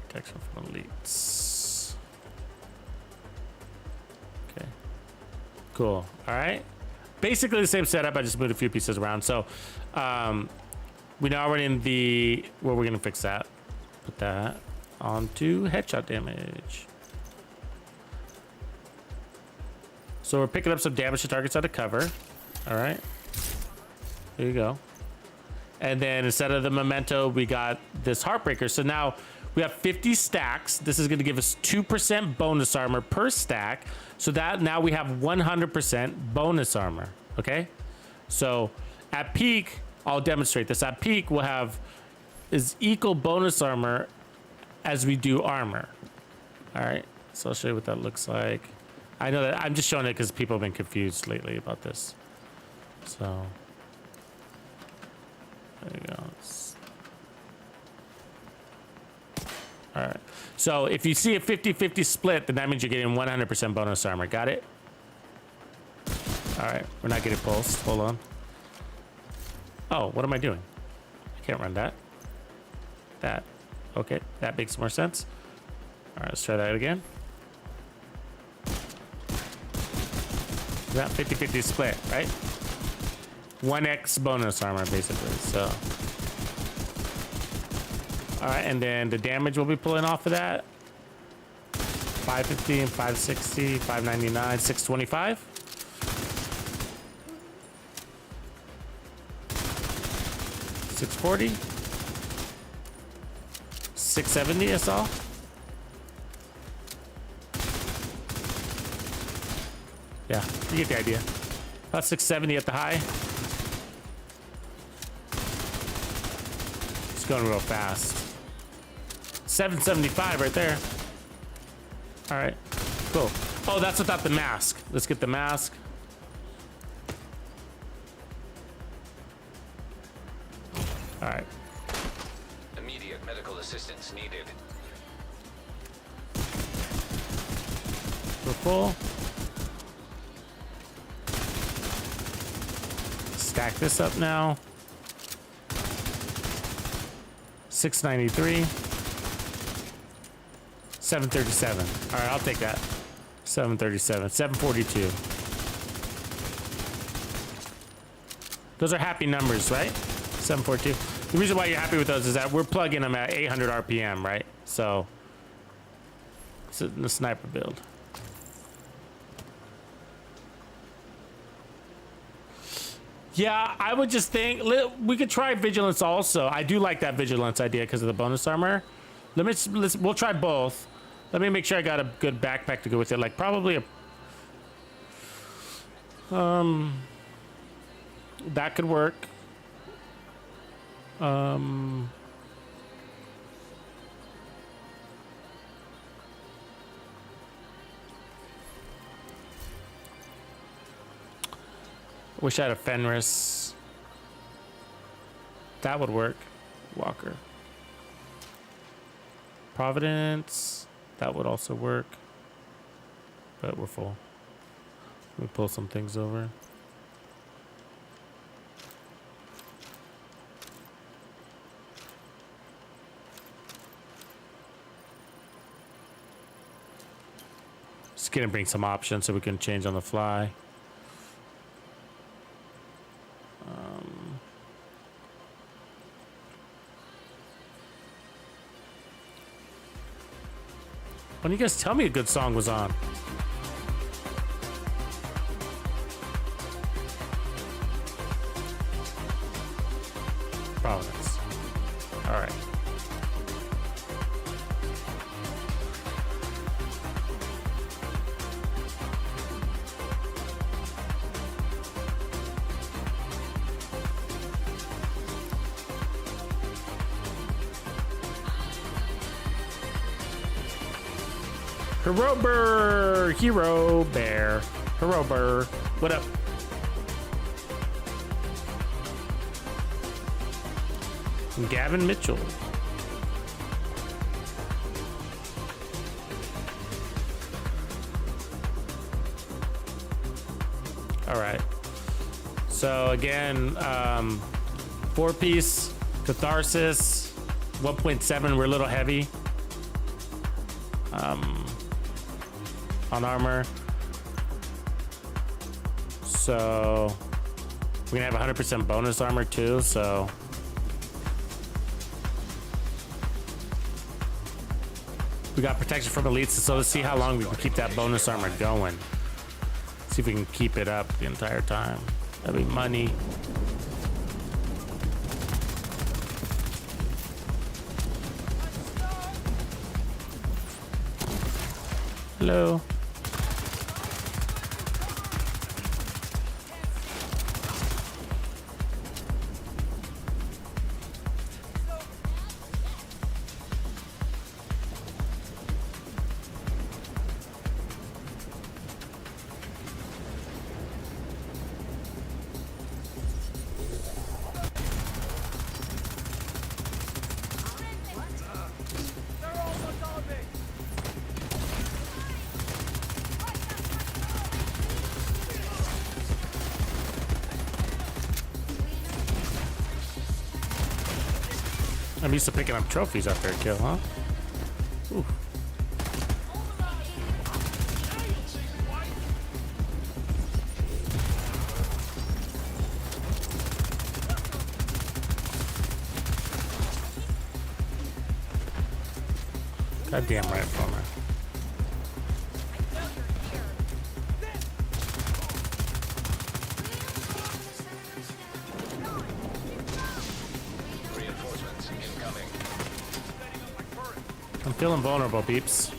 Protection from elites. Cool. All right. Basically the same setup. I just moved a few pieces around. So we now are in the where we're gonna fix that. Put that onto headshot damage. So we're picking up some damage to targets out of cover. All right. There you go. And then instead of the memento, we got this heartbreaker. So now we have 50 stacks. This is going to give us 2% bonus armor per stack. So that now we have 100% bonus armor. Okay. So at peak, I'll demonstrate this. At peak, we'll have is equal bonus armor as we do armor. All right. So I'll show you what that looks like. I know that I'm just showing it because people have been confused lately about this. So there you go. All right. So if you see a 50-50 split, then that means you're getting 100% bonus armor. Got it? All right. We're not getting pulsed. Hold on. Oh, what am I doing? I can't run that. That. Okay. That makes more sense. All right. Let's try that again. That 50-50 split, right? 1x bonus armor, basically. So, all right, and then the damage we'll be pulling off of that: 550 and 560, 599, 625. 640, 670. I saw. Yeah, you get the idea. About 670 at the high. It's going real fast. 775 right there. All right, cool. Oh, that's without the mask. Let's get the mask. All right. Immediate medical assistance needed. We're full. Stack this up now. 693. 737. All right, I'll take that. 737. 742. Those are happy numbers, right? 742. The reason why you're happy with those is that we're plugging them at 800 RPM, right? So it's the sniper build. Yeah, I would just think we could try vigilance also. I do like that vigilance idea because of the bonus armor. We'll try both. Let me make sure I got a good backpack to go with it. Like probably a that could work. Wish I had a Fenris. That would work. Walker. Providence. That would also work. But we're full. Let me pull some things over. Just gonna bring some options so we can change on the fly. Why don't you guys tell me a good song was on? Providence. All right. Hero bear. Hero burr. What up? Gavin Mitchell. All right. So again, 4-piece catharsis, 1.7. We're a little heavy. On armor. So we're gonna have 100% bonus armor too, so we got protection from elites, so let's see how long we can keep that bonus armor going. See if we can keep it up the entire time. That'd be money. Hello. I'm used to picking up trophies after a kill, huh? Ooh. Goddamn right for me. I'm feeling vulnerable, peeps.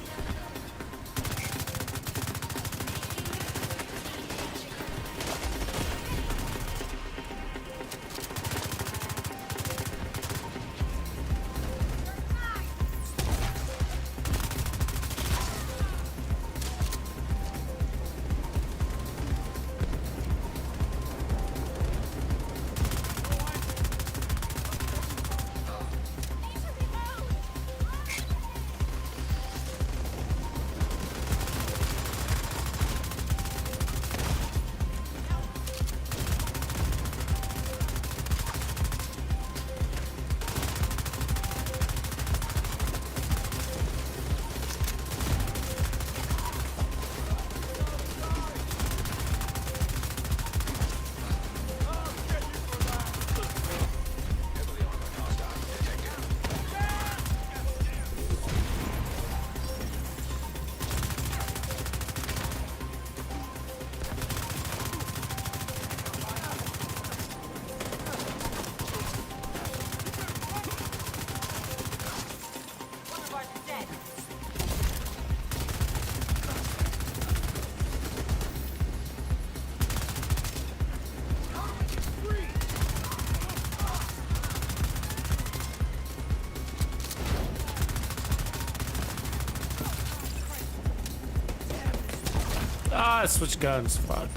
Ah, switch guns. Fuck.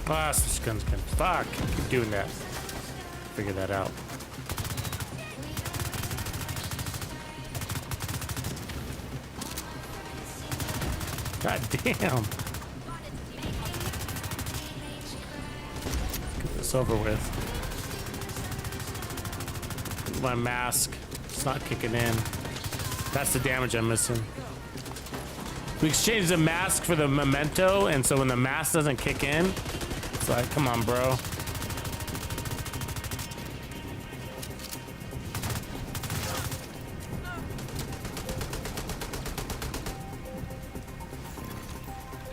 Ah, switch guns again. Fuck. Keep doing that. Figure that out. God damn. Get this over with. My mask. It's not kicking in. That's the damage I'm missing. We exchanged the mask for the memento, and so when the mask doesn't kick in, it's like, come on, bro.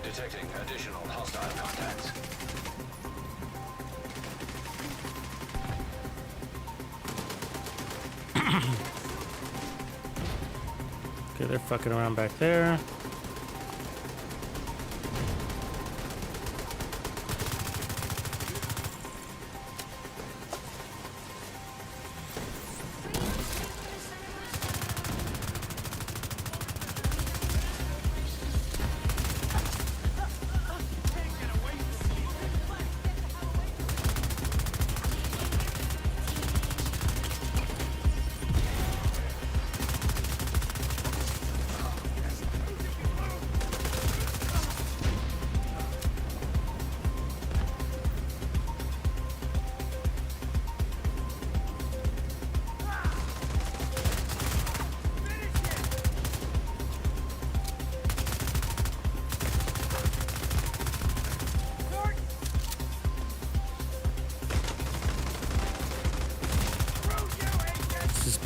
Detecting additional hostile contacts. Okay, they're fucking around back there.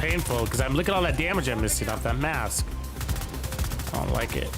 painful because I'm looking at all that damage I'm missing off that mask. I don't like it.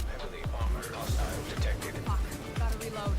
Heavily armored hostile detected. Fuck. Gotta reload.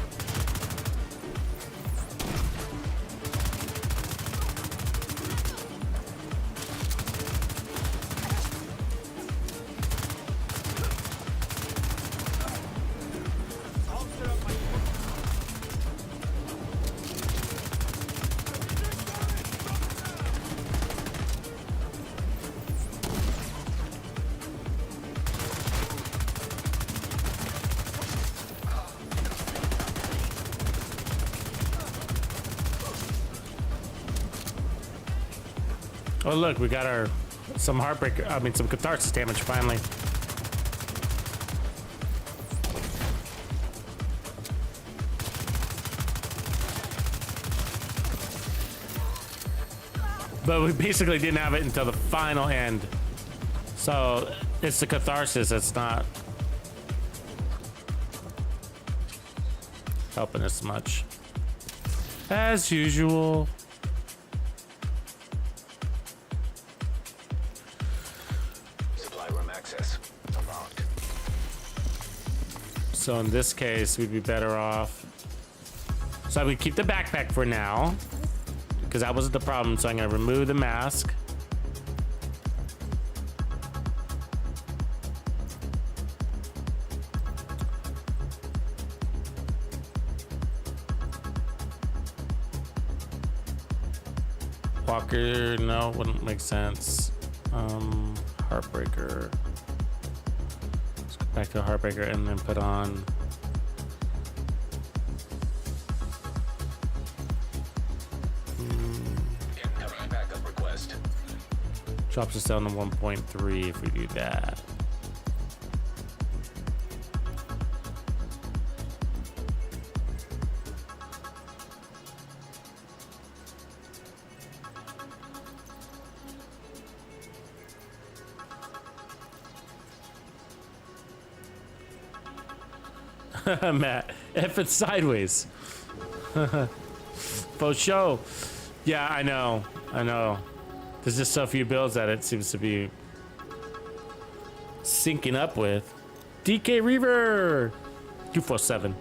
Oh look, we got our some some catharsis damage finally. But we basically didn't have it until the final end. So it's the catharsis that's not helping us much. As usual. Supply room access unlocked. So in this case, we'd be better off. So I would keep the backpack for now, because that wasn't the problem. So I'm gonna remove the mask. Walker, no, wouldn't make sense. Heartbreaker. Let's go back to Heartbreaker and then put on. Incoming backup request. Drops us down to 1.3 if we do that. Matt, F it sideways. For show. Yeah, I know. There's just so few builds that it seems to be syncing up with. DK Reaver 247.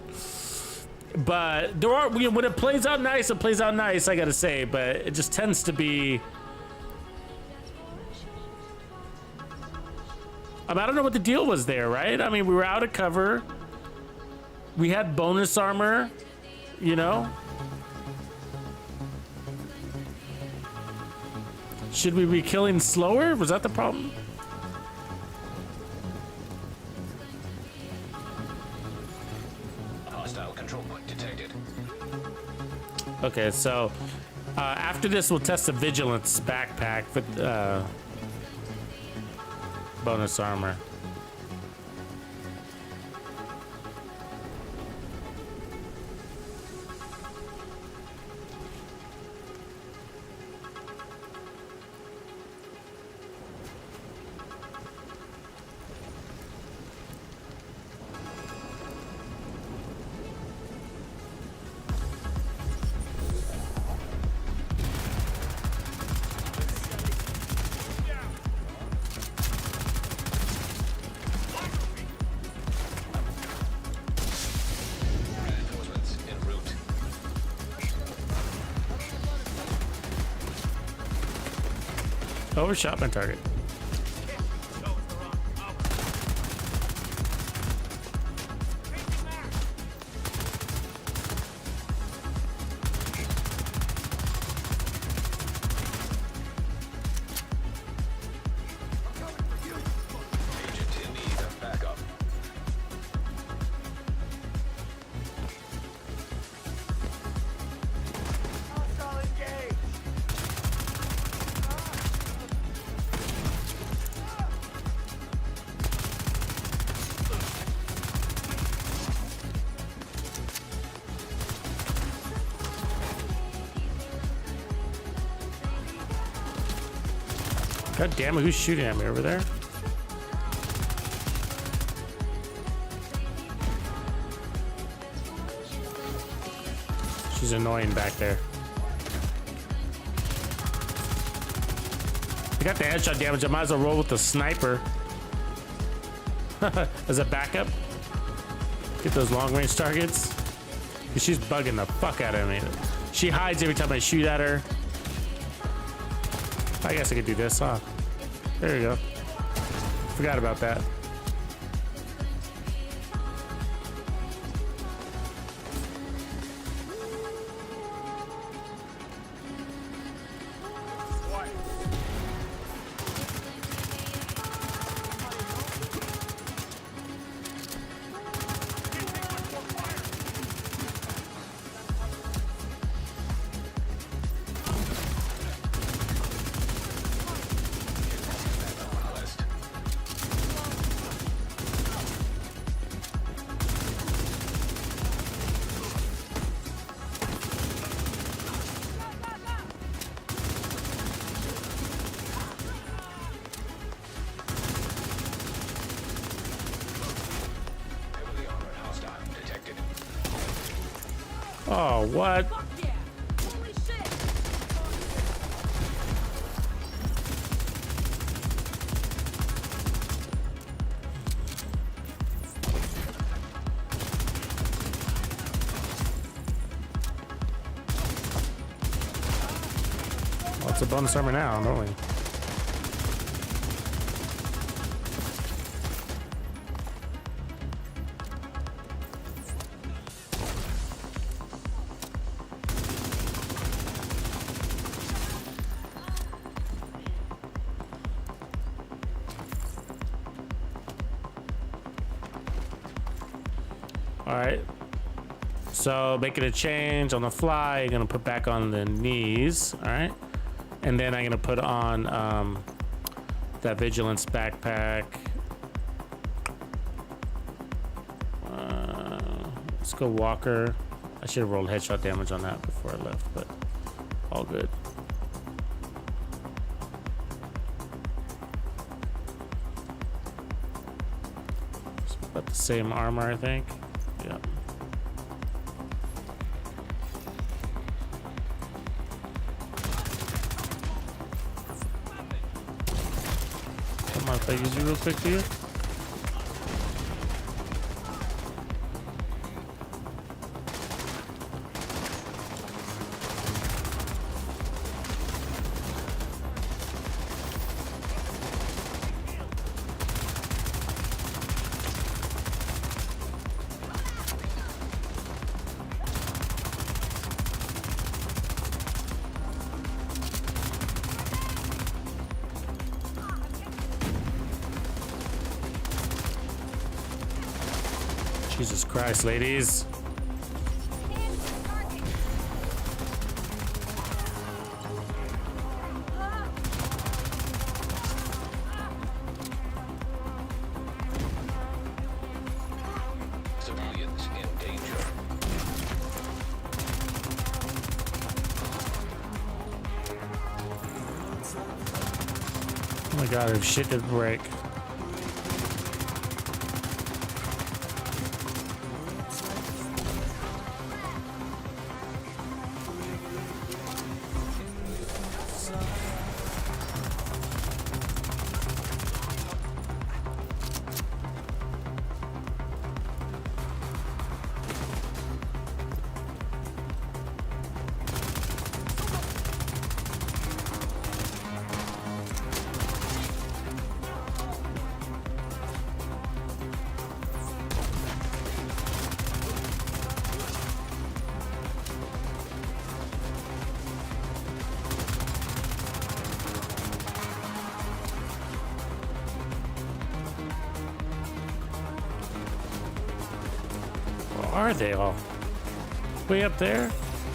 But there are, when it plays out nice, it plays out nice, I gotta say, but it just tends to be. I don't know what the deal was there, right? I mean, we were out of cover. We had bonus armor, you know? Should we be killing slower? Was that the problem? Hostile control point detected. Okay, so after this, we'll test the vigilance backpack with bonus armor. Overshot my target. Agent in need of backup. God damn it, who's shooting at me over there? She's annoying back there. I got the headshot damage. I might as well roll with the sniper. As a backup. Get those long range targets. She's bugging the fuck out of me. She hides every time I shoot at her. I guess I could do this, huh? There you go. Forgot about that. Oh, what? Fuck yeah! Holy shit! Well, it's a bonus armor now, don't we? All right. So making a change on the fly, you're gonna put back on the knees. All right. And then I'm gonna put on that vigilance backpack. Let's go Walker. I should have rolled headshot damage on that before I left, but all good. It's about the same armor, I think. Yeah. Come on, if I use you real quick here. Jesus Christ, ladies. Civilians in danger. Oh my god, if shit did break. are they all? Way up there?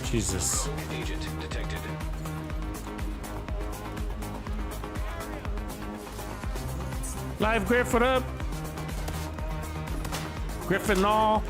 Jesus. Agent detected. Live Griff, what up? Griffin all.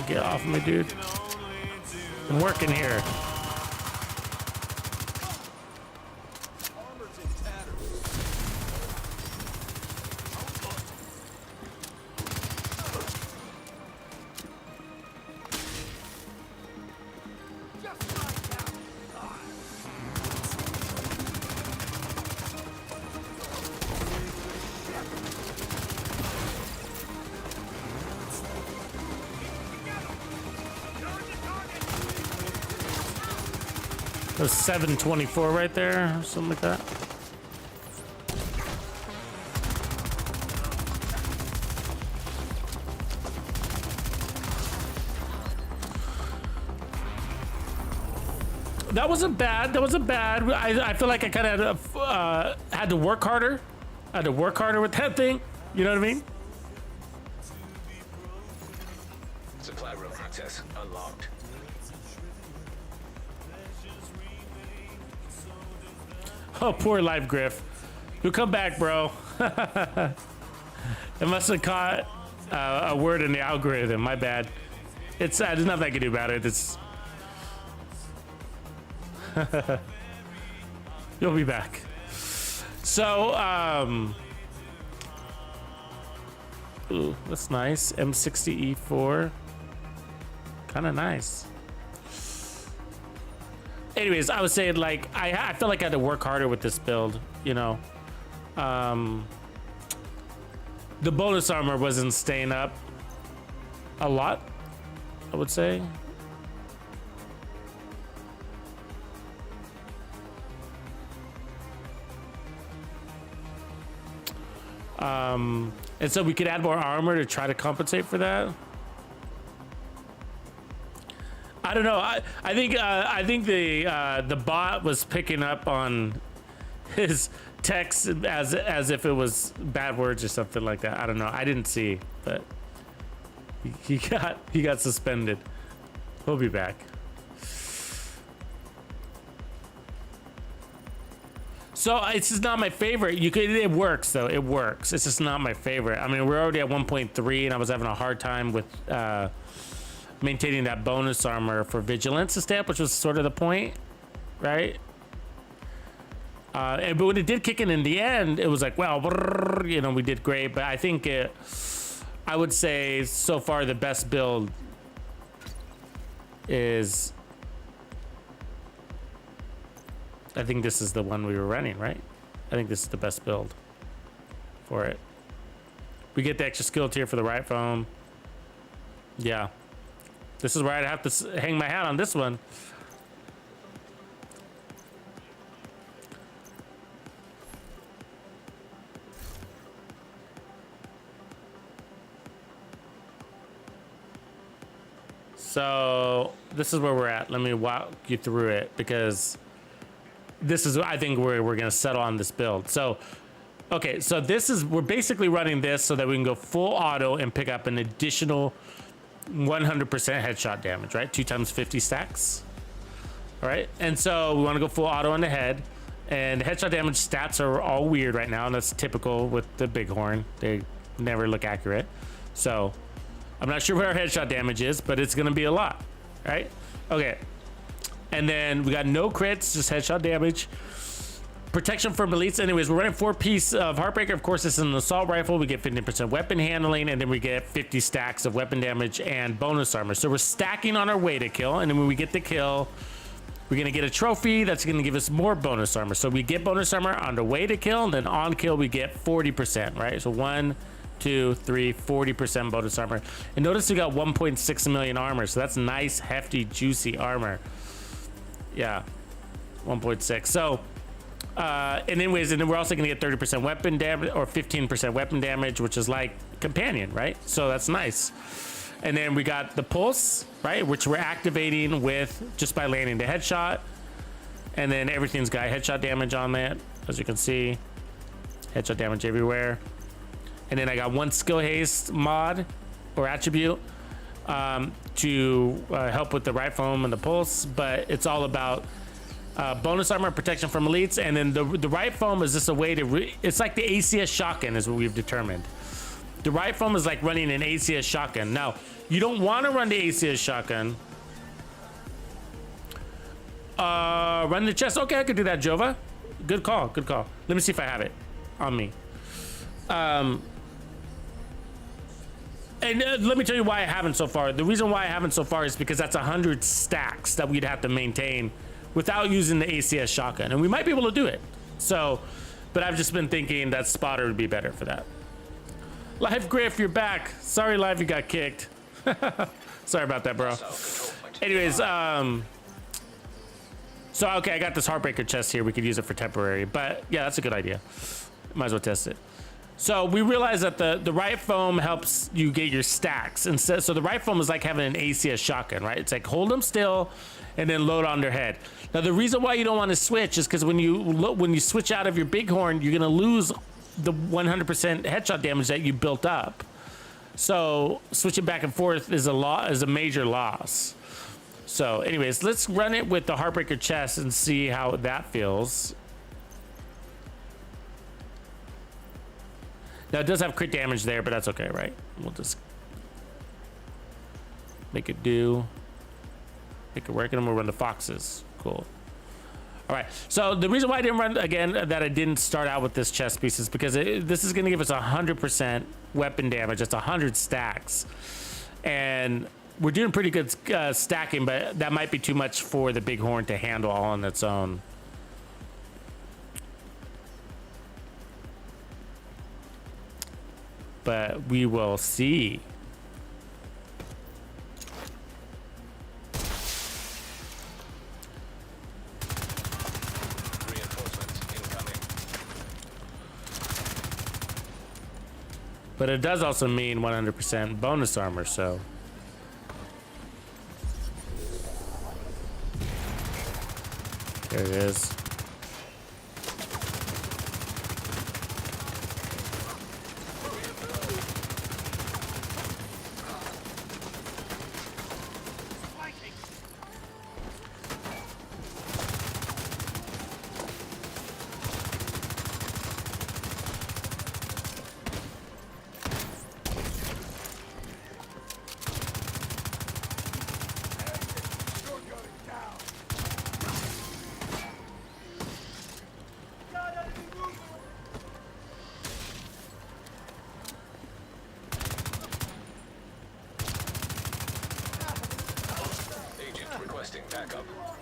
Get off me, dude. I'm working here. That was 724 right there, or something like that. That wasn't bad. That wasn't bad. I feel like I kind of had to work harder. I had to work harder with that thing. You know what I mean? Supply room access unlocked. Oh, poor Live Griff. You'll come back, bro. It must have caught a word in the algorithm. My bad. It's there's nothing I can do about it. It's you'll be back. So, ooh, that's nice. M60E4, kind of nice. Anyways, I was saying, like, I felt like I had to work harder with this build, you know. The bonus armor wasn't staying up a lot, I would say. And so we could add more armor to try to compensate for that. I don't know. I think the bot was picking up on his text as if it was bad words or something like that. I don't know. I didn't see, but he got suspended. He'll be back. So it's just not my favorite. It works though. It works. It's just not my favorite. I mean, we're already at 1.3, and I was having a hard time with maintaining that bonus armor for vigilance to stay up, which was sort of the point, right? But when it did kick in the end, it was like, well, you know, we did great. But I think I would say so far the best build is, I think this is the one we were running, right? I think this is the best build for it. We get the extra skill tier for the Riot foam. Yeah. This is where I'd have to hang my hat on this one. So this is where we're at. Let me walk you through it, because this is, I think, where we're gonna settle on this build. So, okay, so we're basically running this so that we can go full auto and pick up an additional 100% headshot damage, right? 2 times 50 stacks. All right, and so we want to go full auto on the head, and the headshot damage stats are all weird right now, and that's typical with the Bighorn. They never look accurate. So I'm not sure what our headshot damage is, but it's gonna be a lot, right? Okay, and then we got no crits, just headshot damage. protection from elites. Anyways, we're running 4-piece of Heartbreaker. Of course, this is an assault rifle. We get 15% weapon handling, and then we get 50 stacks of weapon damage and bonus armor. So we're stacking on our way to kill, and then when we get the kill, we're gonna get a trophy that's gonna give us more bonus armor. So we get bonus armor on the way to kill, and then on kill we get 40%, right? So 1, 2, 3, 40% bonus armor. And notice we got 1.6 million armor, so that's nice, hefty, juicy armor. Yeah, 1.6. So, and anyways, and then we're also gonna get 30% weapon damage or 15% weapon damage, which is like companion, right? So that's nice. And then we got the pulse, right, which we're activating with just by landing the headshot. And then everything's got headshot damage on that, as you can see. Headshot damage everywhere. And then I got one skill haste mod or attribute to help with the right foam and the pulse, but it's all about bonus armor, protection from elites. And then the right foam is just a way to, it's like the ACS shotgun is what we've determined. The right foam is like running an ACS shotgun. Now, you don't want to run the ACS shotgun. Run the chest. Okay, I could do that, Jova. Good call, good call. Let me see if I have it on me. And let me tell you why I haven't so far. The reason why I haven't so far is because that's 100 stacks that we'd have to maintain without using the ACS shotgun. And we might be able to do it. So, but I've just been thinking that spotter would be better for that. Live Griff, you're back. Sorry, Live, you got kicked. Sorry about that, bro. Anyways, so okay, I got this Heartbreaker chest here. We could use it for temporary, but yeah, that's a good idea. Might as well test it. So we realized that the Riot foam helps you get your stacks, and so the Riot foam is like having an ACS shotgun, right? It's like hold them still, and then load on their head. Now the reason why you don't want to switch is because when you switch out of your Bighorn, you're gonna lose the 100% headshot damage that you built up. So switching back and forth is a major loss. So anyways, let's run it with the Heartbreaker chest and see how that feels. Now it does have crit damage there, but that's okay, right? We'll just make it do. Make it work, and then we'll run the foxes. Cool. All right, so the reason why I didn't run, again, that I didn't start out with this chest piece is because this is gonna give us 100% weapon damage. That's 100 stacks. And we're doing pretty good stacking, but that might be too much for the Bighorn to handle all on its own. But we will see. But it does also mean 100% bonus armor, so. There it is.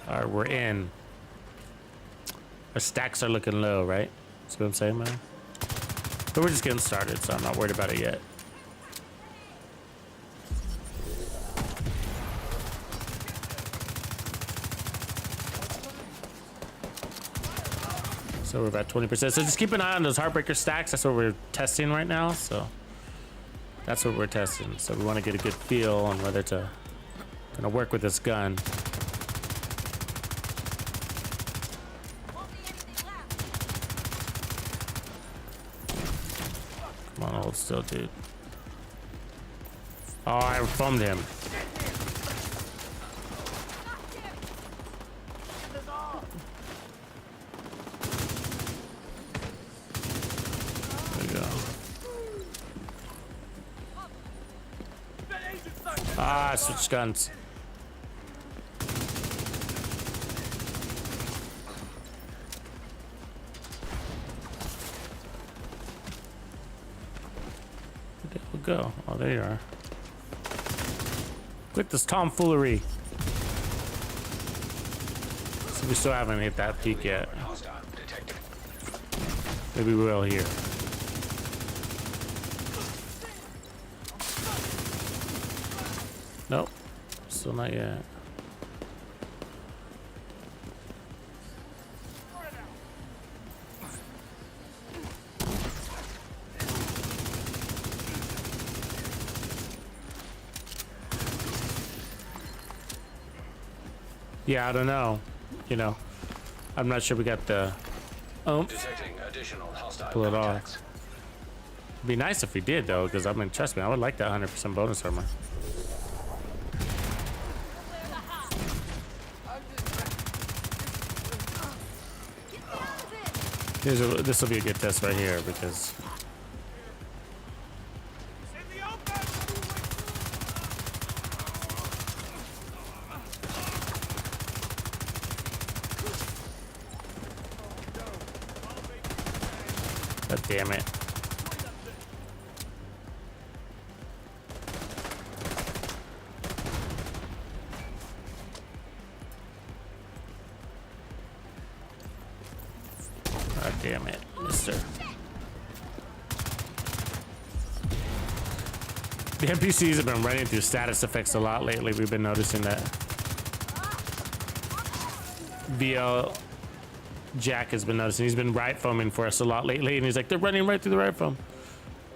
All right, we're in. Our stacks are looking low, right? That's what I'm saying, man. But we're just getting started, so I'm not worried about it yet. So we're about 20%. So just keep an eye on those Heartbreaker stacks. That's what we're testing right now. So that's what we're testing. So we want to get a good feel on whether to kind of work with this gun. Come on, hold still, dude. Oh, I foamed him. There we go. Ah, switch guns. go? Oh, there you are. Quit this tomfoolery. So we still haven't hit that peak yet. Hostile detected. Maybe we will here. Nope. Still not yet. Yeah, I don't know. You know, I'm not sure we got the oomph. Detecting additional hostile Pull it off. contacts. It'd be nice if we did though, because I mean, trust me, I would like that 100% bonus armor. This will be a good test right here because. God damn it. God damn it, mister. The NPCs have been running through status effects a lot lately. We've been noticing that. VL Jack has been noticing. He's been right foaming for us a lot lately, and he's like, they're running right through the right foam.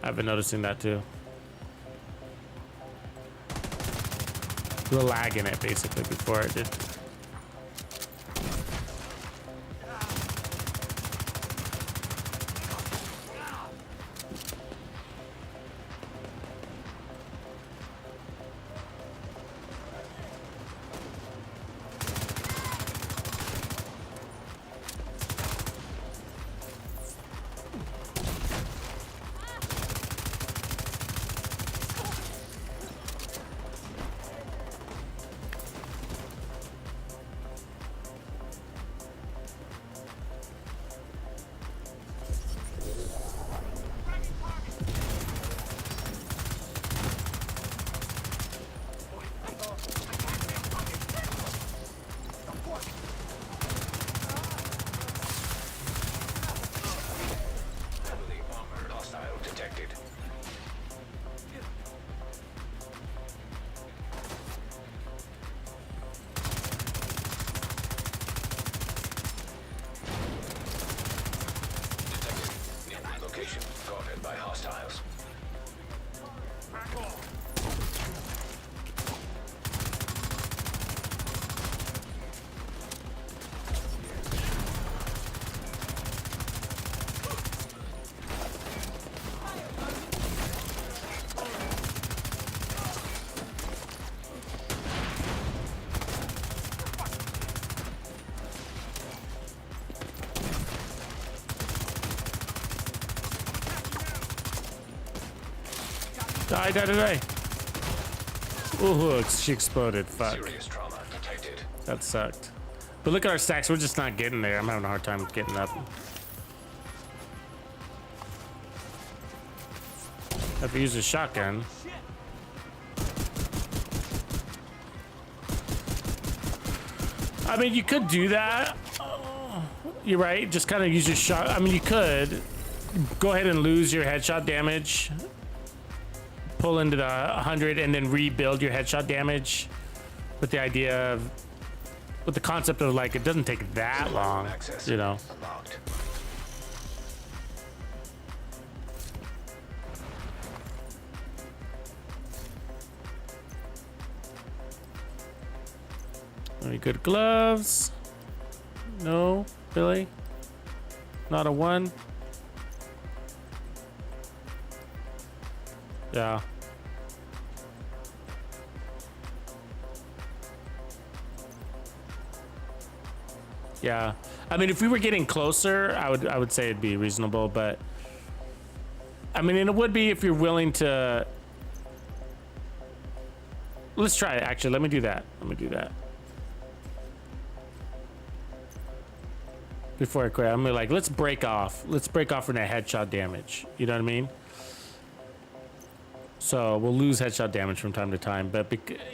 I've been noticing that too. The lag in it basically before it did. Heavily armored hostile detected. Detected. New location guarded by hostiles. Die. Ooh, she exploded. Fuck. Serious trauma detected. That sucked. But look at our stacks. We're just not getting there. I'm having a hard time getting up. Have to use a shotgun. I mean, you could do that. You're right. Just kind of use your shot. I mean, you could go ahead and lose your headshot damage. Pull into the 100 and then rebuild your headshot damage with the idea of, with the concept of like, it doesn't take that long, Access you know. unlocked. Any good gloves? No, Billy? Not a one? Yeah. Yeah. I mean, if we were getting closer, I would say it'd be reasonable, but I mean, and it would be if you're willing to. Let's try it. Actually, let me do that. Before I quit, I'm gonna be like, let's break off. Let's break off from that headshot damage. You know what I mean? So we'll lose headshot damage from time to time, but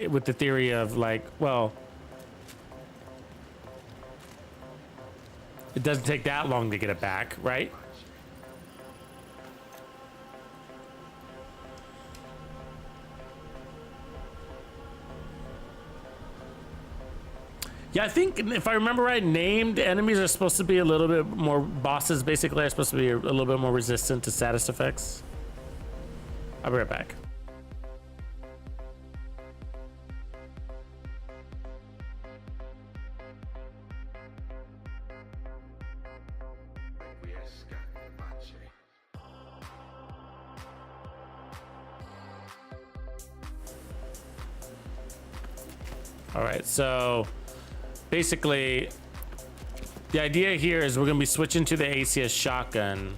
with the theory of like, well, it doesn't take that long to get it back, right? Yeah, I think if I remember right, named enemies are supposed to be a little bit more, bosses basically are supposed to be a little bit more resistant to status effects. I'll be right back. All right, so basically the idea here is we're going to be switching to the ACS shotgun.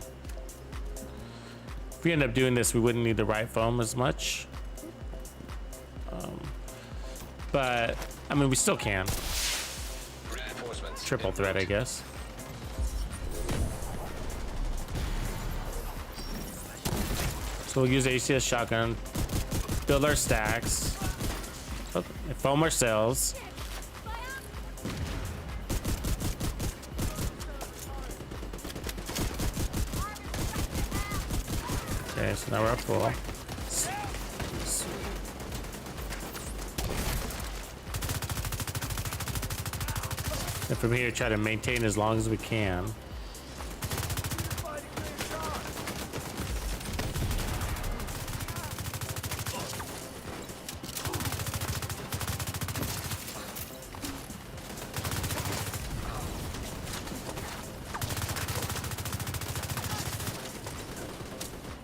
If we end up doing this, we wouldn't need the right foam as much. But I mean, we still can. Triple threat, I guess. So we'll use ACS shotgun, build our stacks, foam ourselves. Okay, so now we're up full. And from here, try to maintain as long as we can.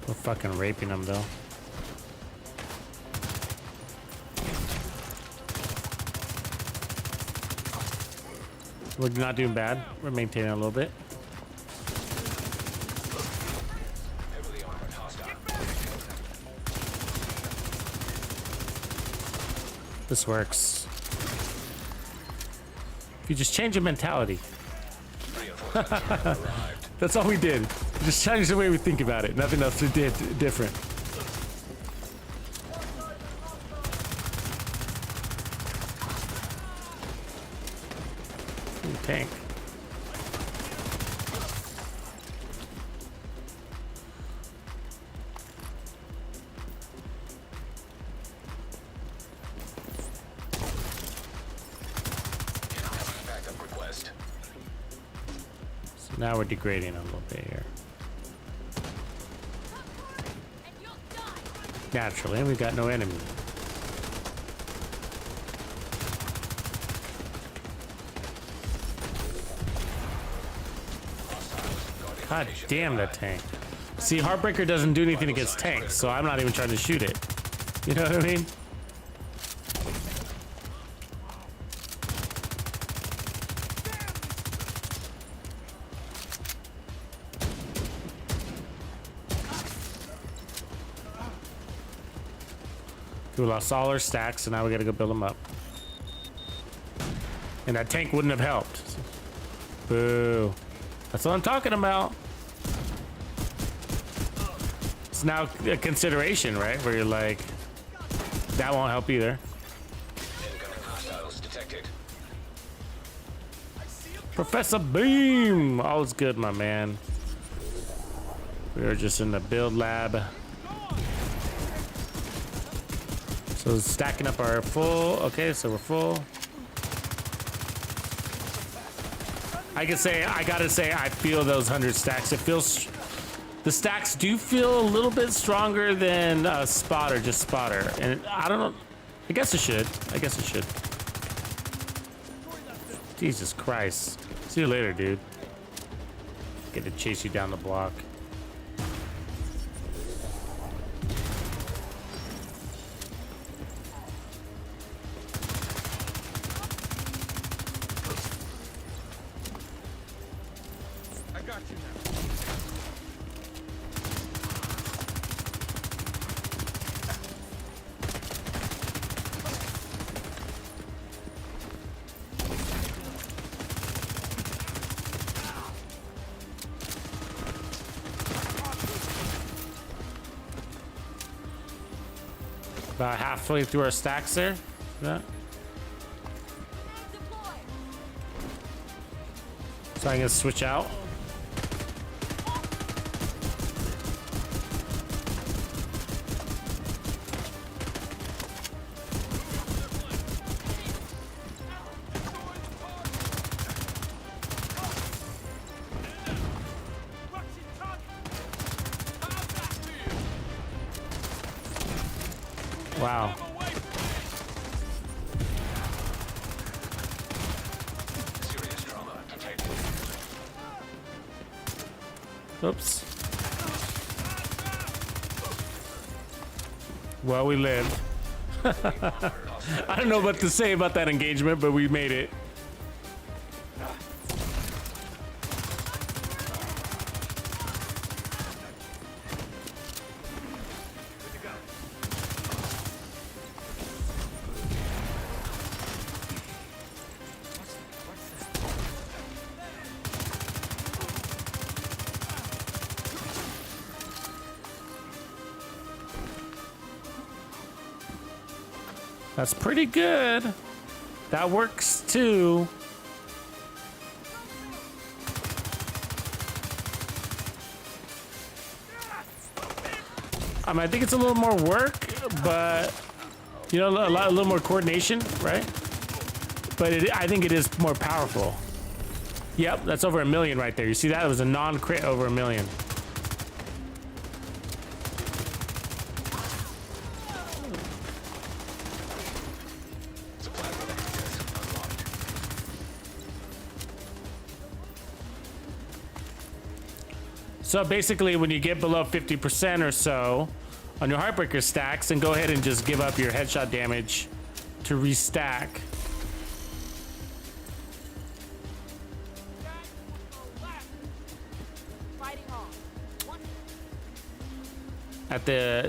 We're fucking raping them though. We're not doing bad. We're maintaining a little bit. This works. If you just change your mentality. That's all we did. We just changed the way we think about it. Nothing else we did different. Ooh, tank. Now we're degrading a little bit here. Naturally, we've got no enemy. God damn that tank. See, Heartbreaker doesn't do anything against tanks, so I'm not even trying to shoot it. You know what I mean? We lost all our stacks, so now we gotta go build them up. And that tank wouldn't have helped. Boo. That's what I'm talking about. It's now a consideration, right? Where you're like, that won't help either. Incoming hostiles detected. Professor Beam! All is good, my man. We are just in the build lab. So stacking up our full, okay, so we're full. I gotta say, I feel those 100 stacks. It feels, the stacks do feel a little bit stronger than spotter, just spotter. And I don't know, I guess it should. Jesus Christ. See you later, dude. Get to chase you down the block. Halfway through our stacks there. Yeah. So I can switch out. Wow. Serious trauma detected. Oops. Well, we lived. I don't know what to say about that engagement, but we made it. That's pretty good. That works too. I think it's a little more work, but you know, a little more coordination, right? But I think it is more powerful. Yep, that's over 1 million right there. You see that? It was a non-crit over 1 million. So basically, when you get below 50% or so on your Heartbreaker stacks, then go ahead and just give up your headshot damage to restack.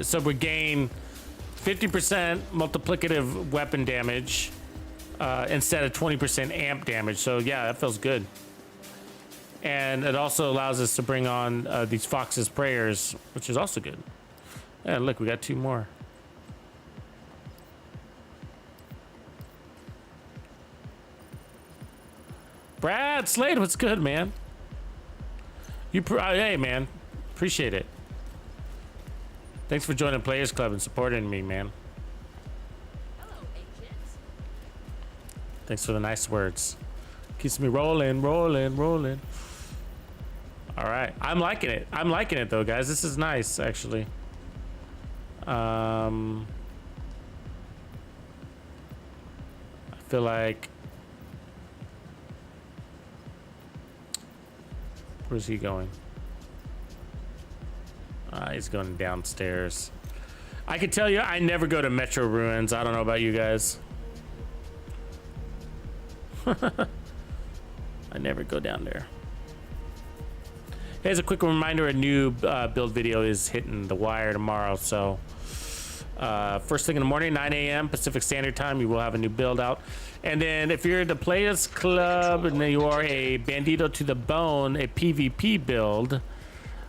So we gain 50% multiplicative weapon damage instead of 20% amp damage. So yeah, that feels good. And it also allows us to bring on these Fox's Prayers, which is also good. And look, we got 2 more. Brad Slade, what's good, man? Hey, man, appreciate it. Thanks for joining Players Club and supporting me, man. Hello, agents. Thanks for the nice words. Keeps me rolling, rolling, rolling. All right, I'm liking it. I'm liking it though, guys. This is nice, actually. I feel like. Where's he going? He's going downstairs. I can tell you, I never go to Metro Ruins. I don't know about you guys. I never go down there. Here's a quick reminder, a new build video is hitting the wire tomorrow. So first thing in the morning, 9 a.m. Pacific Standard Time, you will have a new build out. And then if you're at the Players Club and you are a Bandito to the Bone, a PvP build,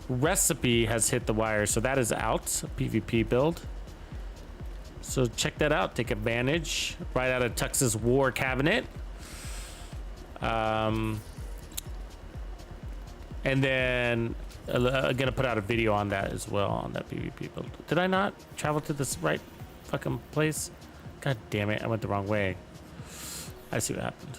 recipe has hit the wire. So that is out, a PvP build. So check that out, take advantage. Right out of Tux's War Cabinet. And then I'm gonna put out a video on that as well, on that PvP build. Did I not travel to this right fucking place? God damn it, I went the wrong way. I see what happened.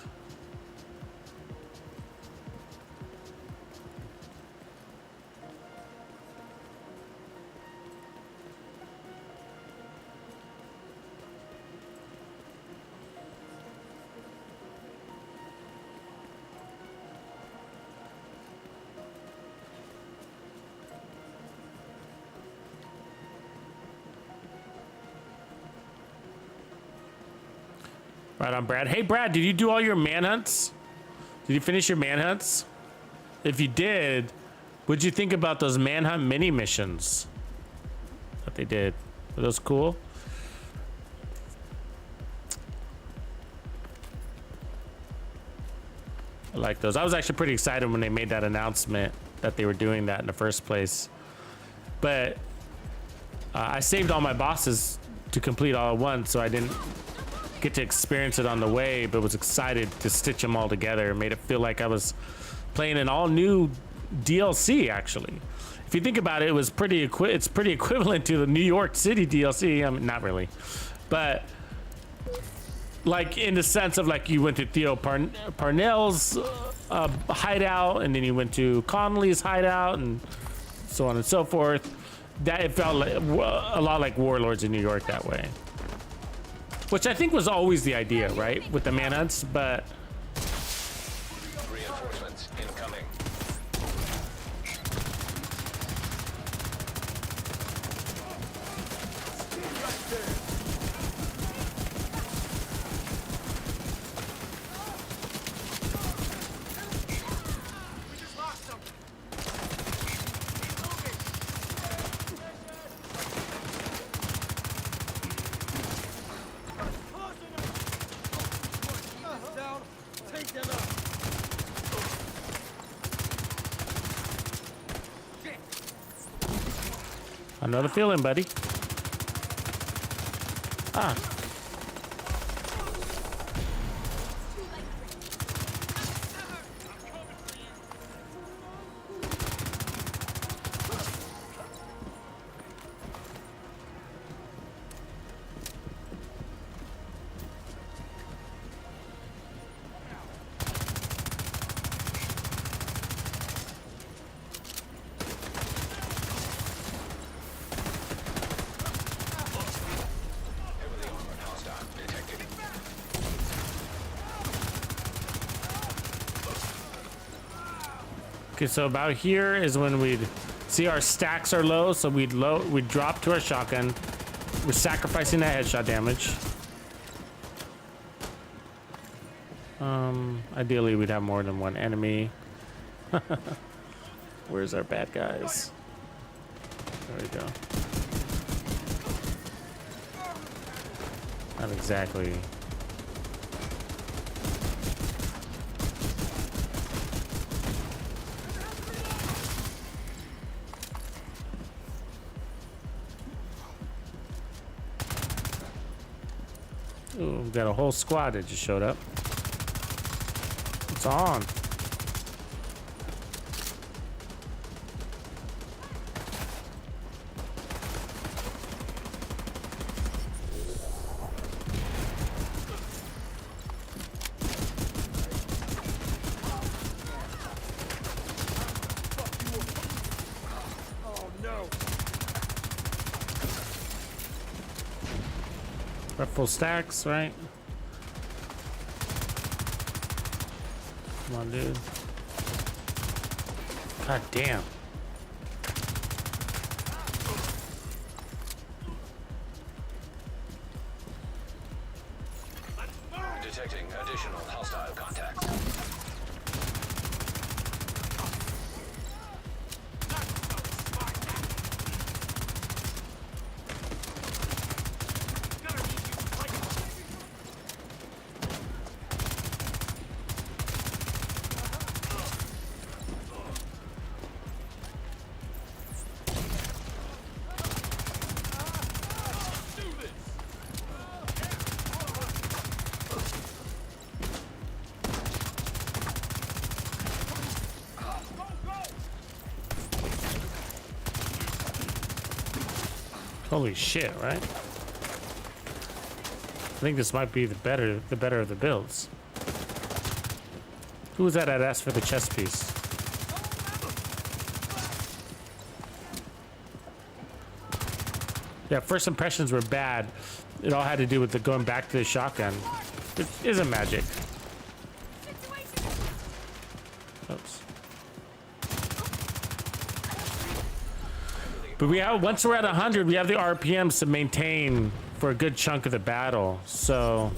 Right on, Brad. Hey, Brad, did you do all your manhunts? Did you finish your manhunts? If you did, what'd you think about those manhunt mini missions that they did? Were those cool? I like those. I was actually pretty excited when they made that announcement that they were doing that in the first place. But I saved all my bosses to complete all at once, so I didn't get to experience it on the way, but was excited to stitch them all together. It made it feel like I was playing an all new DLC. Actually, if you think about it, it was it's pretty equivalent to the New York City DLC. I mean, not really, but like in the sense of like you went to Theo Parnell's hideout, and then you went to Connolly's hideout, and so on and so forth. That it felt like, a lot like Warlords in New York that way, which I think was always the idea, right, with the manhunts. But Reinforcements incoming. another feeling, buddy. Ah. Okay, so about here is when we'd see our stacks are low, so we'd drop to our shotgun. We're sacrificing that headshot damage. Ideally we'd have more than one enemy. Where's our bad guys? There we go. Not exactly. Ooh, we got a whole squad that just showed up. It's on. Got full stacks, right? Come on, dude. God damn. Detecting additional hostile contacts. Holy shit, right? I think this might be the better of the builds. Who was that asked for the chest piece? Yeah, first impressions were bad. It all had to do with the going back to the shotgun. It isn't magic. Oops. But we have, once we're at 100, we have the RPMs to maintain for a good chunk of the battle. So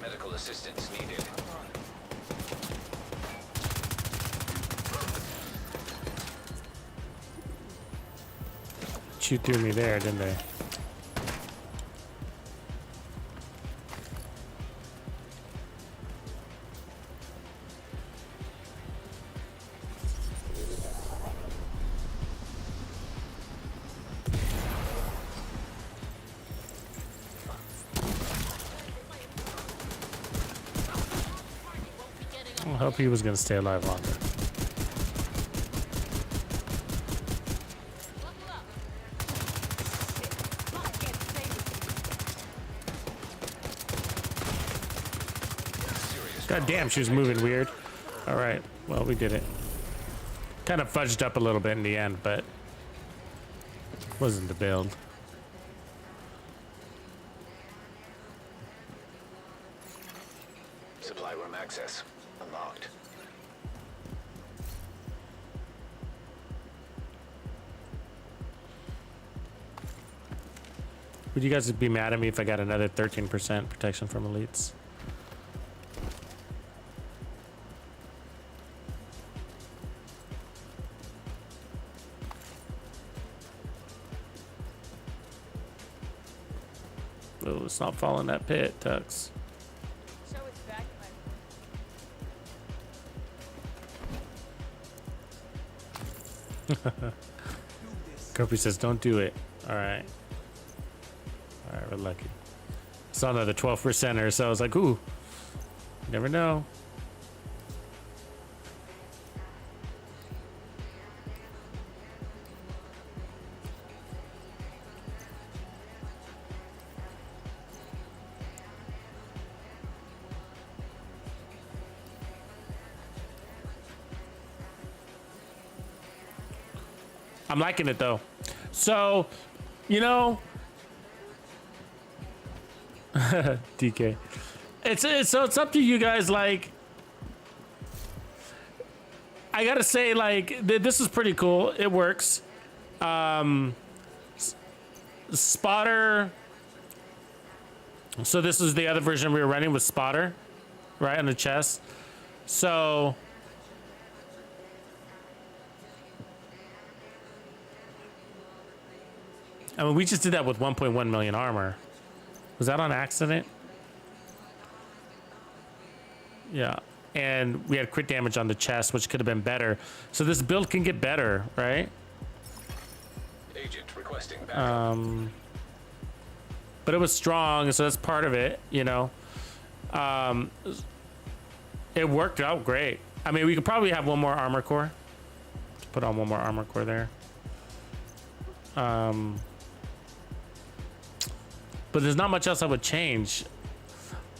Medical assistance needed. Shoot through me there, didn't they? I hope he was gonna stay alive longer. God damn, she was moving weird. All right, well, we did it. Kind of fudged up a little bit in the end, but wasn't the build. Supply room access unlocked. Would you guys be mad at me if I got another 13% protection from elites? Oh, let's not fall in that pit, Tux. So it's back in my Kopi says, don't do it. All right. All right, we're lucky. Saw another 12%er, so I was like, ooh, you never know. I'm liking it though. So, you know, DK. So it's up to you guys. Like, I gotta say, like, this is pretty cool. It works. Spotter. So this is the other version we were running with Spotter, right on the chest. So. I mean, we just did that with 1.1 million armor. Was that on accident? Yeah. And we had crit damage on the chest, which could have been better. So this build can get better, right? Agent requesting backup. But it was strong, so that's part of it, you know. It worked out great. I mean, we could probably have one more armor core. Let's put on one more armor core there. But there's not much else I would change.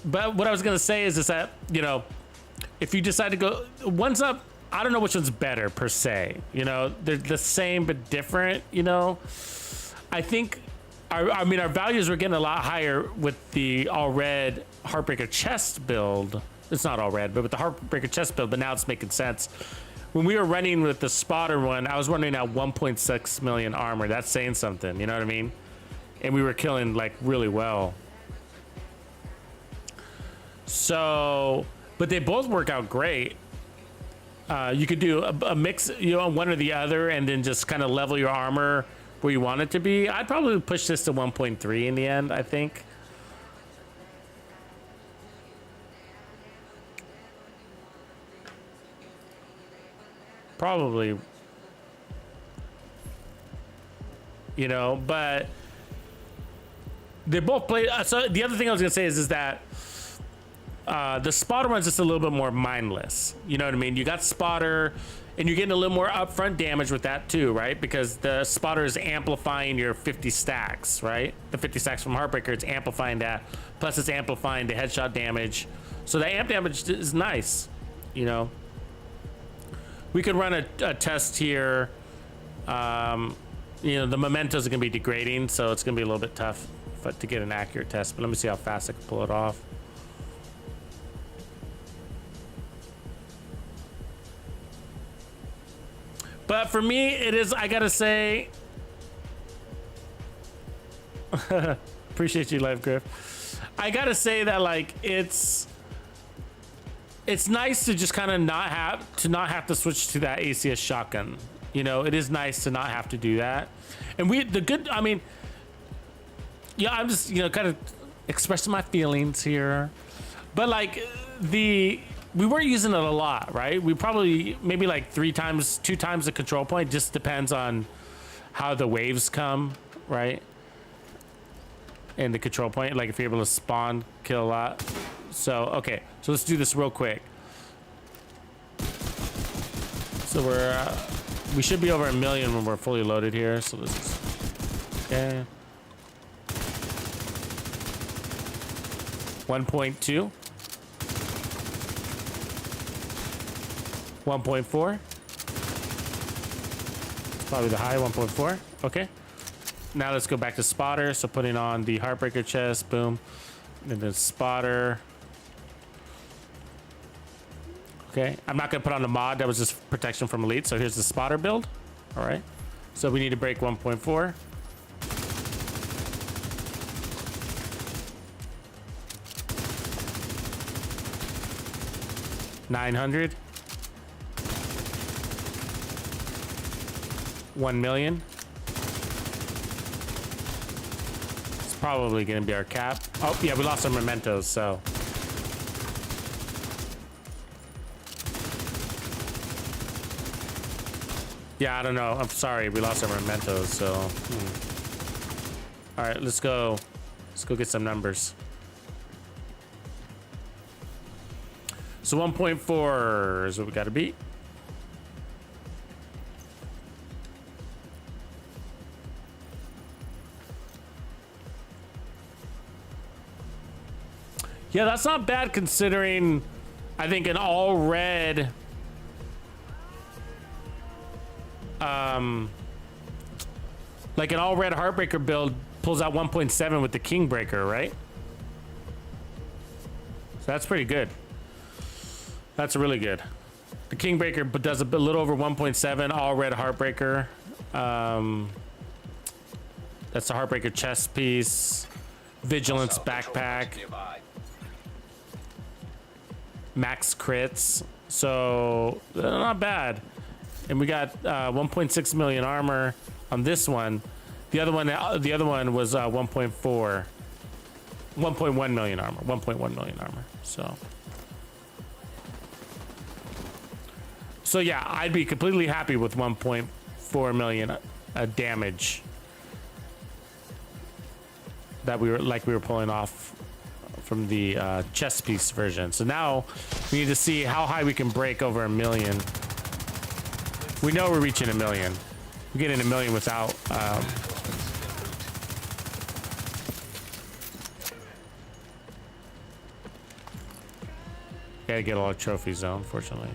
But what I was gonna say is that, you know, if you decide to go, one's up, I don't know which one's better per se. You know, they're the same but different, you know. I think, I mean, our values were getting a lot higher with the all red Heartbreaker chest build. It's not all red, but with the Heartbreaker chest build, but now it's making sense. When we were running with the spotter one, I was running at 1.6 million armor. That's saying something, you know what I mean? And we were killing like really well. So, but they both work out great. You could do a mix, you know, one or the other, and then just kind of level your armor where you want it to be. I'd probably push this to 1.3 in the end, I think. Probably, you know, but they both play. So the other thing I was gonna say is that the spotter one's just a little bit more mindless. You know what I mean? You got spotter, and you're getting a little more upfront damage with that too, right? Because the spotter is amplifying your 50 stacks, right? The 50 stacks from Heartbreaker, it's amplifying that. Plus, it's amplifying the headshot damage. So the amp damage is nice, you know. We could run a test here. You know, the mementos are gonna be degrading, so it's gonna be a little bit tough to get an accurate test, but let me see how fast I can pull it off. But for me, it is, I gotta say, appreciate you, Live Griff. I gotta say that like it's nice to just kind of not have to switch to that ACS shotgun. You know, it is nice to not have to do that. And I mean, yeah, I'm just, you know, kind of expressing my feelings here. But like we weren't using it a lot, right? We probably maybe like 2 times the control point. Just depends on how the waves come, right? And the control point, like if you're able to spawn, kill a lot. So, okay, so let's do this real quick. So we should be over 1 million when we're fully loaded here. So this is, okay. 1.2. 1.4. Probably the high, 1.4. Okay. Now let's go back to spotter. So putting on the Heartbreaker chest, boom. And then spotter. Okay, I'm not gonna put on the mod. That was just protection from elite. So here's the spotter build. All right. So we need to break 1.4. $900. 1 million. It's probably gonna be our cap. Oh yeah, we lost our mementos, so. Yeah, I don't know. I'm sorry, we lost our mementos, so. All right, let's go. Let's go get some numbers. So 1.4 is what we gotta beat. Yeah, that's not bad considering I think an all red like an all red Heartbreaker build pulls out 1.7 with the Kingbreaker, right? So that's pretty good. That's really good. The Kingbreaker does a little over 1.7 all red Heartbreaker. That's the Heartbreaker chest piece, Vigilance backpack, max crits, so not bad. And we got 1.6 million armor on this one. The other one was 1.4, 1.1 million armor, 1.1 million armor. So yeah, I'd be completely happy with 1.4 million damage that we were pulling off from the chest piece version. So now we need to see how high we can break over 1 million. We know we're reaching 1 million. We're getting 1 million without gotta get a lot of trophies though, unfortunately.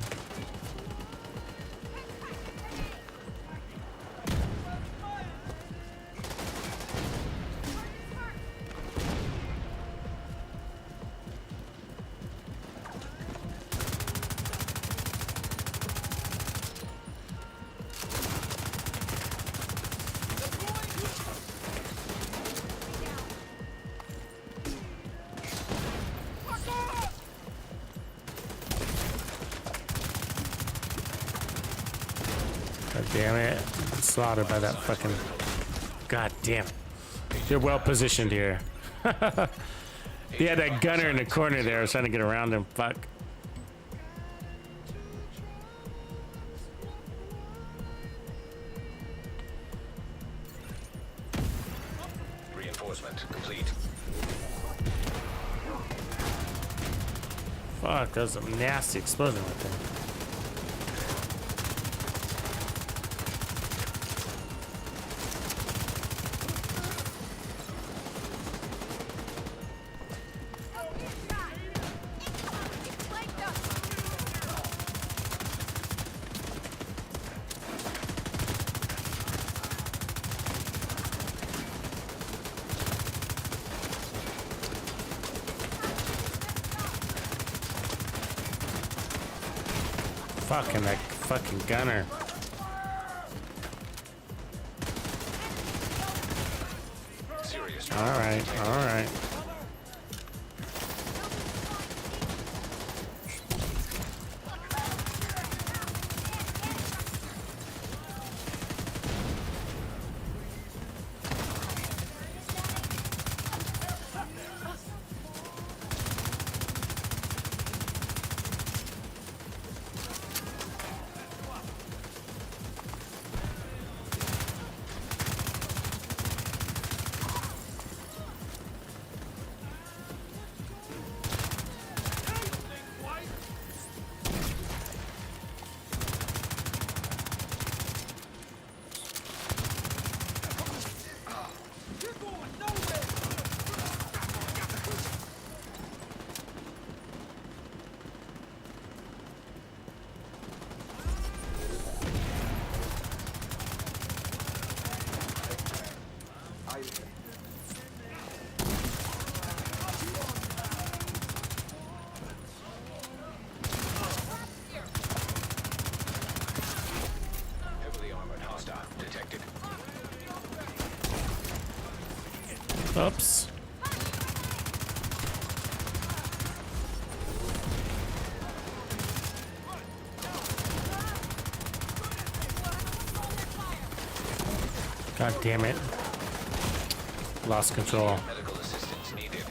Damn it. Slaughtered by that fucking... God damn it. You're well positioned here. He had that gunner in the corner there. I was trying to get around him. Fuck. Reinforcement complete. Fuck, that was a nasty explosion right there. Fucking that fucking gunner. All right, all right. Oops. God damn it. Lost control. Medical assistance needed.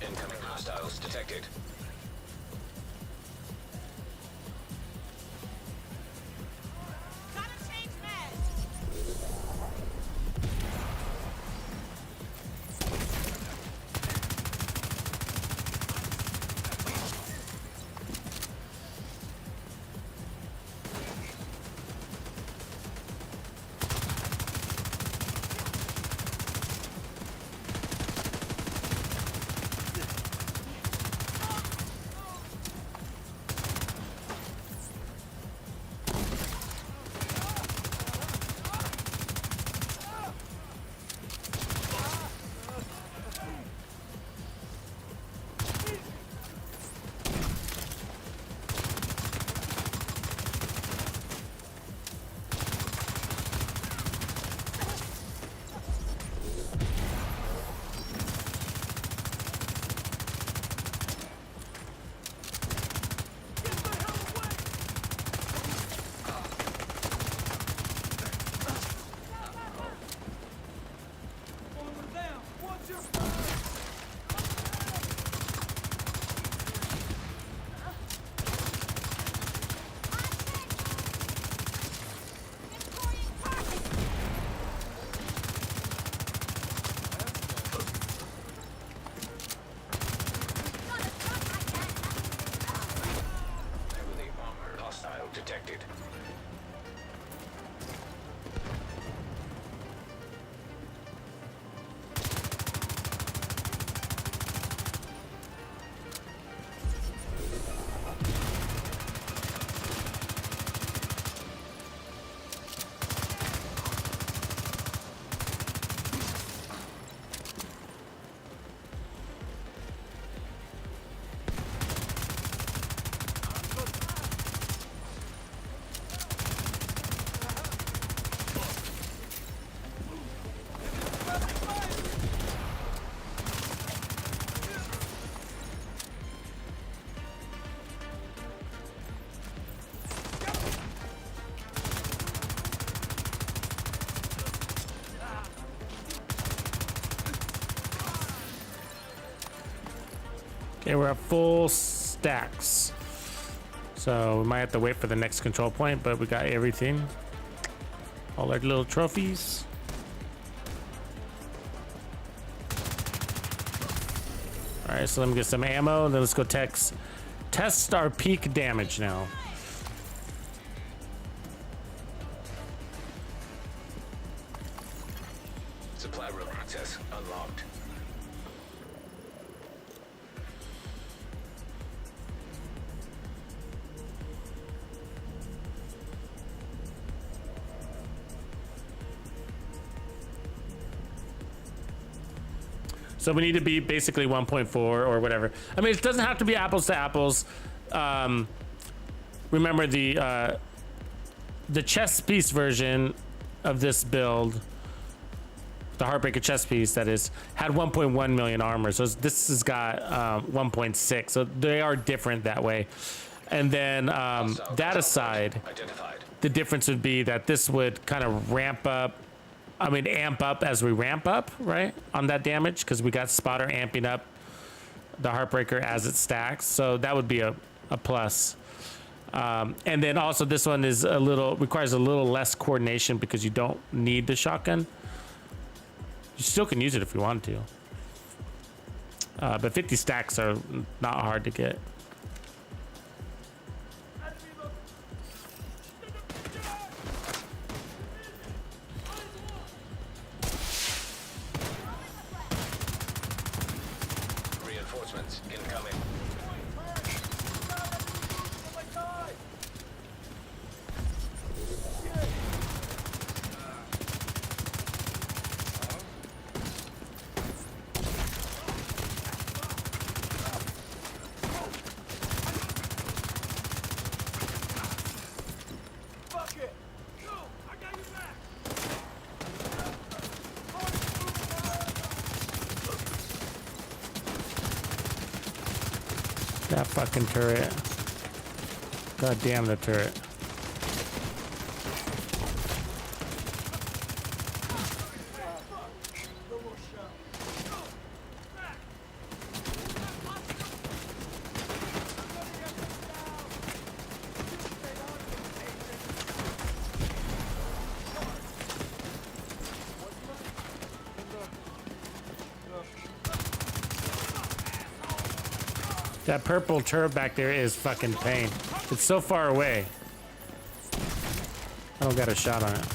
Incoming hostiles detected. Heavily armored hostile detected. Okay, we're at full stacks. So we might have to wait for the next control point, but we got everything. All our little trophies. All right, so let me get some ammo, and then let's go test our peak damage now. Supply room access unlocked. So we need to be basically 1.4 or whatever. I mean, it doesn't have to be apples to apples. Remember the chest piece version of this build, the Heartbreaker chest piece that is, had 1.1 million armor. So this has got 1.6. So they are different that way. And then that aside, the difference would be that this would kind of ramp up I mean, amp up as we ramp up, right? On that damage, because we got spotter amping up the Heartbreaker as it stacks. So that would be a plus. And then also this one is requires a little less coordination because you don't need the shotgun. You still can use it if you want to. But 50 stacks are not hard to get. Reinforcements incoming. That fucking turret. God damn the turret. That purple turret back there is fucking pain. It's so far away. I don't got a shot on it.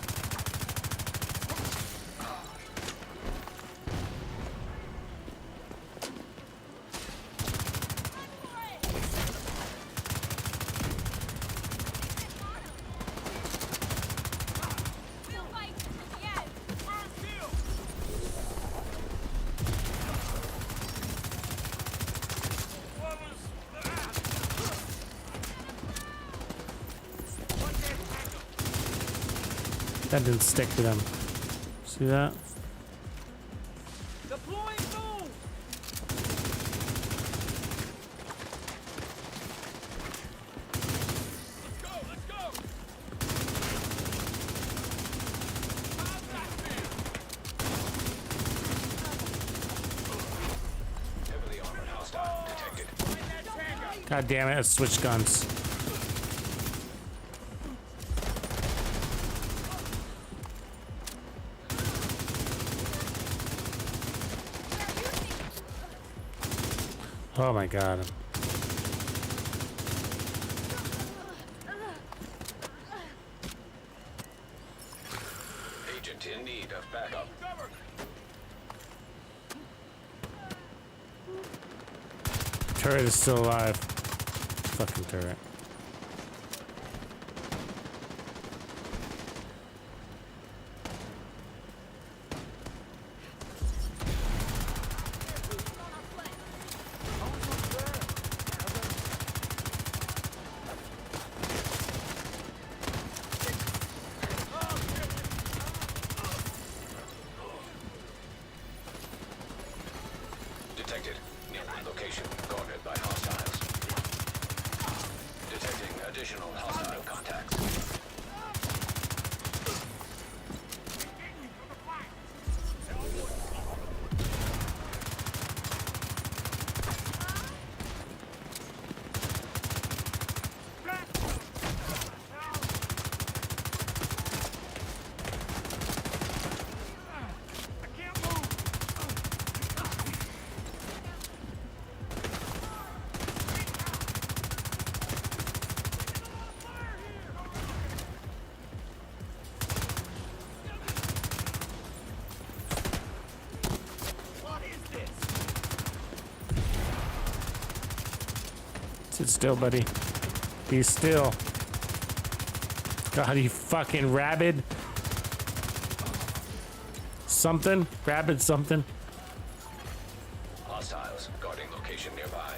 That didn't stick to them. See that? Deploying boom! Let's go! Heavily armored hostile detected. God damn it, let's switch guns. Oh my god. Agent in need of backup. Turret is still alive. Fucking turret. Detected. Nearby location guarded by hostiles. Detecting additional hostile contacts. Sit still, buddy. Be still. God, you fucking rabid. Something? Rabid something? Hostiles guarding location nearby.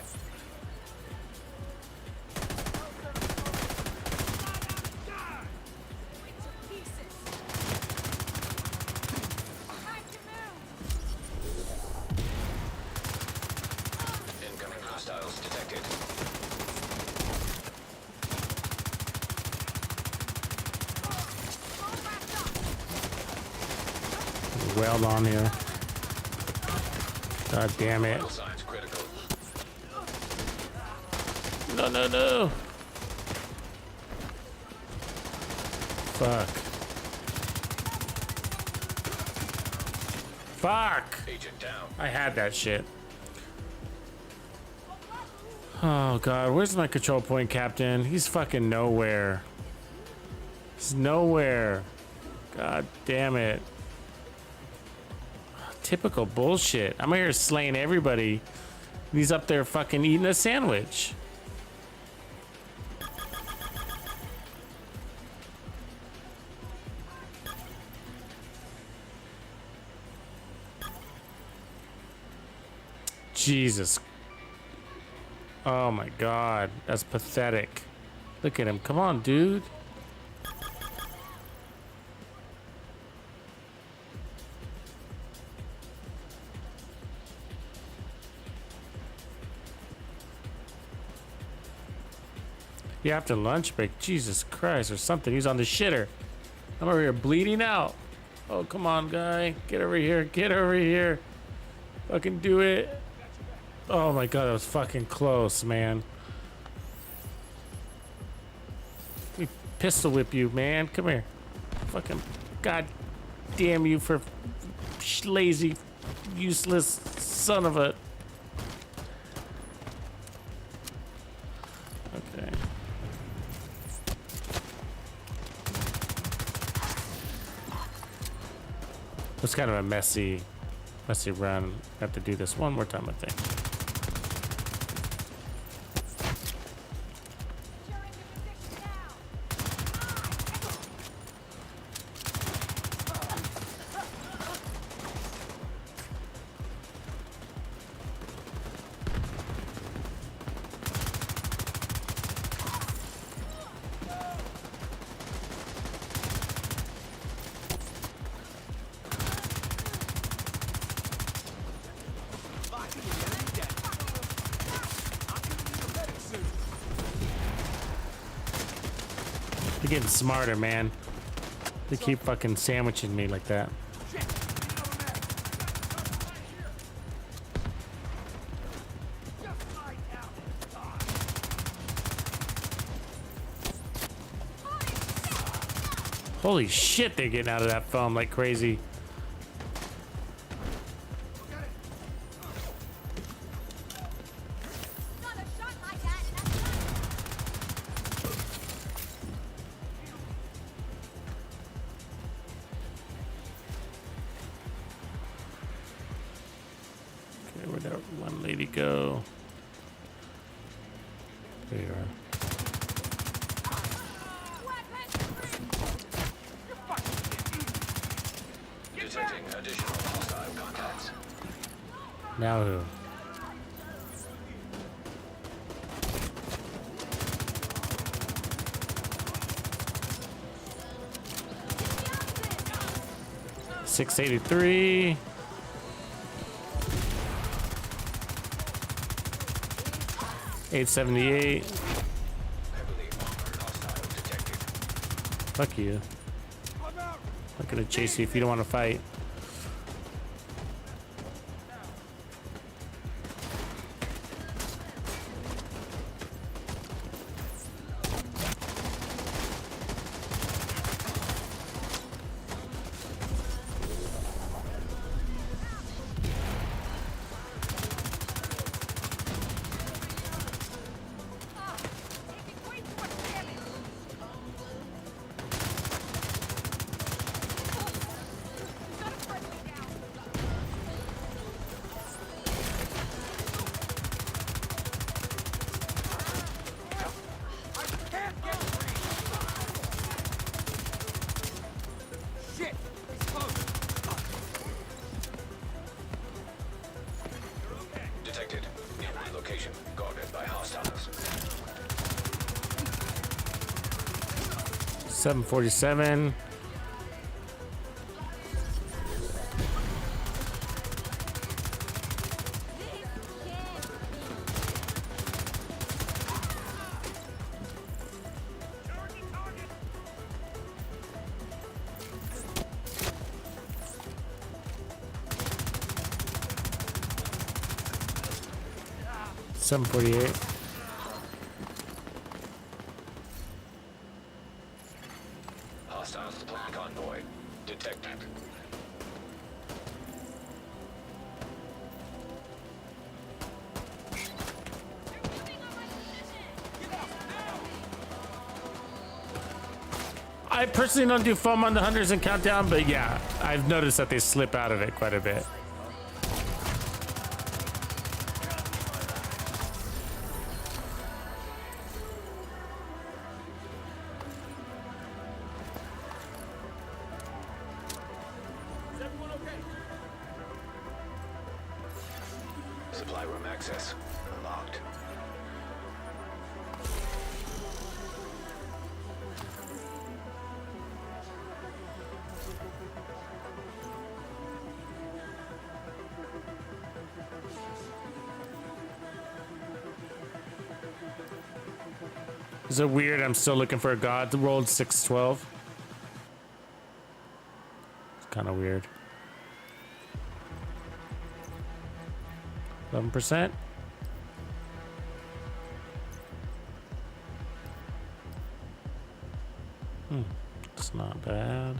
Incoming hostiles detected. weld on here. God damn it. Vital signs critical. No, no, no. Fuck. Fuck. Agent down. I had that shit. Oh god, where's my control point, Captain? He's fucking nowhere. He's nowhere. God damn it. Typical bullshit. I'm here slaying everybody. He's up there fucking eating a sandwich. Jesus. Oh my god, that's pathetic. Look at him. Come on, dude. You have to lunch break. Jesus Christ, or something. He's on the shitter. I'm over here bleeding out. Oh, come on, guy. Get over here. Get over here. Fucking do it. Oh my god, that was fucking close, man. Let me pistol whip you, man. Come here. Fucking god damn you for lazy, useless son of a... Okay. It's kind of a messy run. I have to do this one more time, I think. They're getting smarter, man. They keep fucking sandwiching me like that. Holy shit, they're getting out of that foam like crazy. Where'd that one lady go? There you are. Detecting additional hostile contacts. Now who? $683. 878. Heavily armored hostile detected. Fuck you. I'm not gonna chase you if you don't want to fight. Detected. Nearby location guarded by hostiles. 747. 748. Hostile supply convoy detected. I personally don't do foam on the hunters and countdown, but yeah, I've noticed that they slip out of it quite a bit. Is everyone okay? Supply room access unlocked. Is it weird? I'm still looking for a god. Rolled 612. It's kind of weird. 11%. It's not bad.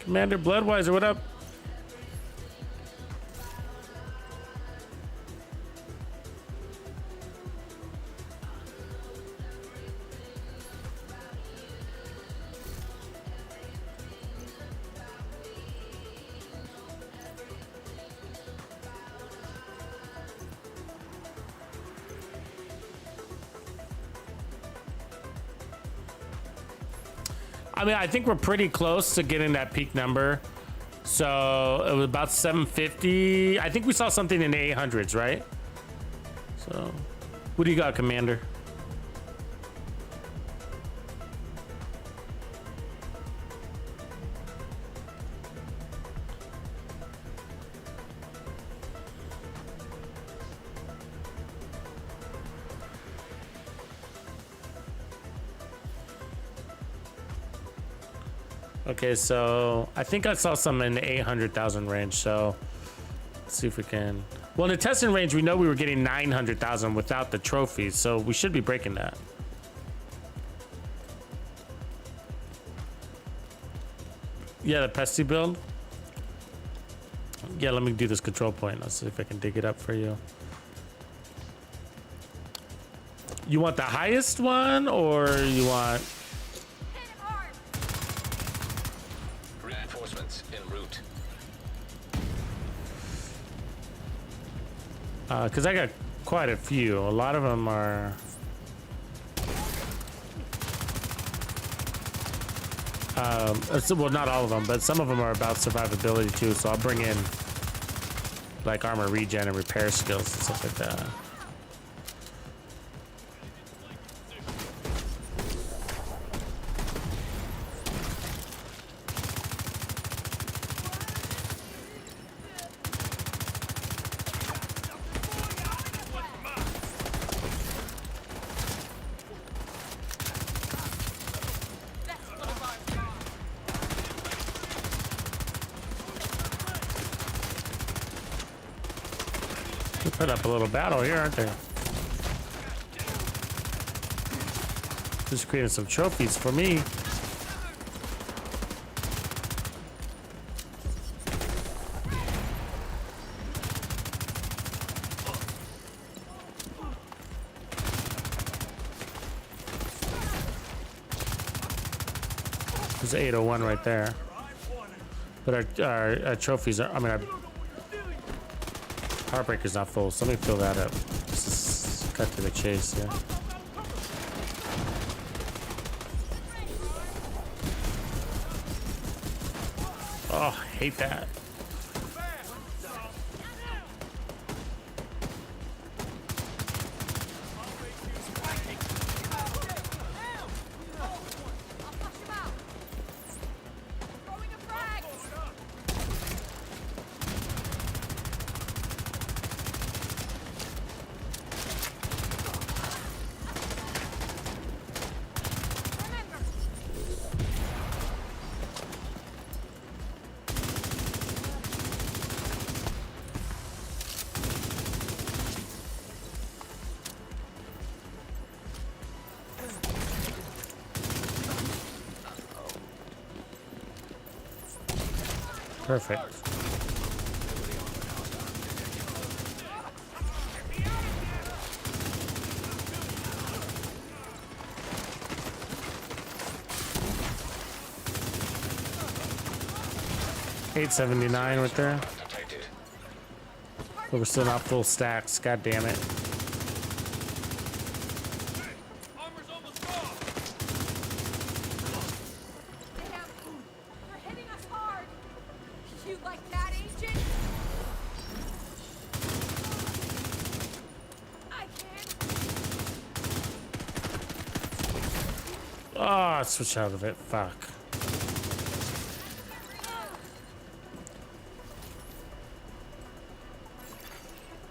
Commander Bloodwiser, what up? I mean, I think we're pretty close to getting that peak number. So it was about 750. I think we saw something in the 800s, right? So what do you got, Commander? Okay, so I think I saw some in the 800,000 range. So let's see if we can. Well, in the testing range, we know we were getting 900,000 without the trophies, so we should be breaking that. Yeah, the pesty build. Yeah, let me do this control point. Let's see if I can dig it up for you. You want the highest one, or you want? Reinforcements en route. Because I got quite a few. A lot of them are. Well, not all of them, but some of them are about survivability too. So I'll bring in like armor regen and repair skills and stuff like that. Put up a little battle here, aren't they? Just creating some trophies for me. There's 801 right there. But our trophies are, I mean, our Heartbreaker's not full, so let me fill that up. Just cut to the chase, yeah. Oh, I hate that. Perfect. $879 right there. Detected. But we're still not full stacks. God damn it. Armor's almost gone. Damn. They're hitting us hard. You like that, Agent? I can. Oh, switch out of it. Fuck.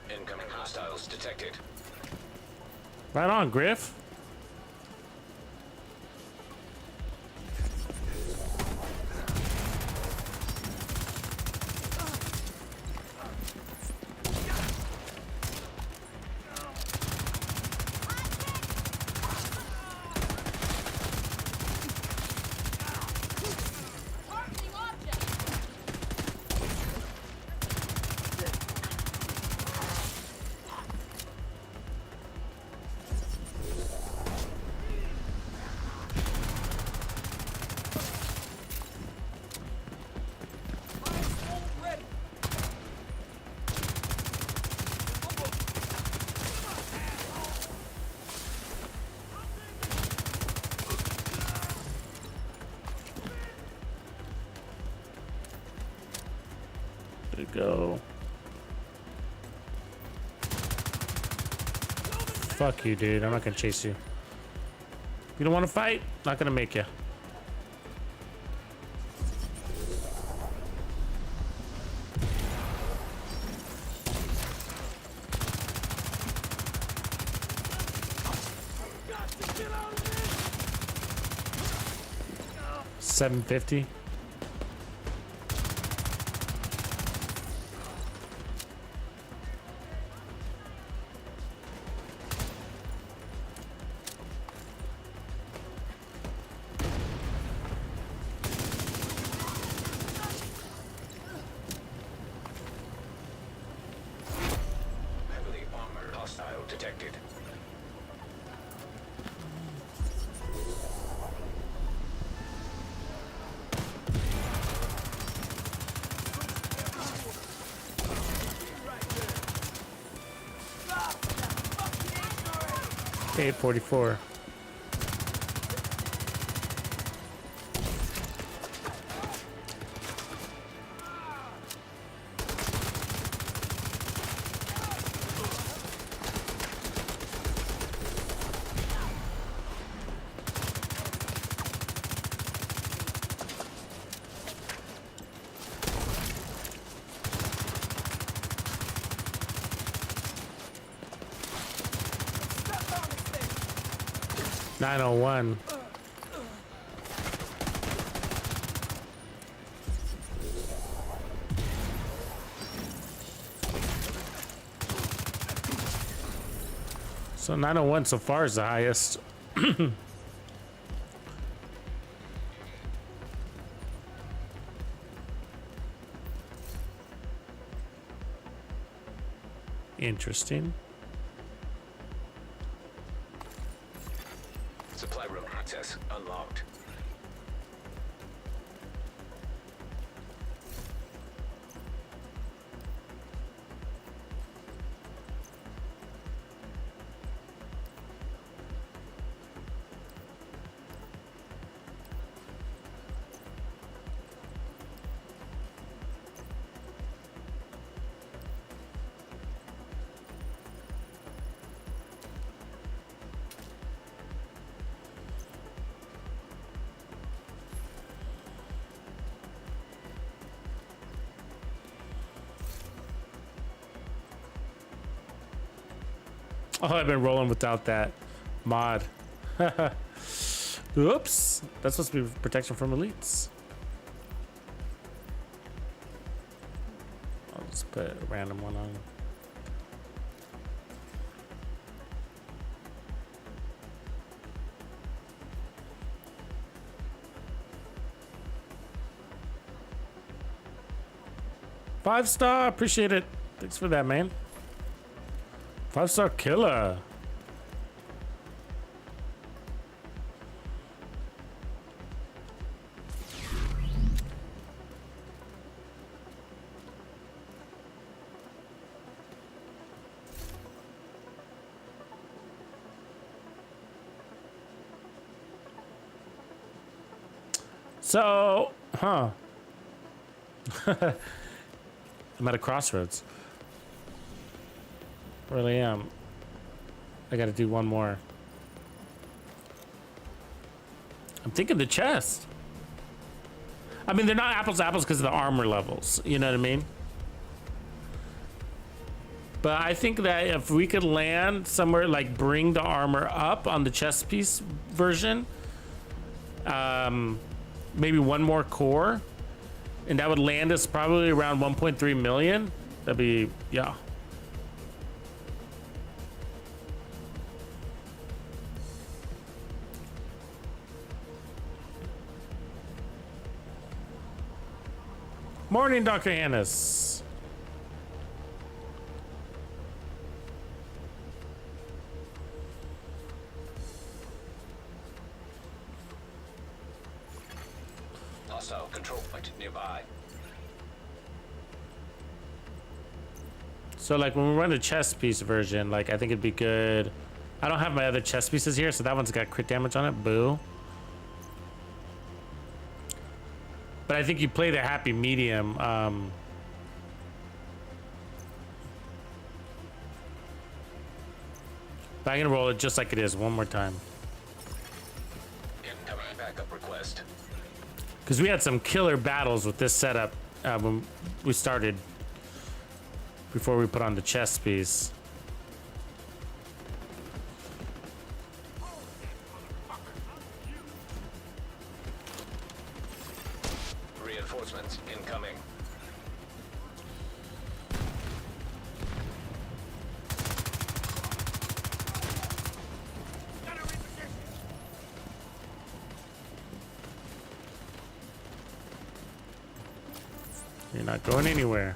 Incoming hostiles detected. Right on, Griff. Targeting object. Ready. 'There you go. Fuck you, dude. I'm not gonna chase you. You don't want to fight? Not gonna make you. $750. Heavily armored hostile detected. $844. $901. So 901 so far is the highest. Interesting. Supply room access unlocked. Oh, I've been rolling without that mod. Oops. That's supposed to be protection from elites. I'll just put a random one on. 5-star, appreciate it. Thanks for that, man. 5-star killer. So, huh. I'm at a crossroads. Really am. I gotta do one more. I'm thinking the chest. I mean, they're not apples to apples because of the armor levels. You know what I mean? But I think that if we could land somewhere, like bring the armor up on the chest piece version, maybe one more core, and that would land us probably around 1.3 million. That'd be, yeah. Morning, Dr. Hannes. Hostile control point nearby. So like when we run the chest piece version, like I think it'd be good. I don't have my other chest pieces here, so that one's got crit damage on it. Boo. But I think you play the happy medium. But I'm gonna roll it just like it is one more time. Incoming backup request. Because we had some killer battles with this setup when we started. Before we put on the chest piece. Reinforcements incoming. You're not going anywhere.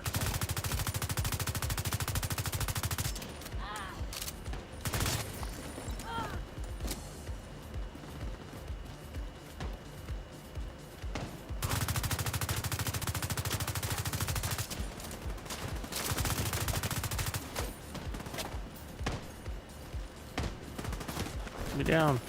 Me down.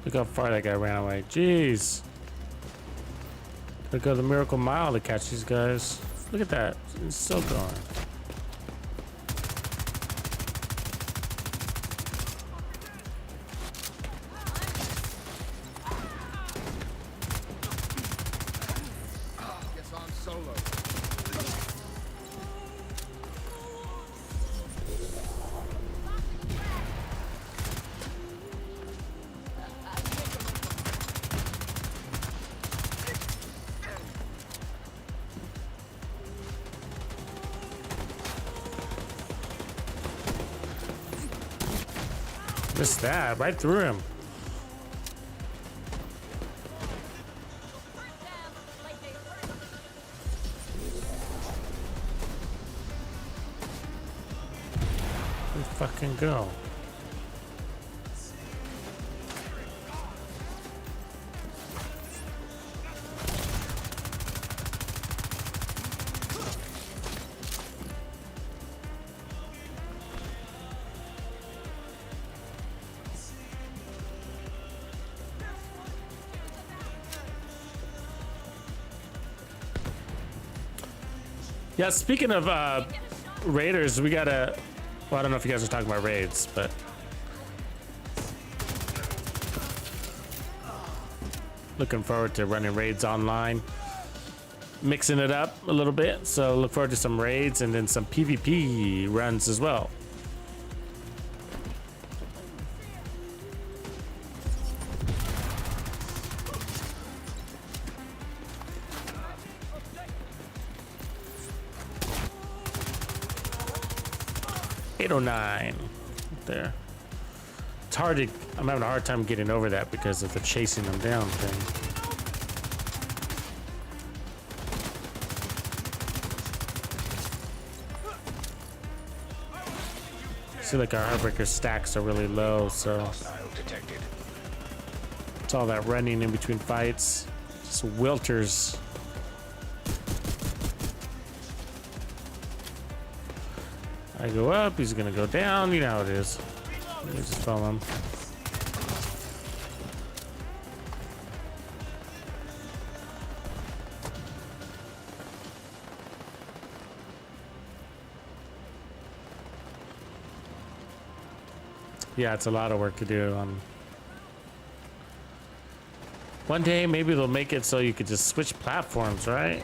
Look how far that guy ran away. Jeez. Gotta go the miracle mile to catch these guys. Look at that. It's still going. Guess I'm solo. Missed that right through him. Where'd he fucking go? Yeah, speaking of raiders, we gotta. Well, I don't know if you guys are talking about raids, but looking forward to running raids online, mixing it up a little bit. So look forward to some raids and then some PvP runs as well. .809 there. It's hard to. I'm having a hard time getting over that because of the chasing them down thing. See, like our Heartbreaker stacks are really low, so Hostile detected. it's all that running in between fights. Just wilters. I go up, he's gonna go down. You know how it is. Let me just follow him. Yeah, it's a lot of work to do. One day, maybe they'll make it so you could just switch platforms, right?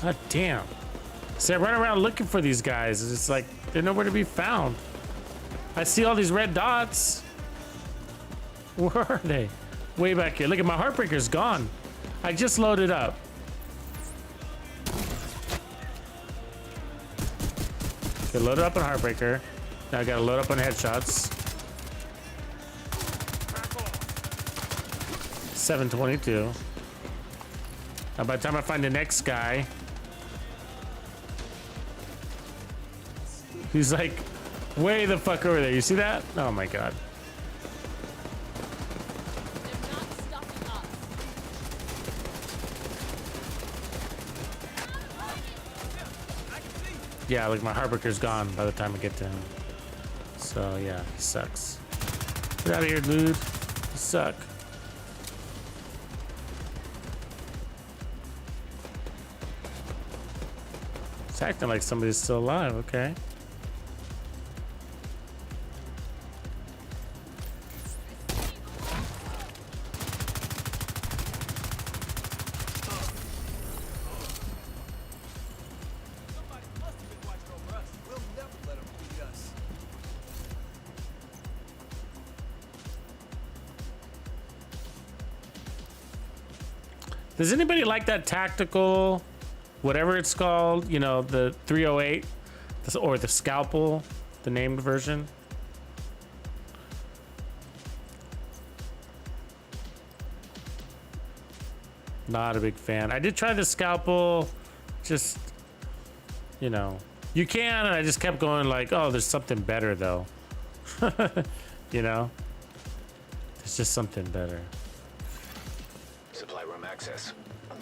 God damn. See, I run around looking for these guys. It's like they're nowhere to be found. I see all these red dots. Where are they? Way back here. Look at my Heartbreaker's gone. I just loaded up. Okay, loaded up on Heartbreaker. Now I gotta load up on headshots. 722. Now by the time I find the next guy, he's like way the fuck over there. You see that? Oh my god. They're not stopping us. Yeah, like my Heartbreaker's gone by the time I get to him. So yeah, he sucks. Get out of here, dude. You suck. It's acting like somebody's still alive, okay. Somebody must have been watching over us. We'll never let them beat us. Does anybody like that tactical, whatever it's called, you know, the 308 or the scalpel the named version. Not a big fan. I did try the scalpel, just, you know, you can, and I just kept going like, oh, there's something better though. You know, there's just something better. Supply room access.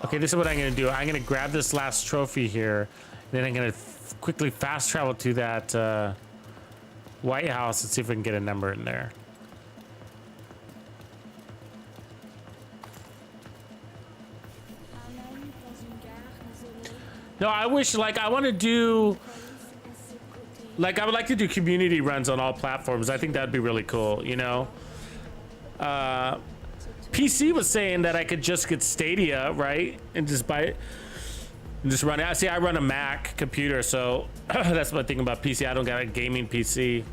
Okay, this is what I'm gonna do. I'm gonna grab this last trophy here, then I'm gonna quickly fast travel to that White House and see if we can get a number in there. No, I wish, like, I want to do, like, I would like to do community runs on all platforms. I think that'd be really cool, you know? PC was saying that I could just get Stadia, right? And just buy it and just run it. See, I run a Mac computer, so that's my thing about PC. I don't got a gaming PC.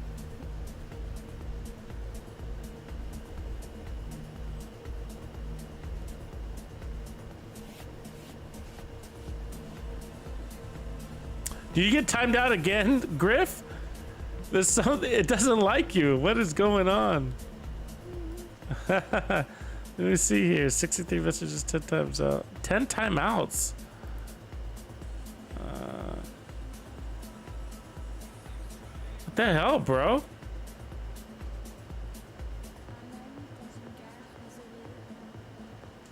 Do you get timed out again, Griff? There's something, it doesn't like you. What is going on? Let me see here. 63 messages, 10 times out. 10 timeouts. What the hell, bro?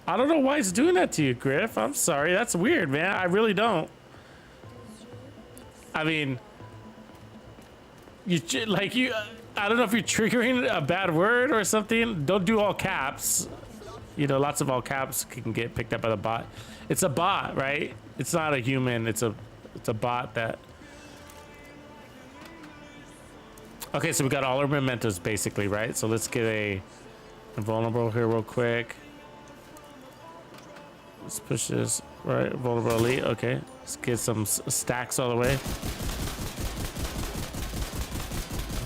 I don't know why it's doing that to you, Griff. I'm sorry. That's weird, man. I really don't. I mean, I don't know if you're triggering a bad word or something. Don't do all caps. You know, lots of all caps can get picked up by the bot. It's a bot, right? It's not a human. It's a bot that. Okay, so we got all our mementos basically, right? So let's get a invulnerable here real quick. Let's push this right. Vulnerable elite. Okay, let's get some stacks all the way.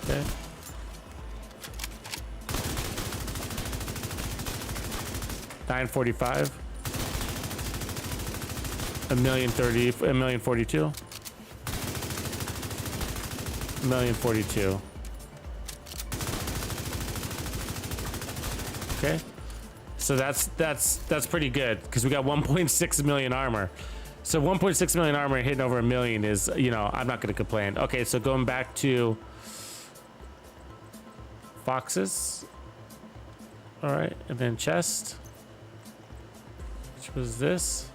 Okay. $945. $1,030,000. $1,042,000. $1,042,000. Okay. So that's pretty good because we got 1.6 million armor. So 1.6 million armor hitting over 1 million is, you know, I'm not going to complain. Okay, so going back to boxes. All right, and then chest, which was this.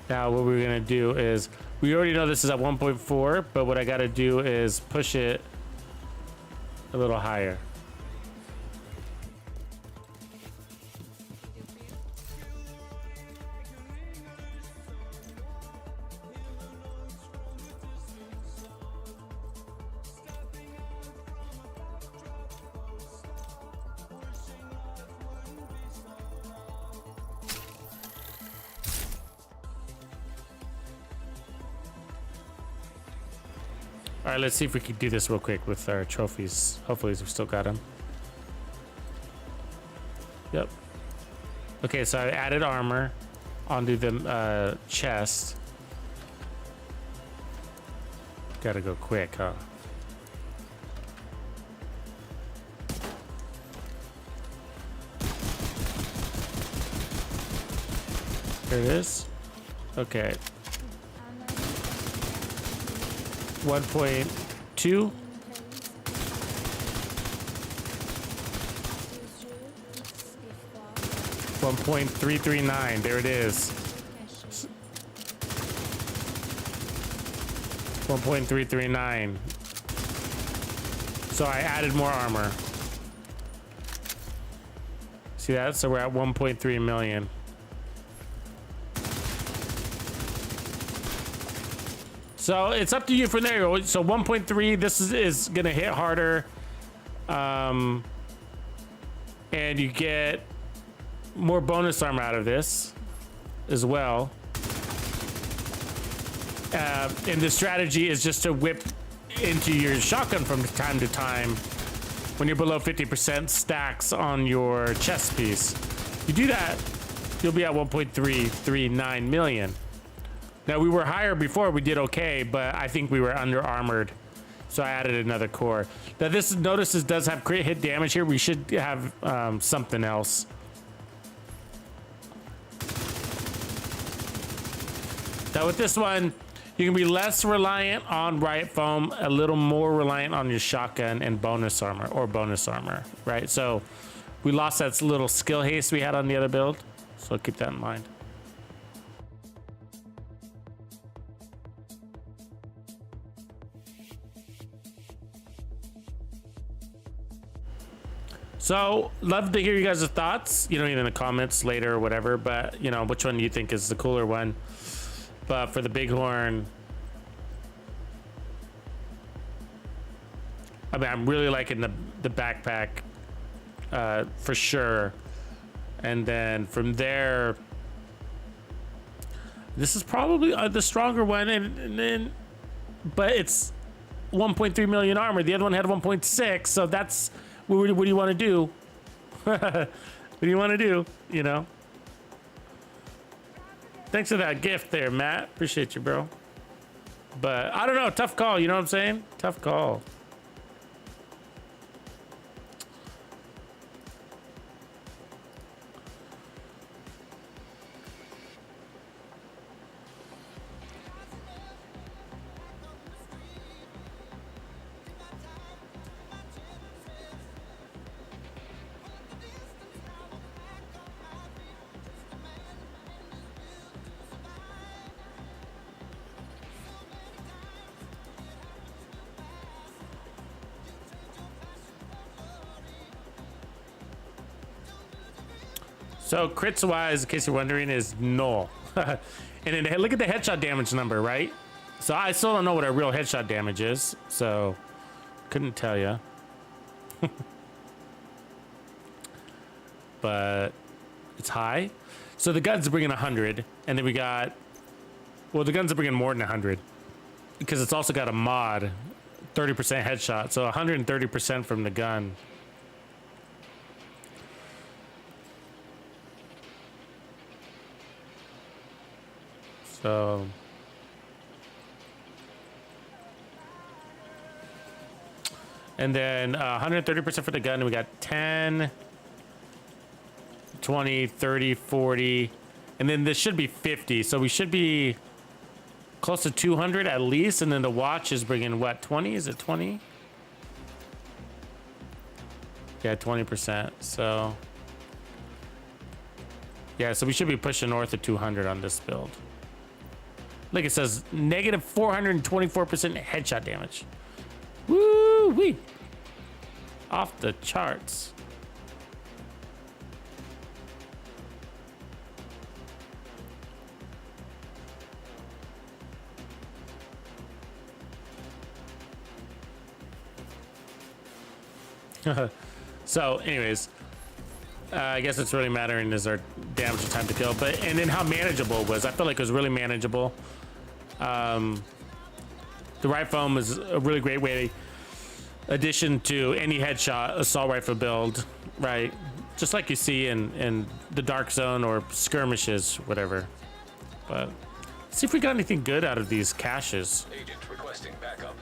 Now what we're gonna do is, we already know this is at 1.4, but what I gotta do is push it a little higher. All right, let's see if we can do this real quick with our trophies. Hopefully we've still got them. Yep. Okay, so I added armor onto the chest. Gotta go quick, huh? There it is. Okay. 1.2. $1.339. There it is. 1.339. So I added more armor. See that? So we're at 1.3 million. So it's up to you from there. So 1.3, this is gonna hit harder. And you get more bonus armor out of this as well. And the strategy is just to whip into your shotgun from time to time when you're below 50% stacks on your chest piece. You do that, you'll be at 1.339 million. Now we were higher before, we did okay, but I think we were under armored. So I added another core. Now this, notice this does have crit hit damage here. We should have something else. Now with this one, you can be less reliant on Riot Foam, a little more reliant on your shotgun and bonus armor, right? So we lost that little skill haste we had on the other build. So keep that in mind. So, love to hear you guys' thoughts, you know, either in the comments later or whatever, but, you know, which one do you think is the cooler one? But for the Bighorn, I mean, I'm really liking the backpack, for sure. And then from there, this is probably the stronger one, and then, but it's 1.3 million armor. The other one had 1.6, so that's... What do you want to do? What do you want to do? You know? Thanks for that gift there, Matt. Appreciate you, bro. But I don't know. Tough call. You know what I'm saying? Tough call. So crits wise, in case you're wondering, is null. And then look at the headshot damage number, right? So I still don't know what our real headshot damage is, so couldn't tell you. But it's high. So the guns are bringing 100, and then we got, well, the guns are bringing more than 100 because it's also got a mod, 30% headshot, so 130% from the gun. So, and then 130% for the gun. We got 10, 20, 30, 40, and then this should be 50. So we should be close to 200 at least. And then the watch is bringing what, 20? Is it 20? Yeah, 20%. So, yeah, so we should be pushing north of 200 on this build. Like it says, negative 424% headshot damage. Woo wee! Off the charts. So, anyways, I guess what's really mattering is our damage and time to kill, but and then how manageable it was. I felt like it was really manageable. The Riot Foam is a really great way addition to any headshot assault rifle build, right? Just like you see in the Dark Zone or skirmishes, whatever. But let's see if we got anything good out of these caches. Agent requesting backup.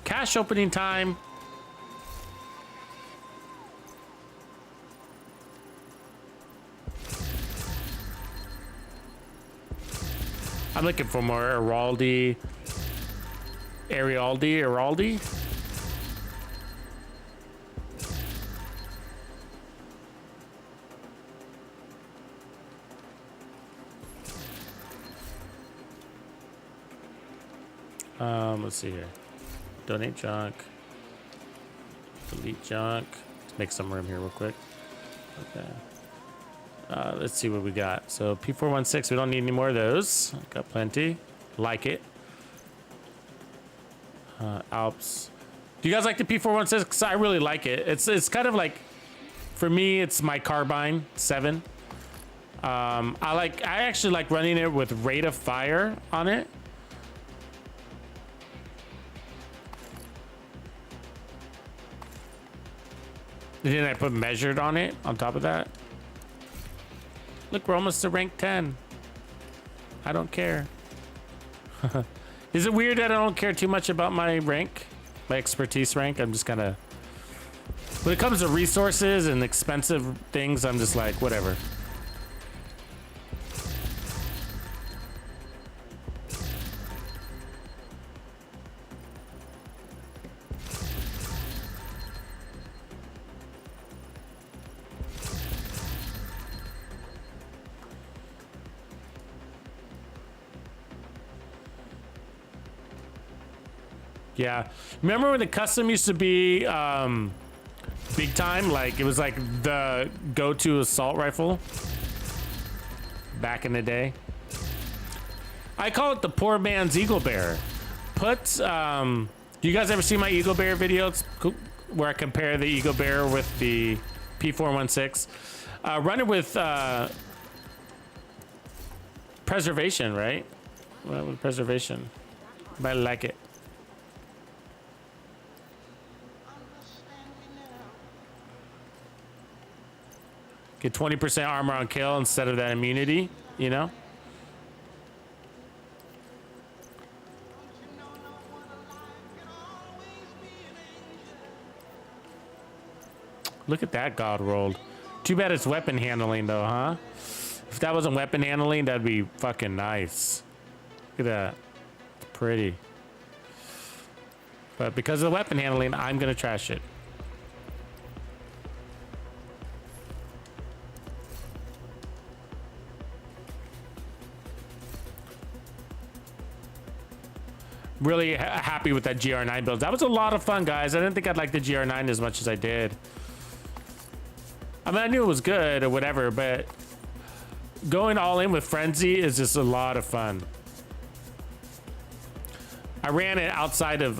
Cache opening time. I'm looking for more Araldi. Let's see here. Donate junk. Delete junk. Let's make some room here real quick. Okay. Let's see what we got. So P416, we don't need any more of those. Got plenty. Like it. Alps. Do you guys like the P416? Because I really like it. It's kind of like, for me, it's my carbine 7. I actually like running it with rate of fire on it. And then I put measured on it on top of that. Look, we're almost to rank 10. I don't care. Is it weird that I don't care too much about my rank? My expertise rank? I'm just kind of... When it comes to resources and expensive things, I'm just like, whatever. Yeah. Remember when the custom used to be big time? Like, it was like the go-to assault rifle back in the day. I call it the poor man's Eagle Bear. Do you guys ever see my Eagle Bear videos where I compare the Eagle Bear with the P416? Run it with preservation, right? Run it with preservation. Might like it. Get 20% armor on kill instead of that immunity, you know? Look at that god rolled. Too bad it's weapon handling though, huh? If that wasn't weapon handling, that'd be fucking nice. Look at that. It's pretty. But because of the weapon handling, I'm gonna trash it. Really happy with that GR9 build. That was a lot of fun, guys. I didn't think I'd like the GR9 as much as I did. I mean, I knew it was good or whatever, but going all in with Frenzy is just a lot of fun. I ran it outside of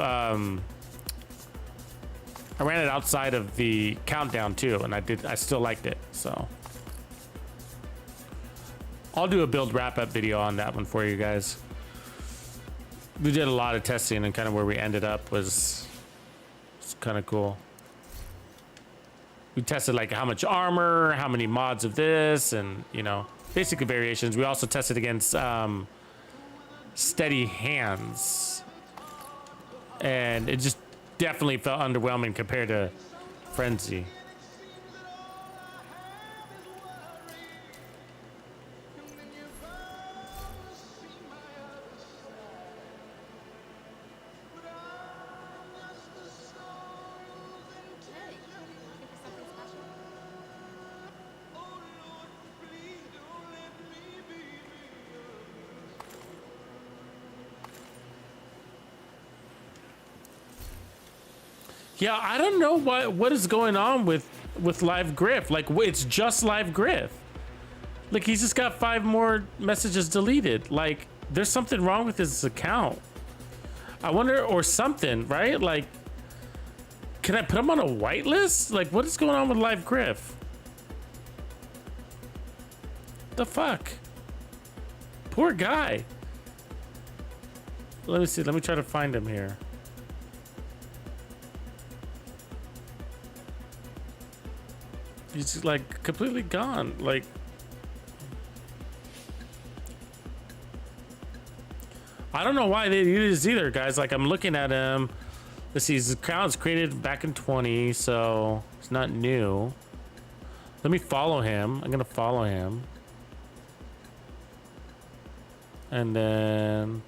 the countdown too, and I still liked it. So I'll do a build wrap-up video on that one for you guys. We did a lot of testing, and kind of where we ended up was kind of cool. We tested like how much armor, how many mods of this, and you know, basically variations. We also tested against steady hands, and it just definitely felt underwhelming compared to Frenzy. Yeah, I don't know what is going on with Live Griff. Like, it's just Live Griff. Like, he's just got 5 more messages deleted. Like, there's something wrong with his account. I wonder, or something, right? Like, can I put him on a whitelist? Like, what is going on with Live Griff? The fuck? Poor guy. Let me see. Let me try to find him here. He's like completely gone. Like, I don't know why they did this either, guys. Like, I'm looking at him. Let's see, his account was created back in 20, so it's not new. Let me follow him. I'm gonna follow him. And then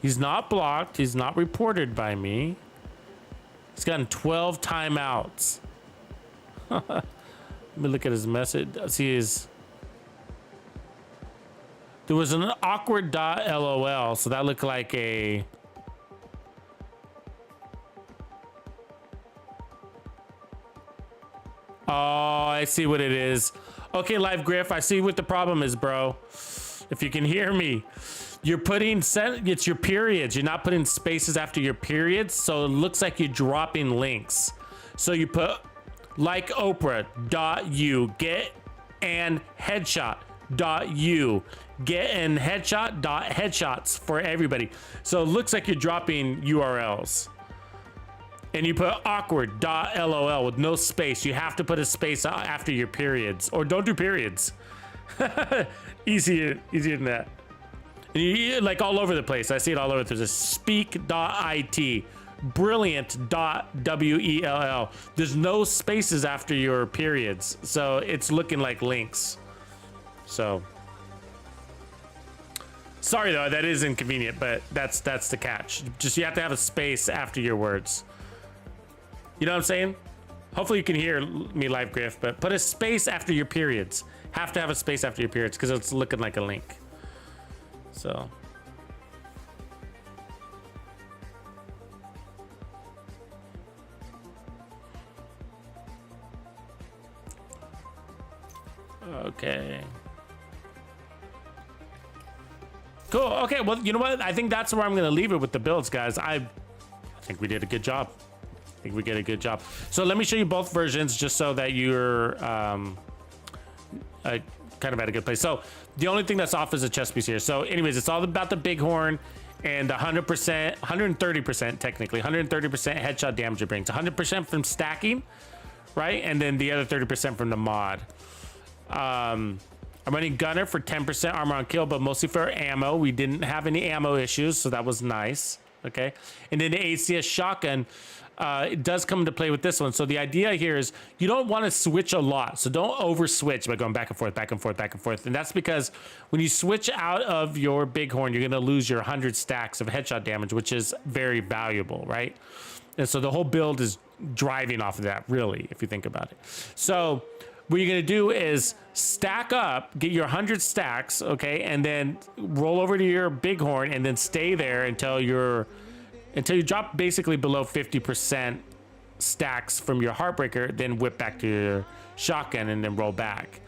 he's not blocked. He's not reported by me. He's gotten 12 timeouts. Let me look at his message. See his. There was an awkward .lol, so that looked like a. Oh, I see what it is. Okay, Live Griff, I see what the problem is, bro. If you can hear me, you're putting it's your periods. You're not putting spaces after your periods, so it looks like you're dropping links. So you put. Like Oprah.u, get an headshot.u, get an headshots for everybody. So it looks like you're dropping URLs. And you put awkward.lol with no space. You have to put a space after your periods, or don't do periods. Easier than that. Like all over the place. I see it all over. There's a speak.it, brilliant.well. There's no spaces after your periods, so it's looking like links. So sorry though, that is inconvenient, but that's the catch. Just you have to have a space after your words. You know what I'm saying? Hopefully you can hear me live, Griff, but put a space after your periods. Have to have a space after your periods because it's looking like a link. So. Okay. Cool. Okay. Well, you know what? I think that's where I'm going to leave it with the builds, guys. I think we did a good job. I think we did a good job. So let me show you both versions just so that you're kind of at a good place. So the only thing that's off is a chest piece here. So anyways, it's all about the Bighorn and the 100%, 130% technically, 130% headshot damage it brings. 100% from stacking, right? And then the other 30% from the mod. I'm running Gunner for 10% armor on kill, but mostly for ammo. We didn't have any ammo issues, so that was nice. Okay. And then the ACS shotgun, it does come into play with this one. So the idea here is you don't want to switch a lot. So don't over switch by going back and forth, back and forth, back and forth. And that's because when you switch out of your Bighorn, you're going to lose your 100 stacks of headshot damage, which is very valuable, right? And so the whole build is driving off of that, really, if you think about it. So what you're going to do is stack up, get your 100 stacks, okay, and then roll over to your Bighorn and then stay there until you drop basically below 50% stacks from your Heartbreaker, then whip back to your shotgun and then roll back.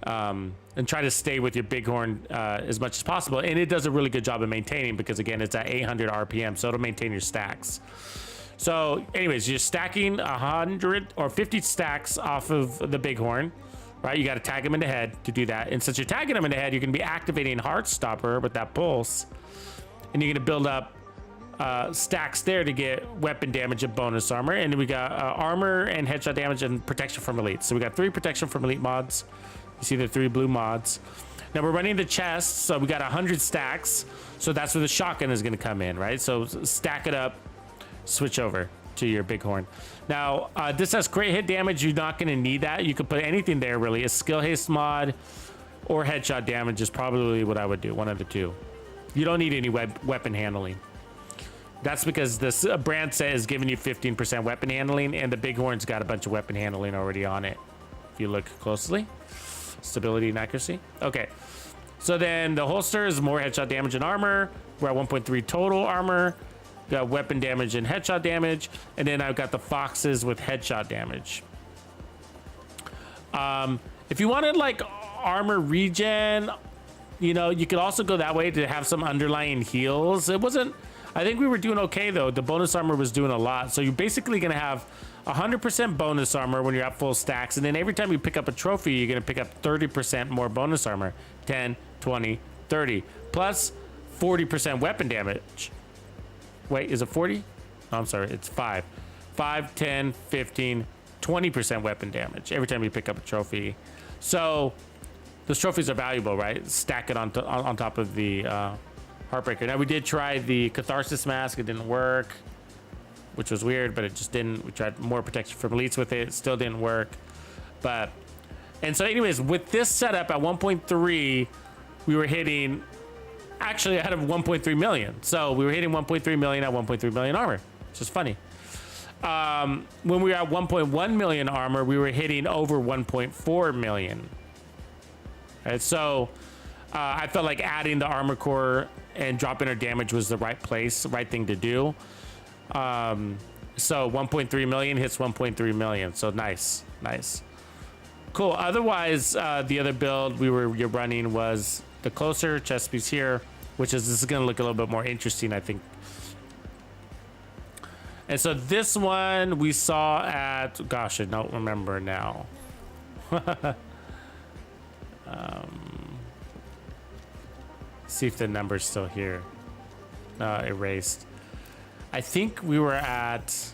And try to stay with your Bighorn as much as possible. And it does a really good job of maintaining because, again, it's at 800 RPM, so it'll maintain your stacks. So anyways, you're stacking 100 or 50 stacks off of the Bighorn, right? You got to tag them in the head to do that. And since you're tagging them in the head, you're going to be activating Heartstopper with that pulse. And you're going to build up stacks there to get weapon damage and bonus armor. And we got armor and headshot damage and protection from elite. So we got 3 protection from elite mods. You see the 3 blue mods. Now we're running the chest. So we got 100 stacks. So that's where the shotgun is going to come in, right? So stack it up. Switch over to your Bighorn. Now, this has great hit damage. You're not going to need that. You could put anything there, really. A skill haste mod or headshot damage is probably what I would do. One of the two. You don't need any weapon handling. That's because this brand set is giving you 15% weapon handling, and the Bighorn's got a bunch of weapon handling already on it. If you look closely. Stability and accuracy. Okay. So then the holster is more headshot damage and armor. We're at 1.3 total armor. Got weapon damage and headshot damage, and then I've got the foxes with headshot damage. If you wanted like armor regen, you know, you could also go that way to have some underlying heals. It wasn't, I think we were doing okay though. The bonus armor was doing a lot. So you're basically gonna have 100% bonus armor when you're at full stacks, and then every time you pick up a trophy, you're gonna pick up 30% more bonus armor. 10, 20, 30, plus 40% weapon damage. Wait, is it 40? Oh, I'm sorry, it's 5. 5, 10, 15, 20% weapon damage every time you pick up a trophy. So those trophies are valuable, right? Stack it on top of the Heartbreaker. Now we did try the Catharsis mask. It didn't work, which was weird, but it just didn't. We tried more protection from elites with it. It still didn't work. And so anyways, with this setup at 1.3, we were hitting actually ahead of 1.3 million. So we were hitting 1.3 million at 1.3 million armor, which is funny. When we were at 1.1 million armor, we were hitting over 1.4 million. Right, so I felt like adding the armor core and dropping our damage was the right thing to do. So 1.3 million hits 1.3 million. So nice. Cool. Otherwise, the other build you're running was the closer chest piece here, which is, this is going to look a little bit more interesting, I think. And so this one we saw at, gosh, I don't remember now. See if the number's still here. Erased. I think we were at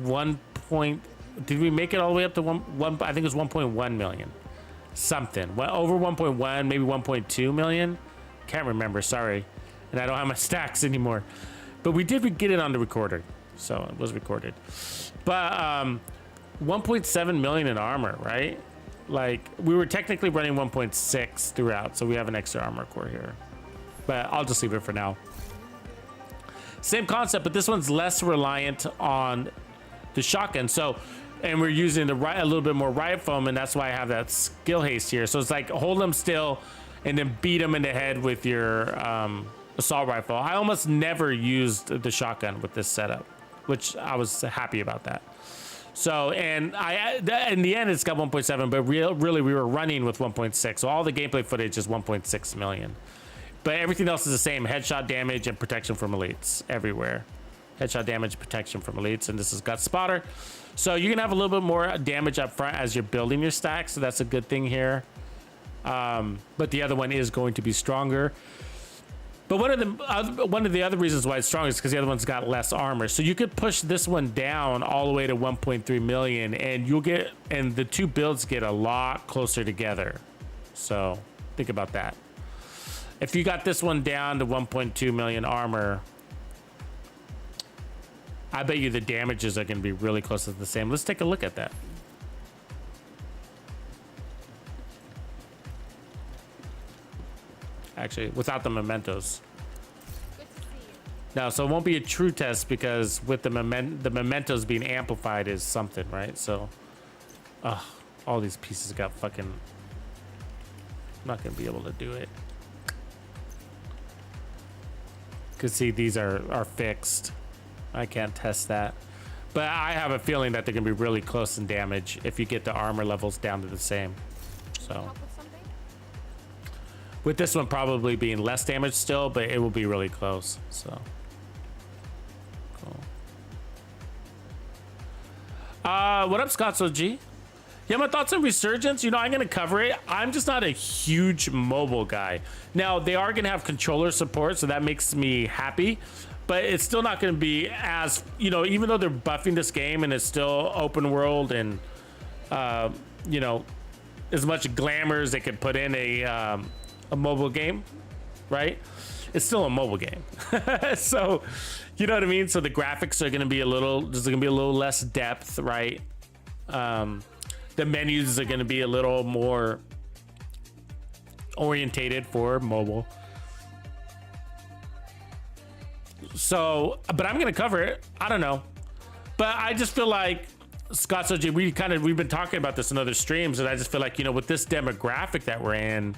1 point. Did we make it all the way up to one? I think it was 1.1 million. Something. Well, over 1.1, maybe 1.2 million. Can't remember, sorry. And I don't have my stacks anymore. But we did get it on the recorder. So it was recorded. But 1.7 million in armor, right? Like, we were technically running 1.6 throughout, so we have an extra armor core here. But I'll just leave it for now. Same concept, but this one's less reliant on the shotgun. So, and we're using a little bit more riot foam, and that's why I have that skill haste here. So it's like hold them still and then beat them in the head with your assault rifle. I almost never used the shotgun with this setup, which I was happy about that. So, and in the end, it's got 1.7, but really we were running with 1.6. So all the gameplay footage is 1.6 million. But everything else is the same. Headshot damage and protection from elites everywhere. Headshot damage, protection from elites, and this is Gut Spotter. So you're gonna have a little bit more damage up front as you're building your stack, so that's a good thing here. But the other one is going to be stronger. But one of the other reasons why it's strong is because the other one's got less armor. So you could push this one down all the way to 1.3 million, and the two builds get a lot closer together. So think about that. If you got this one down to 1.2 million armor, I bet you the damages are going to be really close to the same. Let's take a look at that. Actually, without the mementos. Good to see you. Now, so it won't be a true test because with the mementos being amplified is something, right? So, all these pieces got fucking... I'm not going to be able to do it. Because see, these are fixed. I can't test that. But I have a feeling that they're going to be really close in damage if you get the armor levels down to the same. So... Help with something? with this one probably being less damage still, but it will be really close. So, cool. What up, Scott's OG? Yeah, my thoughts on Resurgence. You know, I'm gonna cover it. I'm just not a huge mobile guy. Now they are gonna have controller support, so that makes me happy. But it's still not gonna be as, you know, even though they're buffing this game and it's still open world and, you know, as much glamour as they could put in a mobile game, right? It's still a mobile game. So, you know what I mean? So the graphics are going to be there's going to be a little less depth, right? The menus are going to be a little more orientated for mobile. So, but I'm going to cover it. I don't know. But I just feel like Scott's OG, we've been talking about this in other streams, and I just feel like, you know, with this demographic that we're in,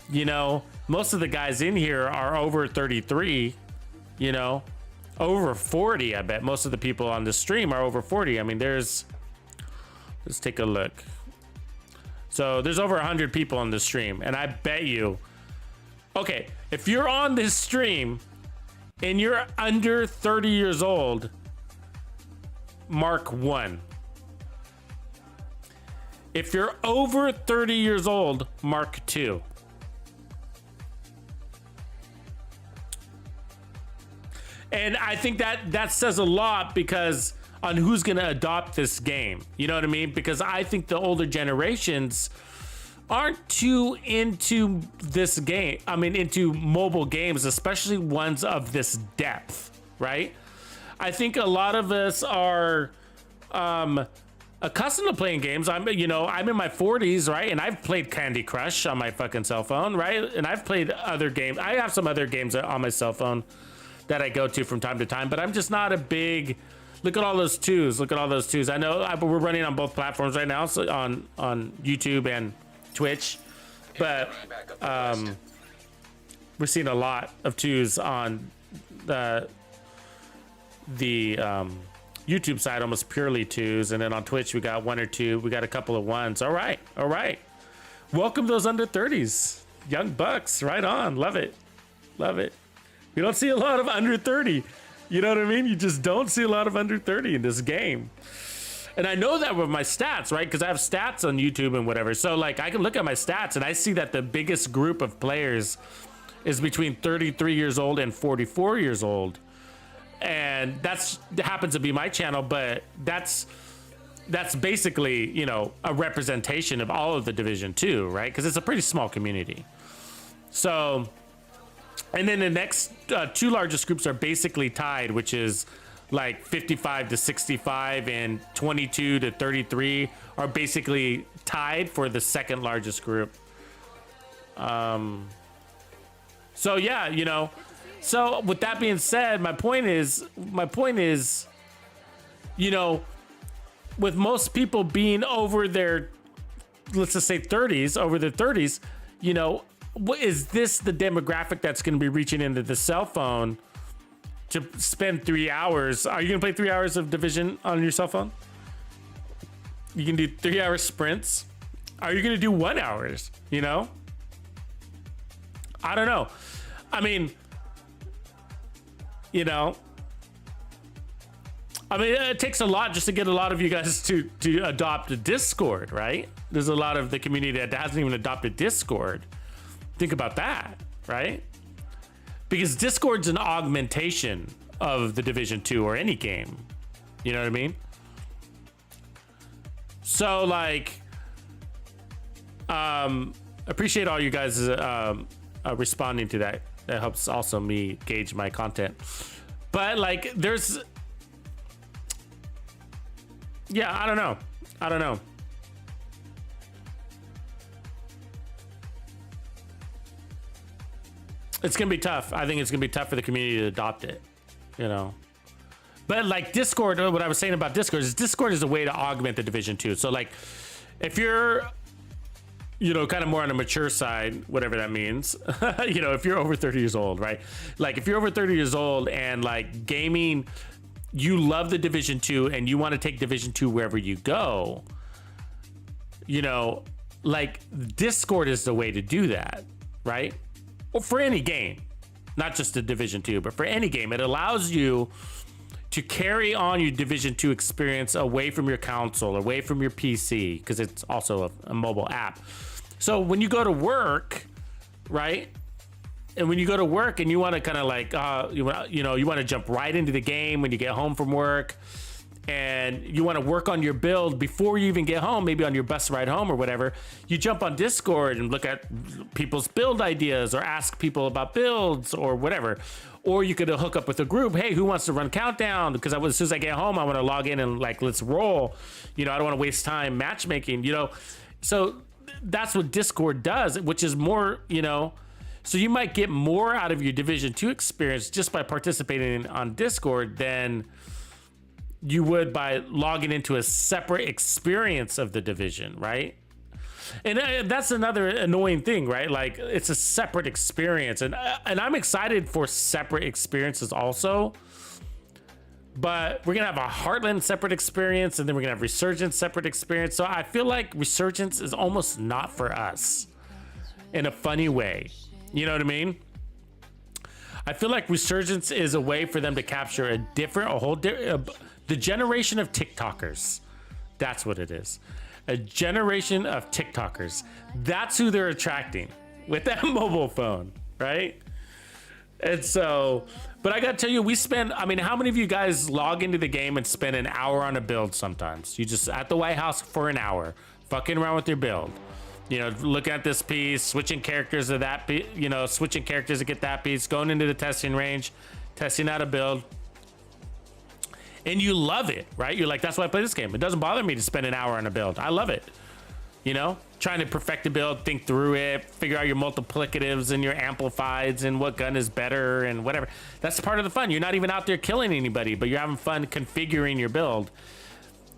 you know, most of the guys in here are over 33, you know, over 40. I bet most of the people on the stream are over 40. I mean, let's take a look. So there's over 100 people on the stream, and I bet you, okay, if you're on this stream and you're under 30 years old, mark 1. If you're over 30 years old, mark 2. And I think that says a lot because on who's going to adopt this game. You know what I mean? Because I think the older generations aren't too into this game. I mean, into mobile games, especially ones of this depth, right? I think a lot of us are accustomed to playing games. I'm in my 40s, right? And I've played Candy Crush on my fucking cell phone, right? And I've played other games. I have some other games on my cell phone that I go to from time to time, but I'm just not a big... Look at all those twos. Look at all those twos. I know we're running on both platforms right now, so on YouTube and Twitch, but we're seeing a lot of twos on the YouTube side, almost purely twos, and then on Twitch we got 1 or 2. We got a couple of 1s. All right. Welcome those under 30s, young bucks. Right on. Love it. We don't see a lot of under 30. You know what I mean? You just don't see a lot of under 30 in this game. And I know that with my stats, right? Because I have stats on YouTube and whatever. So like I can look at my stats and I see that the biggest group of players is between 33 years old and 44 years old. And that happens to be my channel, but that's basically, you know, a representation of all of the Division 2, right? Because it's a pretty small community. So And then the next two largest groups are basically tied, which is like 55 to 65 and 22 to 33 are basically tied for the second largest group. So yeah, you know, so with that being said, my point is, you know, with most people being over their, let's just say 30s, over their 30s, you know, is this the demographic that's going to be reaching into the cell phone to spend 3 hours? Are you going to play 3 hours of Division on your cell phone? You can do 3 hour sprints. Are you going to do 1 hours? You know? I don't know. I mean, you know, it takes a lot just to get a lot of you guys to adopt Discord, right? There's a lot of the community that hasn't even adopted Discord. Think about that, right? Because Discord's an augmentation of the Division 2 or any game. You know what I mean? So like, appreciate all you guys responding to that. That helps also me gauge my content. But like, there's, yeah, I don't know. It's gonna be tough. I think it's gonna be tough for the community to adopt it, you know. But like Discord, what I was saying about Discord is a way to augment the Division 2. So like, if you're, you know, kind of more on the mature side, whatever that means, you know, if you're over 30 years old, right? Like if you're over 30 years old and like gaming, you love the Division 2 and you want to take Division 2 wherever you go, you know, like Discord is the way to do that, right? Or for any game, not just the Division 2, but for any game, it allows you to carry on your Division 2 experience away from your console, away from your PC, because it's also a mobile app. So when you go to work, right? And when you go to work and you want to kind of like, you want to jump right into the game when you get home from work, and you want to work on your build before you even get home, maybe on your bus ride home or whatever, you jump on Discord and look at people's build ideas or ask people about builds or whatever. Or you could hook up with a group. Hey, who wants to run countdown? Because as soon as I get home, I want to log in and like, let's roll. You know, I don't want to waste time matchmaking, you know? So that's what Discord does, which is more, you know, so you might get more out of your Division 2 experience just by participating on Discord than you would by logging into a separate experience of the Division, right? And that's another annoying thing, right? Like it's a separate experience, and I'm excited for separate experiences also. But we're gonna have a Heartland separate experience, and then we're gonna have Resurgence separate experience. So I feel like Resurgence is almost not for us in a funny way. You know what I mean? I feel like Resurgence is a way for them to capture the generation of TikTokers. That's what it is. A generation of TikTokers. That's who they're attracting with that mobile phone, right? And so, but I gotta tell you, how many of you guys log into the game and spend an hour on a build sometimes? You just at the White House for an hour, fucking around with your build. You know, looking at this piece, switching characters to that piece, you know, switching characters to get that piece, going into the testing range, testing out a build. And you love it, right? You're like, that's why I play this game. It doesn't bother me to spend an hour on a build. I love it. You know, trying to perfect the build, think through it, figure out your multiplicatives and your amplifieds and what gun is better and whatever. That's part of the fun. You're not even out there killing anybody, but you're having fun configuring your build.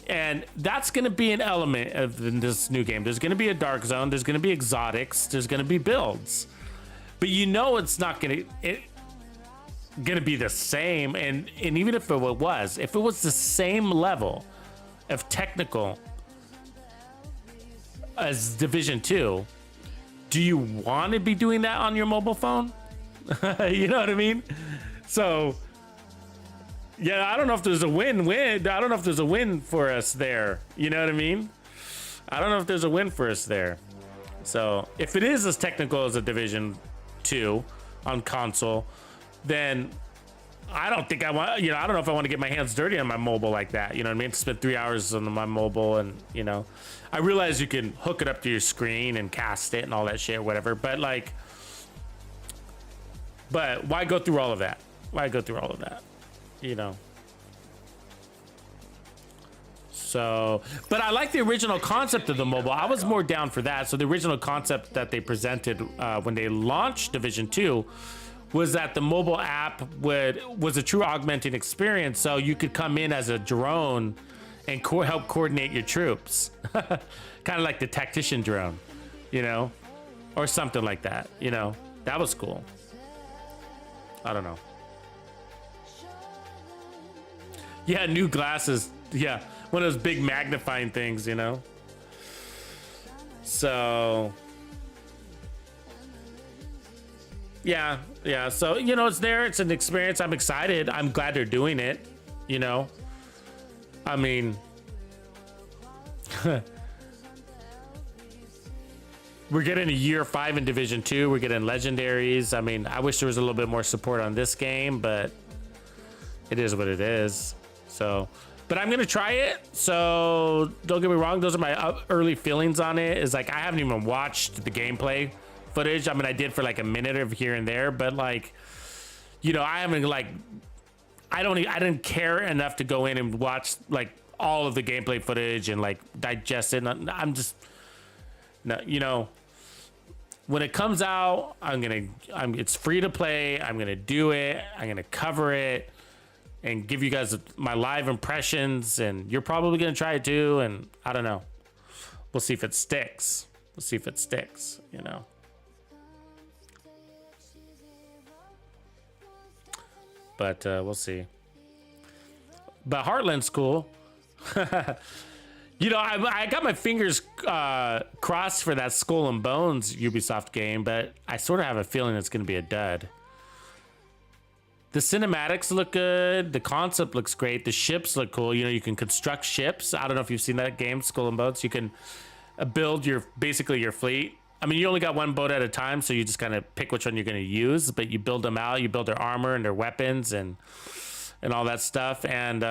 And that's going to be an element of this new game. There's going to be a dark zone. There's going to be exotics. There's going to be builds. But you know it's not going to be the same. And even if it was the same level of technical as Division 2, do you want to be doing that on your mobile phone? You know what I mean? So yeah, I don't know if there's a win-win. I don't know if there's a win for us there. You know what I mean? I don't know if there's a win for us there. So if it is as technical as a Division 2 on console, then I don't think I want, you know, I don't know if I want to get my hands dirty on my mobile like that. You know what I mean? Spend 3 hours on my mobile, and, you know, I realize you can hook it up to your screen and cast it and all that shit or whatever, but like, But why go through all of that? Why go through all of that? You know. So, but I like the original concept of the mobile. I was more down for that. So the original concept that they presented when they launched Division 2 was that the mobile app was a true augmenting experience. So you could come in as a drone and help coordinate your troops. Kind of like the tactician drone, you know, or something like that, you know. That was cool. I don't know. Yeah, new glasses. Yeah. One of those big magnifying things, you know? So, yeah. So, you know, it's there. It's an experience. I'm excited. I'm glad they're doing it, you know? I mean, we're getting a year 5 in Division 2. We're getting legendaries. I mean, I wish there was a little bit more support on this game, but it is what it is. So... But I'm gonna try it, so don't get me wrong. Those are my early feelings on it. Is like I haven't even watched the gameplay footage. I mean, I did for like a minute of here and there, but like, you know, I haven't like, I didn't care enough to go in and watch like all of the gameplay footage and like digest it. I'm just, no, you know, when it comes out, it's free to play. I'm gonna do it. I'm gonna cover it and give you guys my live impressions, and you're probably gonna try it too, and I don't know. We'll see if it sticks. We'll see if it sticks, you know. But we'll see. But Heartland's cool. You know, I got my fingers crossed for that Skull and Bones Ubisoft game, but I sort of have a feeling it's gonna be a dud. The cinematics look good. The concept looks great. The ships look cool. You know, you can construct ships. I don't know if you've seen that game, Skull and Bones. You can build basically your fleet. I mean, you only got one boat at a time, so you just kind of pick which one you're going to use. But you build them out. You build their armor and their weapons and all that stuff. And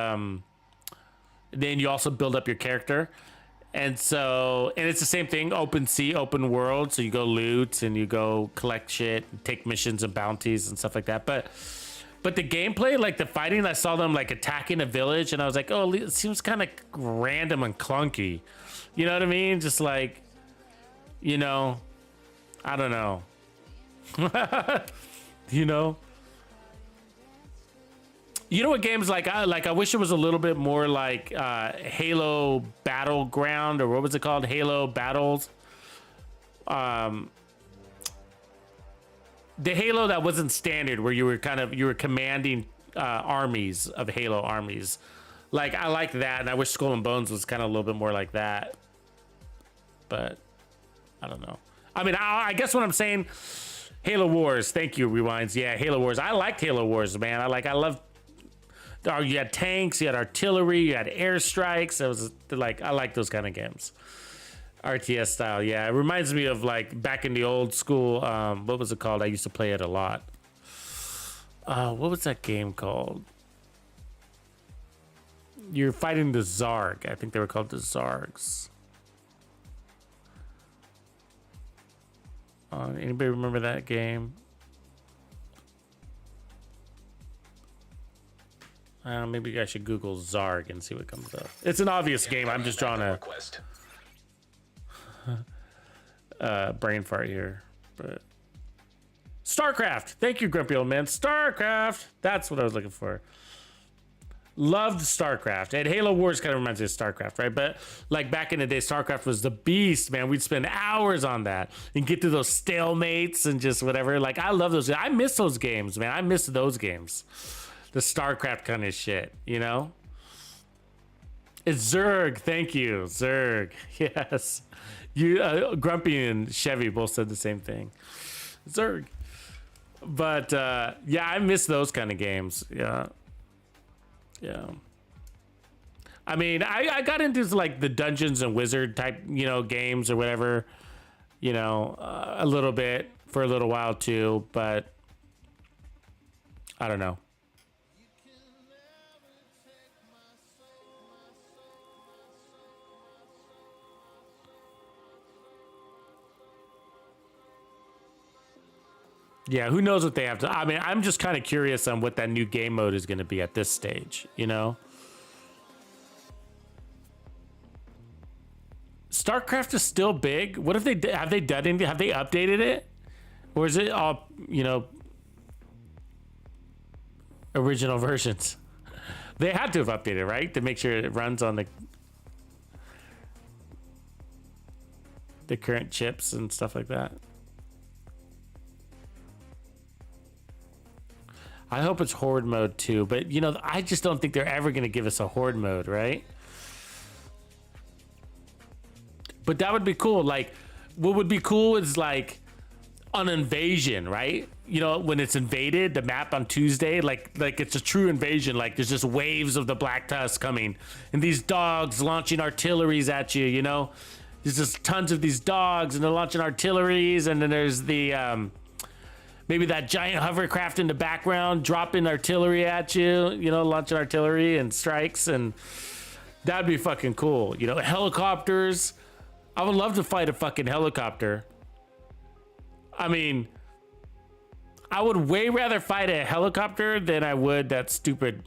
then you also build up your character. And it's the same thing, open sea, open world. So you go loot and you go collect shit, and take missions and bounties and stuff like that. But the gameplay, like the fighting, I saw them like attacking a village, and I was like, oh, it seems kind of random and clunky. You know what I mean? Just like, you know, I don't know. You know? You know what games like I wish it was a little bit more like Halo Battleground, or what was it called? Halo Battles. The Halo that wasn't standard, where you were commanding armies of Halo armies. Like, I like that, and I wish Skull and Bones was kind of a little bit more like that. But I don't know. I mean, I guess what I'm saying, Halo Wars. Thank you, Rewinds. Yeah, Halo Wars. I liked Halo Wars, man. I love. You had tanks, you had artillery, you had airstrikes. It was like, I like those kind of games. RTS style, yeah. It reminds me of like back in the old school, what was it called? I used to play it a lot. What was that game called? You're fighting the Zarg. I think they were called the Zargs. Anybody remember that game? Maybe I should Google Zarg and see what comes up. It's an obvious game. I'm just drawing a brain fart here. But StarCraft. Thank you, grumpy old man. StarCraft. That's what I was looking for. Loved StarCraft. And Halo Wars kind of reminds me of StarCraft, right? But like back in the day, StarCraft was the beast, man. We'd spend hours on that and get to those stalemates and just whatever. Like, I love those. I miss those games, man. I miss those games. The StarCraft kind of shit, you know? It's Zerg. Thank you, Zerg. Yes. You, Grumpy and Chevy both said the same thing. Zerg. But yeah, I miss those kind of games. Yeah. I mean, I got into like the Dungeons and Wizard type, you know, games or whatever, you know, a little bit for a little while too, but I don't know. Yeah, who knows what they have to. I mean, I'm just kind of curious on what that new game mode is going to be at this stage, you know? StarCraft is still big. What if they have they done anything? Have they updated it? Or is it all, you know, original versions? They had to have updated, right? To make sure it runs on the current chips and stuff like that. I hope it's horde mode too, but you know, I just don't think they're ever going to give us a horde mode, right? But that would be cool. Like, what would be cool is like an invasion, right? You know, when it's invaded, the map on Tuesday, like it's a true invasion. Like there's just waves of the Black Tusk coming, and these dogs launching artilleries at you. You know, there's just tons of these dogs, and they're launching artilleries, and then there's the maybe that giant hovercraft in the background dropping artillery at you, you know, launching artillery and strikes, and that'd be fucking cool. You know, helicopters. I would love to fight a fucking helicopter. I mean, I would way rather fight a helicopter than I would that stupid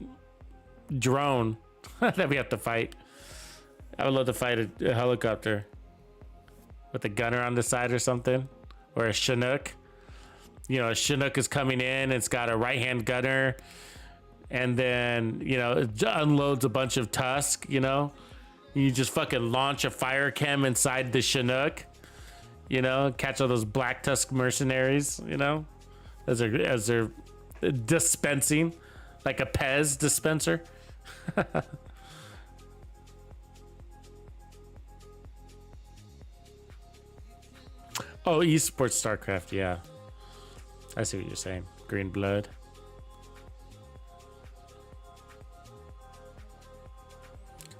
drone that we have to fight. I would love to fight a helicopter with a gunner on the side or something, or a Chinook. You know, a Chinook is coming in, it's got a right-hand gunner, and then, you know, it unloads a bunch of Tusk, you know? You just fucking launch a fire chem inside the Chinook, you know, catch all those Black Tusk mercenaries, you know, as they're dispensing, like a Pez dispenser. Oh, esports StarCraft, yeah. I see what you're saying. Green blood.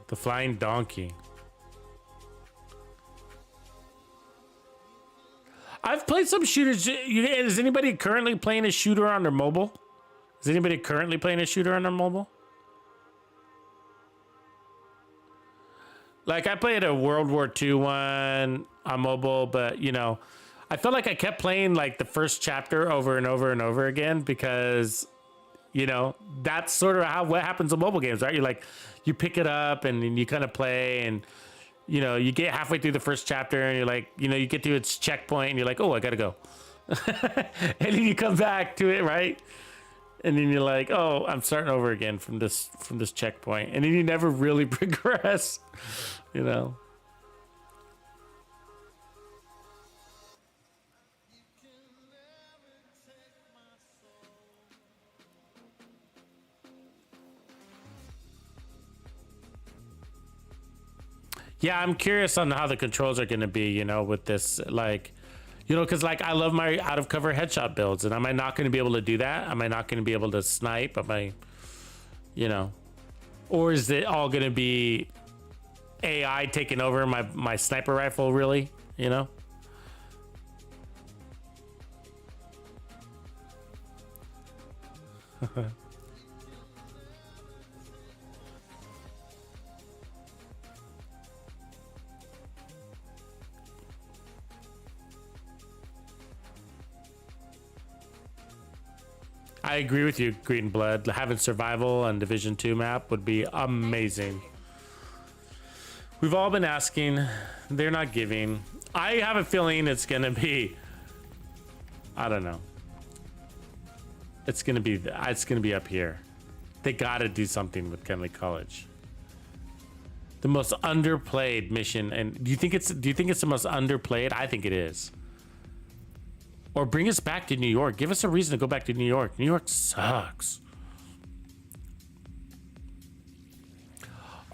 The flying donkey. I've played some shooters. Is anybody currently playing a shooter on their mobile? Is anybody currently playing a shooter on their mobile? Like, I played a World War II one on mobile, but, you know, I felt like I kept playing like the first chapter over and over and over again because, you know, that's sort of what happens in mobile games, right? You're like, you pick it up and you kind of play, and, you know, you get halfway through the first chapter and you're like, you know, you get to its checkpoint and you're like, oh, I gotta go. And then you come back to it, right? And then you're like, oh, I'm starting over again from this checkpoint. And then you never really progress, you know? Yeah, I'm curious on how the controls are going to be, you know, with this, like, you know, because, like, I love my out-of-cover headshot builds, and am I not going to be able to do that? Am I not going to be able to snipe? Am I, you know, or is it all going to be AI taking over my sniper rifle, really, you know? I agree with you, Green Blood. Having survival on Division 2 map would be amazing. We've all been asking. They're not giving. I have a feeling it's going to be, I don't know. It's going to be up here. They got to do something with Kenley College. The most underplayed mission. And do you think it's the most underplayed? I think it is. Or bring us back to New York. Give us a reason to go back to New York. New York sucks.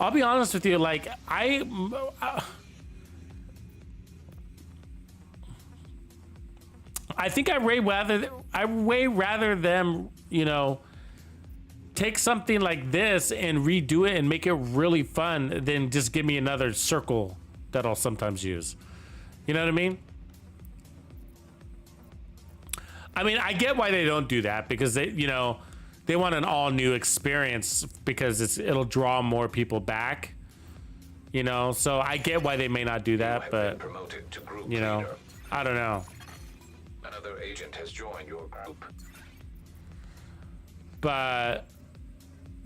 I'll be honest with you. Like, I think I way rather them, you know, take something like this and redo it and make it really fun than just give me another circle that I'll sometimes use. You know what I mean? I mean, I get why they don't do that, because they, you know, they want an all new experience because it'll draw more people back, you know. So I get why they may not do that, but you know, I don't know. Another agent has joined your group. But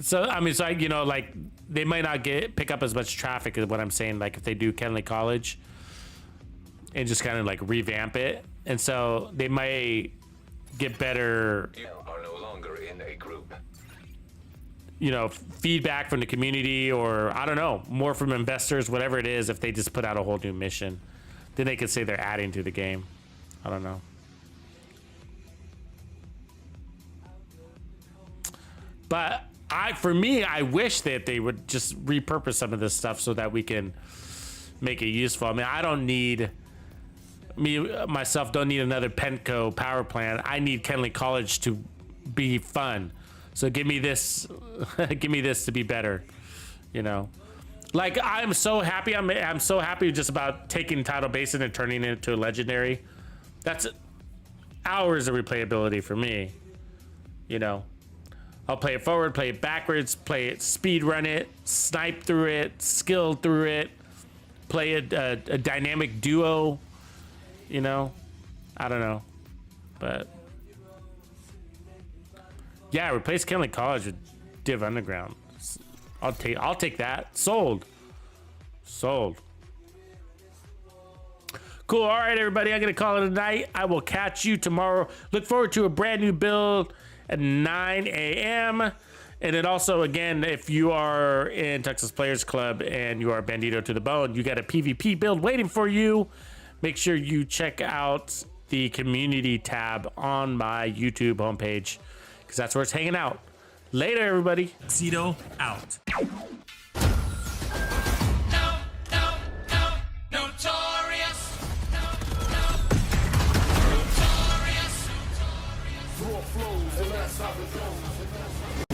so I mean, so you know, like they might not pick up as much traffic as what I'm saying. Like if they do Kenley College and just kind of like revamp it, and so they might get better. You are no longer in a group. You know, feedback from the community, or I don't know, more from investors, whatever it is. If they just put out a whole new mission, then they could say they're adding to the game. I don't know. But for me, I wish that they would just repurpose some of this stuff so that we can make it useful. I mean, I don't need, myself don't need another Penco power plant. I need Kenley College to be fun. So give me this, give me this to be better, you know? Like, I'm so happy, I'm so happy just about taking Tidal Basin and turning it into a legendary. That's hours of replayability for me, you know? I'll play it forward, play it backwards, play it, speed run it, snipe through it, skill through it, play a dynamic duo, you know? I don't know, but yeah, replace Kenley College with Div Underground. I'll take that. Sold. Cool. All right, everybody. I'm gonna call it a night. I will catch you tomorrow. Look forward to a brand new build at 9 a.m. And then also, again, if you are in Texas Players Club and you are Bandito to the bone, you got a PvP build waiting for you. Make sure you check out the community tab on my YouTube homepage, because that's where it's hanging out. Later, everybody. Tuxedo out. Raw flows, and that's how it goes.